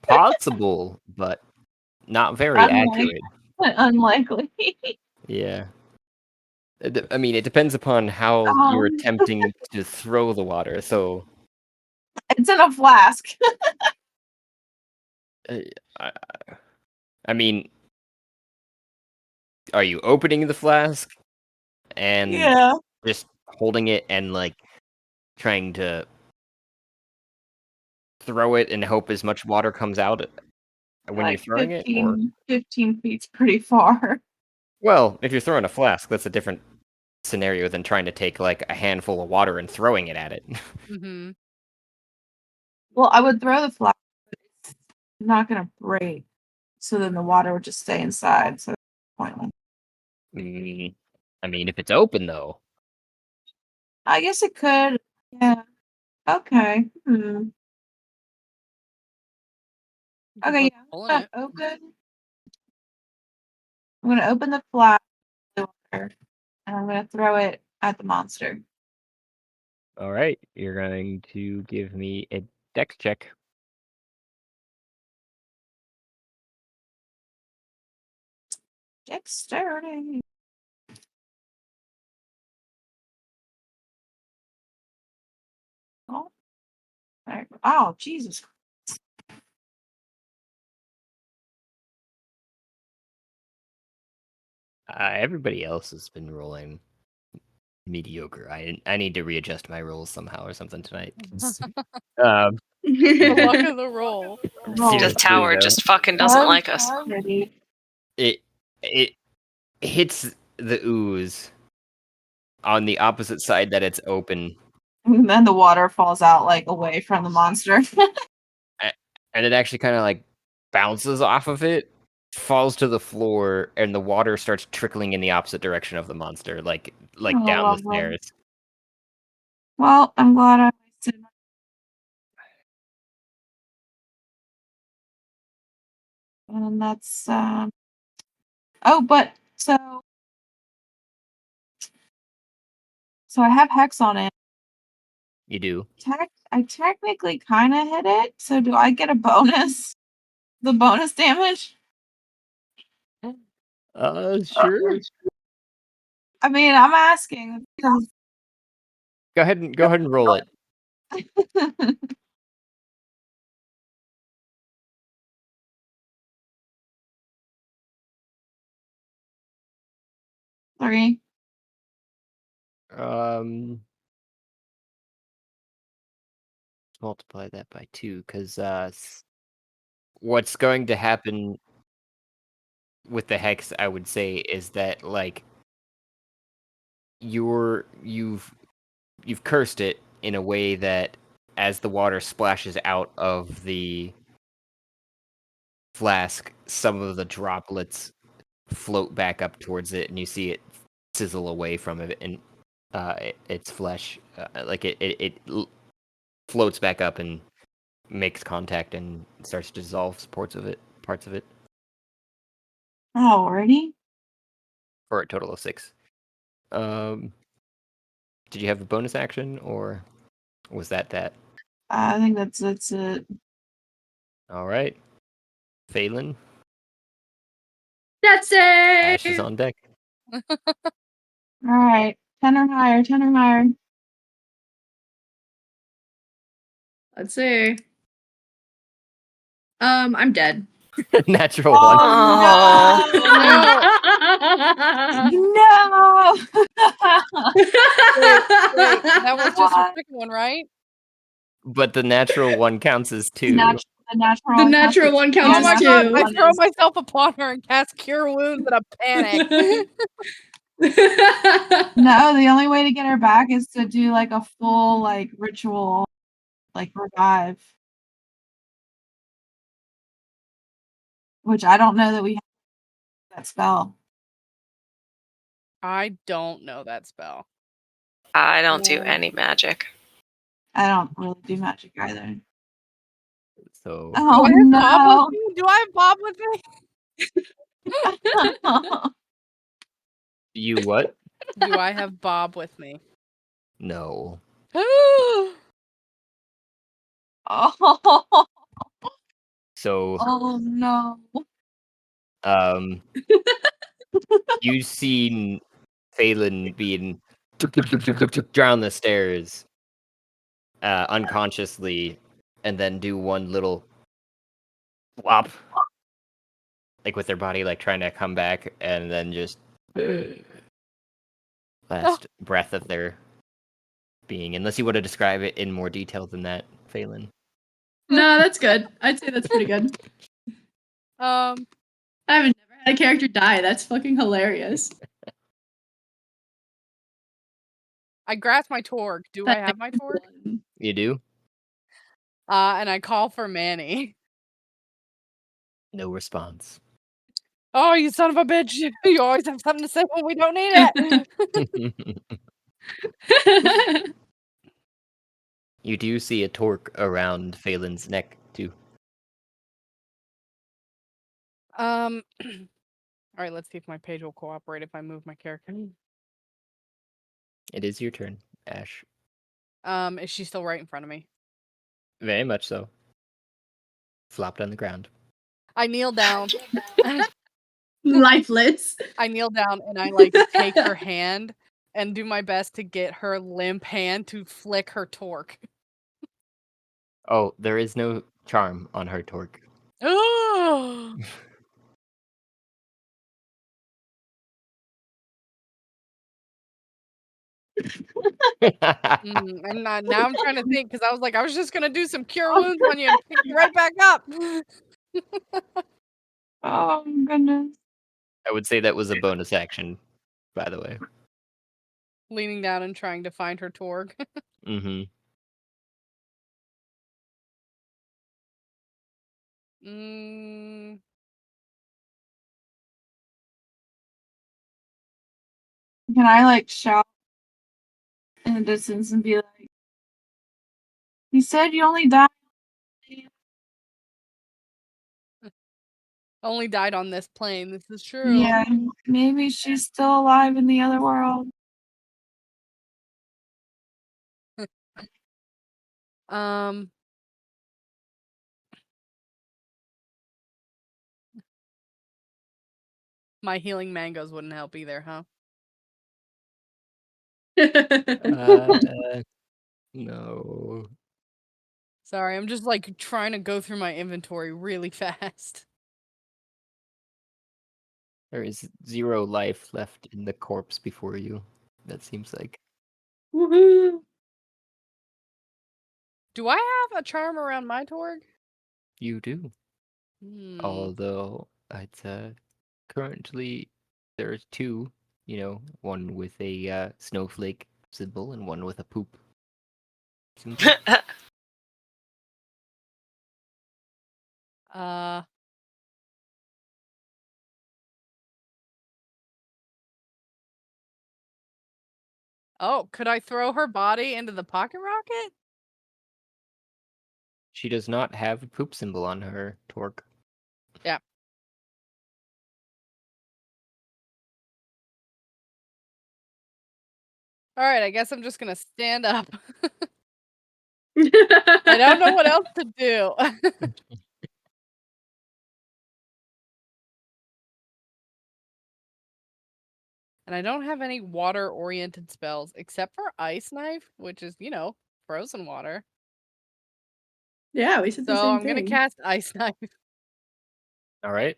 Speaker 1: Possible, but not very accurate.
Speaker 5: Unlikely.
Speaker 1: Yeah. I mean, it depends upon how you're attempting to throw the water. So,
Speaker 5: It's in a flask.
Speaker 1: I mean, are you opening the flask and
Speaker 5: Yeah.
Speaker 1: just holding it and like trying to throw it and hope as much water comes out when you're
Speaker 5: Like
Speaker 1: throwing it? Or
Speaker 5: 15 feet's pretty far.
Speaker 1: well, if you're throwing a flask, that's a different scenario than trying to take like a handful of water and throwing it at it.
Speaker 3: Mm-hmm.
Speaker 5: Well, I would throw the flask, but it's not gonna break. So then the water would just stay inside. So it's pointless.
Speaker 1: I mean, if it's open though.
Speaker 5: I guess it could. Yeah. Okay. Okay, yeah. I'm gonna open the flask and I'm gonna throw it at the monster.
Speaker 1: All right, you're going to give me a dex check.
Speaker 5: Dexterity. Oh, oh, Jesus.
Speaker 1: Everybody else has been rolling mediocre. I need to readjust my rolls somehow or something tonight.
Speaker 3: The luck of the roll.
Speaker 6: The
Speaker 1: Seriously,
Speaker 6: tower
Speaker 1: though.
Speaker 6: just fucking doesn't like us.
Speaker 1: It hits the ooze on the opposite side that it's open,
Speaker 5: And then the water falls out like away from the monster.
Speaker 1: and it actually kind of like bounces off of it, falls to the floor, and the water starts trickling in the opposite direction of the monster, like down the
Speaker 5: lovely.
Speaker 1: stairs.
Speaker 5: Well, I'm glad I wasted. And that's oh, but so I have hex on it.
Speaker 1: You do.
Speaker 5: I technically kind of hit it. So do I get a bonus? The bonus damage?
Speaker 1: Sure.
Speaker 5: I mean, I'm asking.
Speaker 1: Go ahead and roll it.
Speaker 5: Three.
Speaker 1: Multiply that by 2, because what's going to happen with the hex, I would say, is that like you've cursed it in a way that as the water splashes out of the flask, some of the droplets float back up towards it, and you see it sizzle away from it, and its flesh, like it floats back up and makes contact and starts to dissolve parts of it.
Speaker 5: Alrighty.
Speaker 1: For a total of 6. Did you have a bonus action, or was that?
Speaker 5: I think that's it.
Speaker 1: All right. Faelyn,
Speaker 4: That's
Speaker 1: Ash is
Speaker 4: it.
Speaker 1: on deck.
Speaker 5: All right, 10 or higher. 10 or higher.
Speaker 4: Let's see. I'm dead.
Speaker 1: Natural one.
Speaker 5: Oh, no!
Speaker 3: Wait, that was just your second one, right?
Speaker 1: But the natural one counts as two.
Speaker 5: The natural
Speaker 4: The
Speaker 5: one
Speaker 4: natural one counts
Speaker 3: Oh
Speaker 4: as
Speaker 3: my
Speaker 4: two.
Speaker 3: god, I
Speaker 5: One
Speaker 3: throw
Speaker 5: is-
Speaker 3: myself upon her and cast Cure Wounds in a panic.
Speaker 5: No, the only way to get her back is to do like a full like ritual, like revive. Which I don't know that we have that spell.
Speaker 3: I don't know that spell.
Speaker 6: I don't do
Speaker 3: Yeah.
Speaker 6: any magic.
Speaker 5: I don't really do magic either.
Speaker 1: So
Speaker 3: Do
Speaker 5: Oh
Speaker 3: I have Bob
Speaker 5: no!
Speaker 3: with me? Do I have Bob with me?
Speaker 1: you what?
Speaker 3: Do I have Bob with me?
Speaker 1: No.
Speaker 5: Oh,
Speaker 1: So
Speaker 5: oh no!
Speaker 1: you seen Faelyn being down the stairs unconsciously, and then do one little flop, like with their body, like trying to come back, and then just last breath of their being. Unless you want to describe it in more detail than that, Faelyn.
Speaker 4: No, that's good. I'd say that's pretty good. I haven't never had a character die. That's fucking hilarious.
Speaker 3: I grasp my Torg. Do I have my Torg?
Speaker 1: You do?
Speaker 3: And I call for Manny.
Speaker 1: No response.
Speaker 3: Oh, you son of a bitch! You always have something to say when we don't need it.
Speaker 1: You do see a torque around Phelan's neck, too.
Speaker 3: All right, let's see if my page will cooperate if I move my character.
Speaker 1: It is your turn, Ash.
Speaker 3: Is she still right in front of me?
Speaker 1: Very much so. Flopped on the ground.
Speaker 3: I kneel down.
Speaker 4: Lifeless.
Speaker 3: I kneel down and I like take her hand and do my best to get her limp hand to flick her torque.
Speaker 1: Oh, there is no charm on her torque.
Speaker 3: Oh! I'm not. Now I'm trying to think because I was like, I was just gonna do some cure wounds on you and pick you right back up.
Speaker 5: Oh goodness!
Speaker 1: I would say that was a bonus action, by the way.
Speaker 3: Leaning down and trying to find her torque.
Speaker 1: Mm-hmm.
Speaker 5: Can I like shout in the distance and be like, "You said you only died."
Speaker 3: Only died on this plane. This is true.
Speaker 5: Yeah, maybe she's still alive in the other world.
Speaker 3: My healing mangoes wouldn't help either, huh?
Speaker 1: No.
Speaker 3: Sorry, I'm just like trying to go through my inventory really fast.
Speaker 1: There is 0 life left in the corpse before you. That seems like.
Speaker 4: Woohoo!
Speaker 3: Do I have a charm around my torg?
Speaker 1: You do. Although, it's currently there's 2, one with a snowflake symbol and one with a poop symbol.
Speaker 3: Oh, could I throw her body into the pocket rocket?
Speaker 1: She does not have a poop symbol on her torque.
Speaker 3: Yeah. All right, I guess I'm just gonna stand up. I don't know what else to do. And I don't have any water-oriented spells except for Ice Knife, which is, frozen water.
Speaker 4: Yeah, we said the
Speaker 3: So
Speaker 4: same
Speaker 3: I'm gonna
Speaker 4: thing.
Speaker 3: cast Ice Knife.
Speaker 1: All right.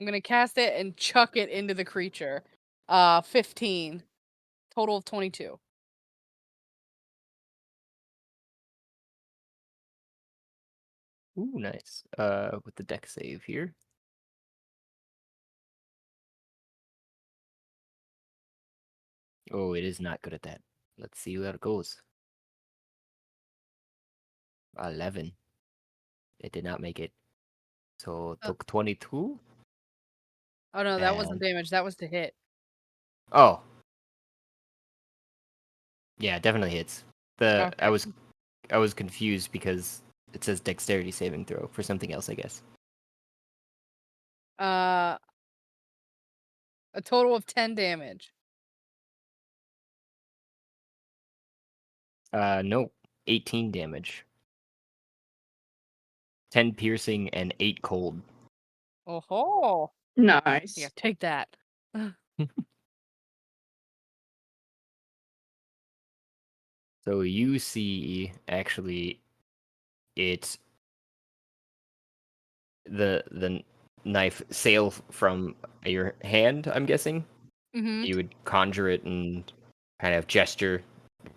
Speaker 3: I'm gonna cast it and chuck it into the creature. 15. Total of 22.
Speaker 1: Ooh, nice. With the deck save here. Oh, it is not good at that. Let's see how it goes. 11. It did not make it. So it took 22.
Speaker 3: Oh no, that wasn't
Speaker 1: And-
Speaker 3: damage. That was to hit.
Speaker 1: Oh. Yeah, it definitely hits.
Speaker 3: Okay.
Speaker 1: I was confused because it says dexterity saving throw for something else, I guess.
Speaker 3: A total of 10 damage.
Speaker 1: No. 18 damage. 10 piercing and 8 cold.
Speaker 3: Oh ho!
Speaker 4: Nice.
Speaker 3: Yeah, take that.
Speaker 1: So you see actually it the knife sail from your hand, I'm guessing.
Speaker 3: Mm-hmm.
Speaker 1: You would conjure it and kind of gesture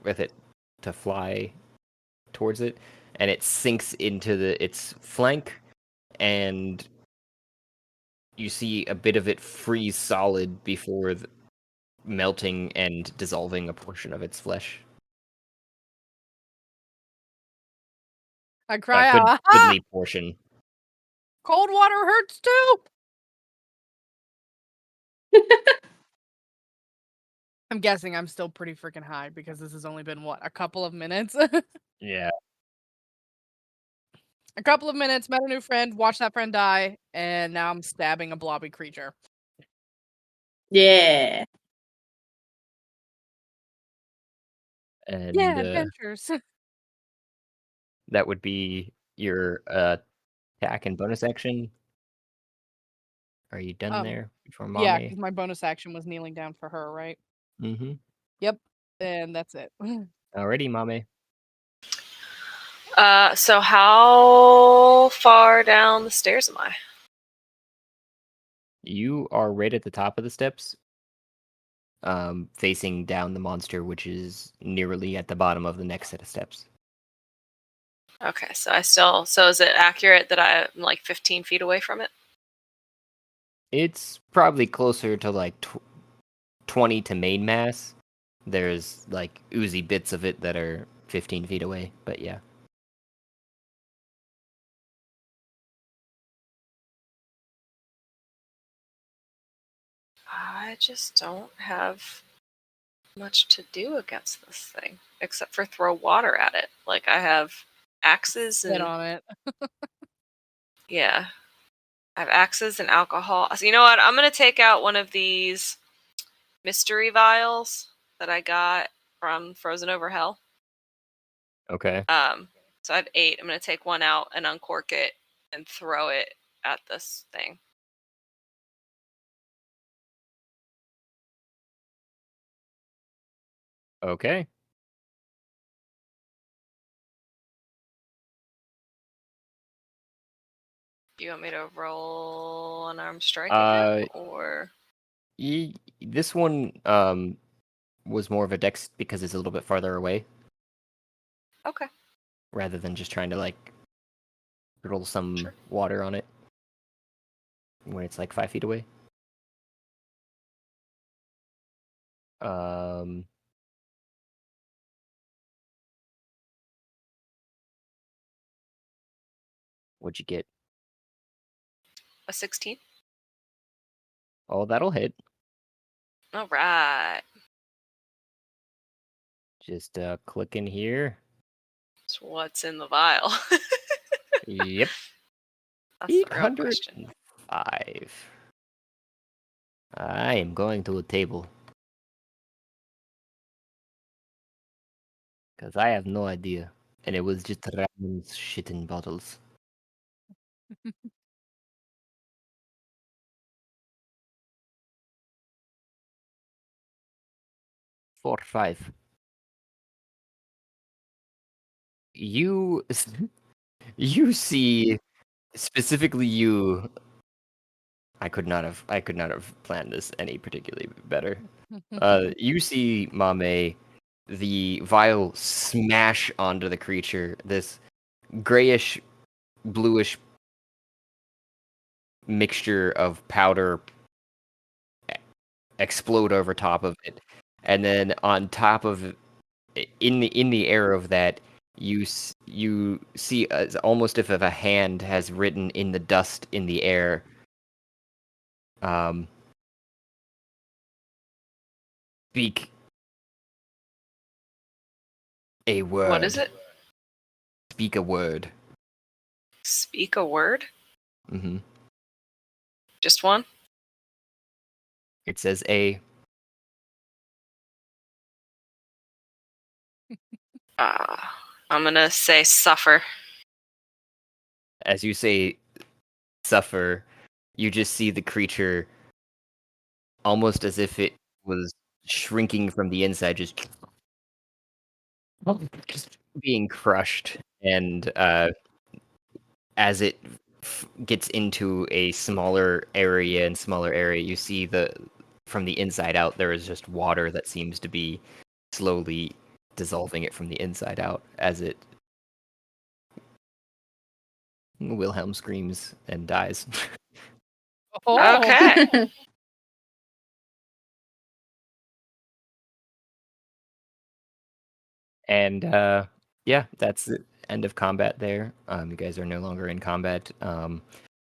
Speaker 1: with it to fly towards it, and it sinks into its flank, and you see a bit of it freeze solid before melting and dissolving a portion of its flesh.
Speaker 3: I cry
Speaker 1: A
Speaker 3: out,
Speaker 1: goodly portion.
Speaker 3: Cold water hurts too! I'm guessing I'm still pretty freaking high because this has only been, a couple of minutes?
Speaker 1: Yeah.
Speaker 3: A couple of minutes, met a new friend, watched that friend die, and now I'm stabbing a blobby creature.
Speaker 4: Yeah.
Speaker 1: And
Speaker 3: Yeah, adventures.
Speaker 1: that would be your attack and bonus action. Are you done there before
Speaker 3: Yeah,
Speaker 1: Mamey?
Speaker 3: because my bonus action was kneeling down for her, right?
Speaker 1: Mm-hmm.
Speaker 3: Yep, and that's it.
Speaker 1: Alrighty, Mamey.
Speaker 6: So how far down the stairs am I?
Speaker 1: You are right at the top of the steps, facing down the monster, which is nearly at the bottom of the next set of steps.
Speaker 6: Okay, so is it accurate that I'm like 15 feet away from it?
Speaker 1: It's probably closer to like 20 to main mass. There's like oozy bits of it that are 15 feet away, but yeah.
Speaker 6: I just don't have much to do against this thing except for throw water at it. Like I have axes
Speaker 3: Sit
Speaker 6: and
Speaker 3: on it.
Speaker 6: yeah, I have axes and alcohol. So you know what? I'm gonna take out one of these mystery vials that I got from Frozen Over Hell.
Speaker 1: Okay.
Speaker 6: So I have 8. I'm gonna take one out and uncork it and throw it at this thing.
Speaker 1: Okay.
Speaker 6: Do you want me to roll an armed strike again, or
Speaker 1: This one was more of a dex because it's a little bit farther away,
Speaker 6: okay?
Speaker 1: rather than just trying to like roll some
Speaker 6: Sure.
Speaker 1: water on it when it's like 5 feet away. What'd you get?
Speaker 6: A 16.
Speaker 1: Oh, that'll hit.
Speaker 6: All right.
Speaker 1: Just click in here.
Speaker 6: So what's in the vial?
Speaker 1: Yep.
Speaker 6: That's the real question.
Speaker 1: 805. I am going to a table. Because I have no idea. And it was just random shit in bottles. Four, five. You see specifically you. I could not have planned this any particularly better. You see Mamey, the vial smash onto the creature. This grayish, bluish mixture of powder explode over top of it, and then on top of in the air of that, you see almost if a hand has written in the dust in the air. Speak a word.
Speaker 6: What is it?
Speaker 1: Speak a word.
Speaker 6: Speak a word?
Speaker 1: Mm-hmm.
Speaker 6: Just one?
Speaker 1: It says a.
Speaker 6: I'm gonna say suffer.
Speaker 1: As you say suffer, you just see the creature almost as if it was shrinking from the inside, just being crushed. And as it gets into a smaller area, you see from the inside out, there is just water that seems to be slowly dissolving it from the inside out as it. Wilhelm screams and dies.
Speaker 6: Okay.
Speaker 1: And yeah, that's the end of combat there. You guys are no longer in combat.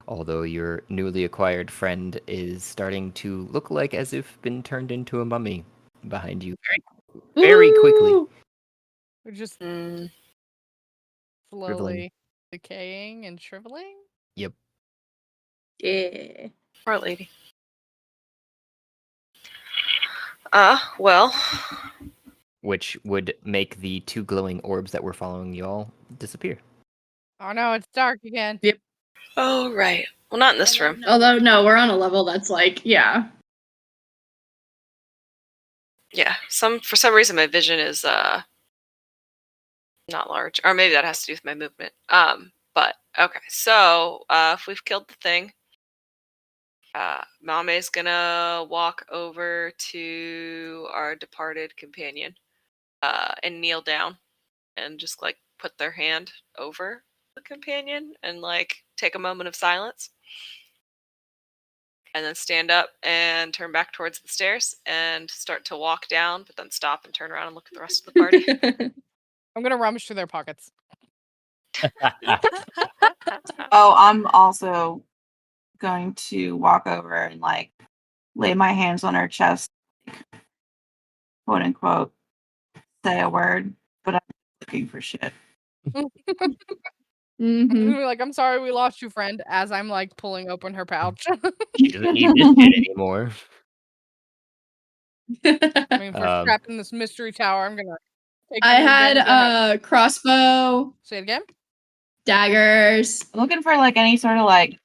Speaker 1: Although your newly acquired friend is starting to look like as if been turned into a mummy behind you very quickly.
Speaker 4: Ooh.
Speaker 3: We're just
Speaker 6: Mm,
Speaker 3: slowly decaying and shriveling.
Speaker 1: Yep.
Speaker 4: Yeah.
Speaker 6: poor lady. Well.
Speaker 1: Which would make the two glowing orbs that were following y'all disappear.
Speaker 3: Oh no, it's dark again.
Speaker 4: Yep.
Speaker 6: Oh, right. Well, not in this room.
Speaker 4: Although, no, we're on a level that's like, yeah.
Speaker 6: Yeah. For some reason, my vision is not large, or maybe that has to do with my movement. But okay. So if we've killed the thing, Mamey's gonna walk over to our departed companion, and kneel down, and just like put their hand over the companion and like take a moment of silence. And then stand up and turn back towards the stairs and start to walk down, but then stop and turn around and look at the rest of the party.
Speaker 3: I'm gonna rummage through their pockets.
Speaker 5: Oh, I'm also going to walk over and like lay my hands on her chest, quote unquote, say a word, but I'm looking for shit.
Speaker 3: I'm
Speaker 4: Mm-hmm.
Speaker 3: gonna be like, I'm sorry we lost you, friend, as I'm like pulling open her pouch.
Speaker 1: She doesn't need this shit anymore.
Speaker 3: I mean, if we're trapped in this mystery tower, I'm gonna take
Speaker 4: I
Speaker 3: any
Speaker 4: had
Speaker 3: advantage I have.
Speaker 4: a crossbow,
Speaker 3: Say it again.
Speaker 4: daggers.
Speaker 5: Looking for like any sort of like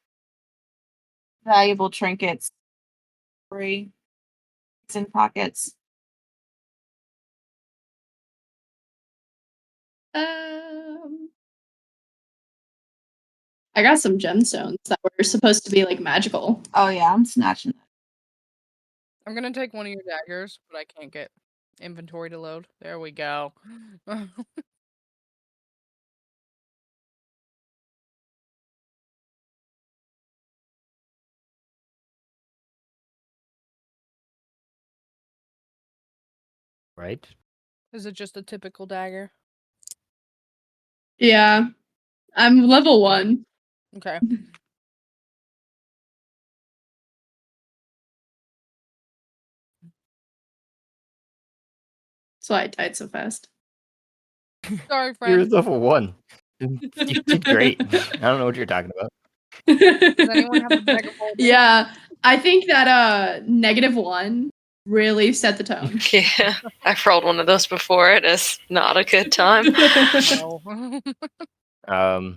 Speaker 5: valuable trinkets, free, it's in pockets.
Speaker 4: I got some gemstones that were supposed to be like magical.
Speaker 5: Oh yeah, I'm snatching that.
Speaker 3: I'm gonna take one of your daggers, but I can't get inventory to load. There we go.
Speaker 1: Right?
Speaker 3: Is it just a typical dagger?
Speaker 4: Yeah. I'm level 1.
Speaker 3: Okay.
Speaker 4: That's why I died so fast.
Speaker 3: Sorry,
Speaker 1: You're
Speaker 3: friend.
Speaker 1: level 1. You did great. I don't know what you're talking about.
Speaker 3: Does anyone have a bag of holding?
Speaker 4: Yeah. I think that -1 really set the tone.
Speaker 6: Yeah, I've rolled one of those before. It is not a good time.
Speaker 3: No.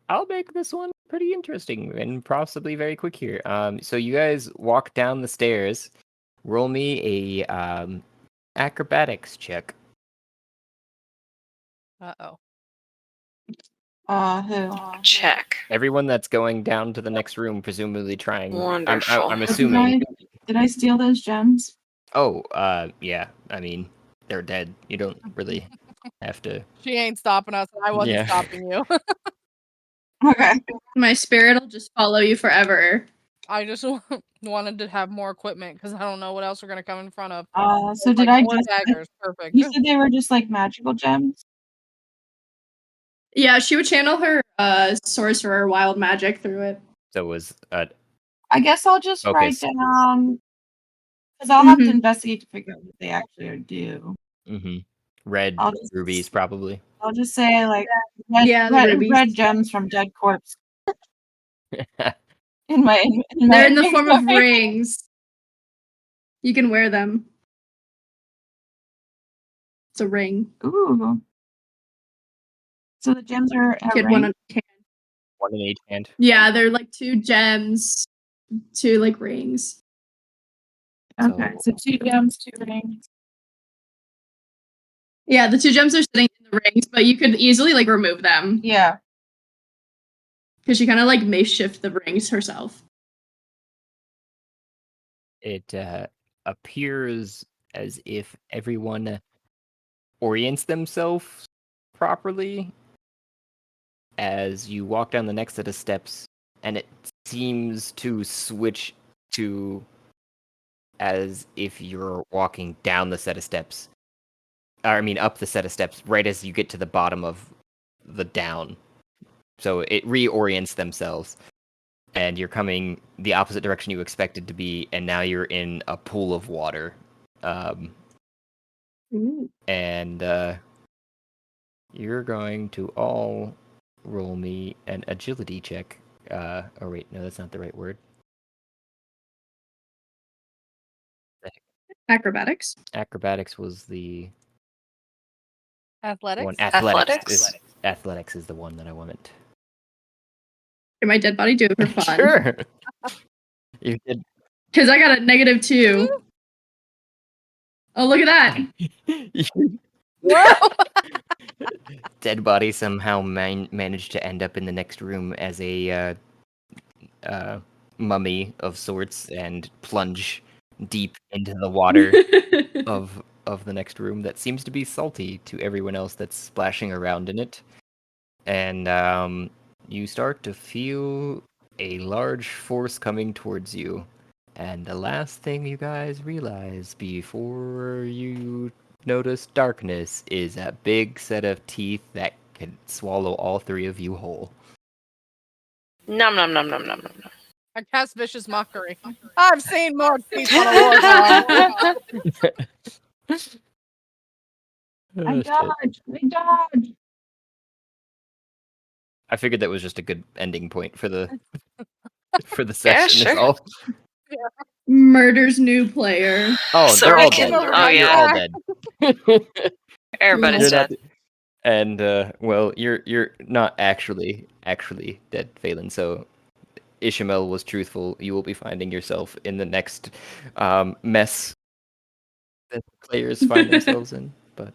Speaker 1: I'll make this one pretty interesting and possibly very quick here. So you guys walk down the stairs. Roll me a acrobatics check.
Speaker 3: Uh-oh.
Speaker 5: Who?
Speaker 6: Check.
Speaker 1: Everyone that's going down to the next room, presumably trying.
Speaker 6: Wonderful.
Speaker 1: I'm assuming.
Speaker 5: Did I steal those gems?
Speaker 1: Oh, yeah. I mean, they're dead. You don't really have to.
Speaker 3: She ain't stopping us, and I wasn't
Speaker 1: Yeah.
Speaker 3: stopping you.
Speaker 5: Okay.
Speaker 4: My spirit will just follow you forever.
Speaker 3: I just wanted to have more equipment because I don't know what else we're gonna come in front of.
Speaker 5: So did I
Speaker 3: more
Speaker 5: just?
Speaker 3: daggers? Perfect.
Speaker 5: You said they were just like magical gems.
Speaker 4: Yeah, she would channel her sorcerer wild magic through it.
Speaker 1: So it was
Speaker 5: I guess I'll just
Speaker 1: Okay,
Speaker 5: write
Speaker 1: so-
Speaker 5: down because I'll have to
Speaker 4: Mhm.
Speaker 5: investigate to figure out what they actually do.
Speaker 1: red
Speaker 5: I'll just-
Speaker 1: rubies, probably.
Speaker 5: I'll just say like red,
Speaker 4: Yeah, the
Speaker 5: red,
Speaker 4: rubies.
Speaker 5: red gems from dead corpse in my.
Speaker 4: They're in the form of
Speaker 5: inventory.
Speaker 4: rings. You can wear them. It's a ring.
Speaker 5: Ooh. So the gems are a
Speaker 4: Get
Speaker 5: ring?
Speaker 4: one on hand.
Speaker 1: One in each hand.
Speaker 4: Yeah, they're like 2 gems, 2 like rings.
Speaker 5: Okay, so 2 gems, 2 rings.
Speaker 4: Yeah, the 2 gems are sitting in the rings, but you could easily like remove them
Speaker 5: Yeah.
Speaker 4: because she kind of like makeshift the rings herself.
Speaker 1: It appears as if everyone orients themselves properly as you walk down the next set of steps, and it seems to switch to as if you're walking down the set of steps. I mean, up the set of steps right as you get to the bottom of the down. So it reorients themselves, and you're coming the opposite direction you expected to be, and now you're in a pool of water. And you're going to all roll me an agility check. Oh wait, no, that's not the right word.
Speaker 4: Acrobatics.
Speaker 1: Acrobatics was the
Speaker 3: Athletics.
Speaker 1: one.
Speaker 6: Athletics?
Speaker 1: Athletics is the one that I wanted.
Speaker 4: Can my dead body do it for fun?
Speaker 1: Sure. You did.
Speaker 4: Because I got a -2. Oh, look at that.
Speaker 1: Dead body somehow managed to end up in the next room as a mummy of sorts and plunge deep into the water of the next room that seems to be salty to everyone else that's splashing around in it. And you start to feel a large force coming towards you. And the last thing you guys realize before you notice darkness is a big set of teeth that can swallow all 3 of you whole.
Speaker 6: Nom nom nom nom nom nom nom.
Speaker 3: I cast vicious mockery. I've seen more teeth on a warthog.
Speaker 5: I dodged. I dodged.
Speaker 1: I figured that was just a good ending point for the
Speaker 6: Yeah,
Speaker 1: session.
Speaker 6: sure.
Speaker 1: Is all.
Speaker 4: Murders new player.
Speaker 1: Oh,
Speaker 6: So
Speaker 1: they're
Speaker 6: we
Speaker 1: all
Speaker 6: can-
Speaker 1: dead.
Speaker 6: oh,
Speaker 1: You're
Speaker 6: yeah.
Speaker 1: all dead.
Speaker 6: Everybody's
Speaker 1: You're
Speaker 6: dead.
Speaker 1: not- And well, you're not actually dead, Faelyn. So Ishamael was truthful. You will be finding yourself in the next mess that the players find themselves in. But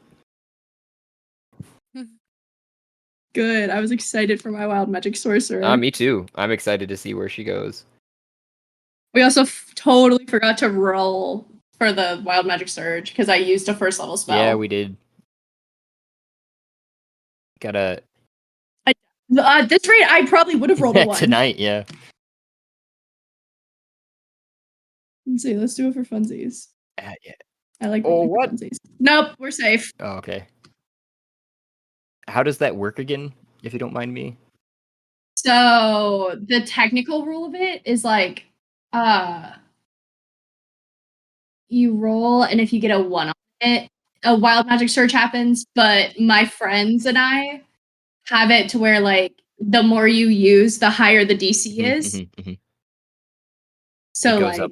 Speaker 4: Good. I was excited for my wild magic sorcerer.
Speaker 1: me too. I'm excited to see where she goes.
Speaker 4: We also totally forgot to roll for the wild magic surge because I used a 1st level spell.
Speaker 1: Yeah, we did. Gotta
Speaker 4: At this rate, I probably would have rolled a 1.
Speaker 1: tonight. Yeah.
Speaker 4: Let's see. Let's do it for funsies.
Speaker 1: Yeah.
Speaker 4: I like
Speaker 1: Oh,
Speaker 4: rolling for
Speaker 1: what?
Speaker 4: funsies. Nope, we're safe.
Speaker 1: Oh, okay. How does that work again, if you don't mind me?
Speaker 4: So the technical rule of it is like, you roll, and if you get a 1 on it, a wild magic surge happens. But my friends and I have it to where like the more you use, the higher the DC is. So
Speaker 1: goes
Speaker 4: like
Speaker 1: up.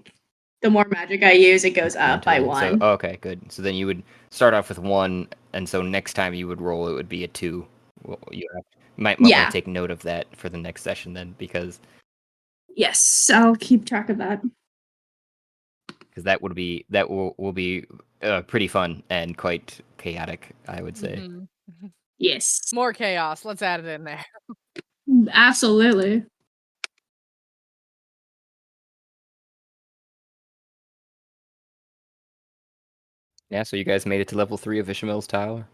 Speaker 4: the more magic I use, it goes up by
Speaker 1: So,
Speaker 4: one.
Speaker 1: okay, good. So then you would start off with 1, and so next time you would roll, it would be a 2. Well, you might want
Speaker 4: Yeah.
Speaker 1: to take note of that for the next session then, because
Speaker 4: Yes, I'll keep track of that.
Speaker 1: that will be pretty fun and quite chaotic, I would say.
Speaker 3: Mhm.
Speaker 4: Yes,
Speaker 3: More chaos. Let's add it in there.
Speaker 4: absolutely.
Speaker 1: Yeah, so you guys made it to level 3 of Ishamael's tower.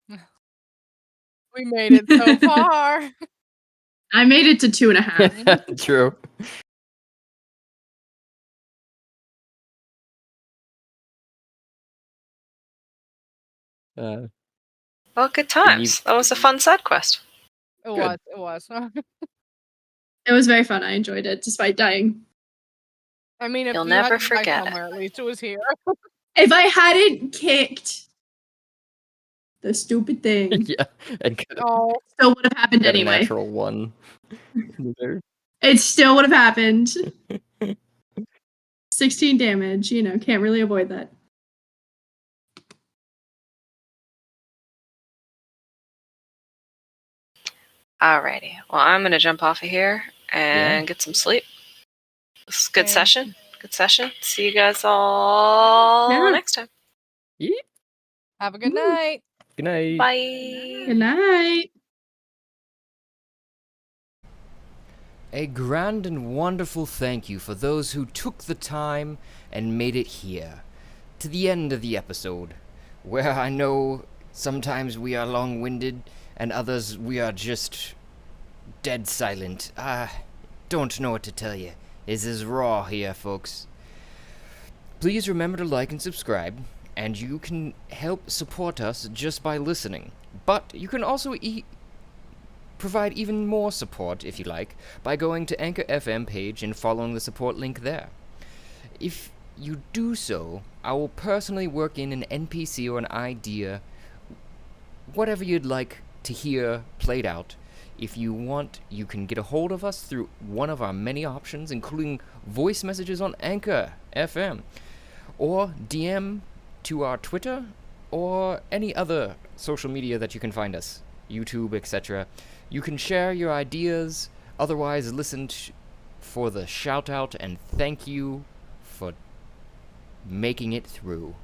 Speaker 3: We made it so far.
Speaker 4: I made it to 2.5.
Speaker 1: True.
Speaker 6: Well, good
Speaker 1: you-
Speaker 6: times. That was a fun side quest.
Speaker 3: It was. It was.
Speaker 4: It was very fun. I enjoyed it, despite dying.
Speaker 3: I mean, if
Speaker 6: You'll
Speaker 3: you had
Speaker 6: never
Speaker 3: to die
Speaker 6: forget it.
Speaker 3: somewhere, at least it was here.
Speaker 4: If I hadn't kicked the stupid thing,
Speaker 1: yeah, and
Speaker 3: Oh,
Speaker 4: still would have happened
Speaker 1: got a
Speaker 4: anyway.
Speaker 1: natural 1 there.
Speaker 4: It still would have happened. 16 damage, can't really avoid that.
Speaker 6: Alrighty. Well, I'm gonna jump off of here and get some sleep. This is a good
Speaker 3: Same.
Speaker 6: session. Good session. See you guys all
Speaker 4: Yeah.
Speaker 6: next time.
Speaker 3: have a good
Speaker 4: Woo.
Speaker 3: night.
Speaker 1: Good night.
Speaker 6: Bye.
Speaker 4: Good night.
Speaker 1: A grand and wonderful thank you for those who took the time and made it here, to the end of the episode, where I know sometimes we are long-winded, and others we are just dead silent. I don't know what to tell you. This is raw here, folks. Please remember to like and subscribe, and you can help support us just by listening. But you can also provide even more support, if you like, by going to Anchor FM page and following the support link there. If you do so, I will personally work in an NPC or an idea, whatever you'd like to hear played out. If you want, you can get a hold of us through one of our many options, including voice messages on Anchor FM, or DM to our Twitter, or any other social media that you can find us, YouTube, etc. You can share your ideas, otherwise listen for the shout out and thank you for making it through.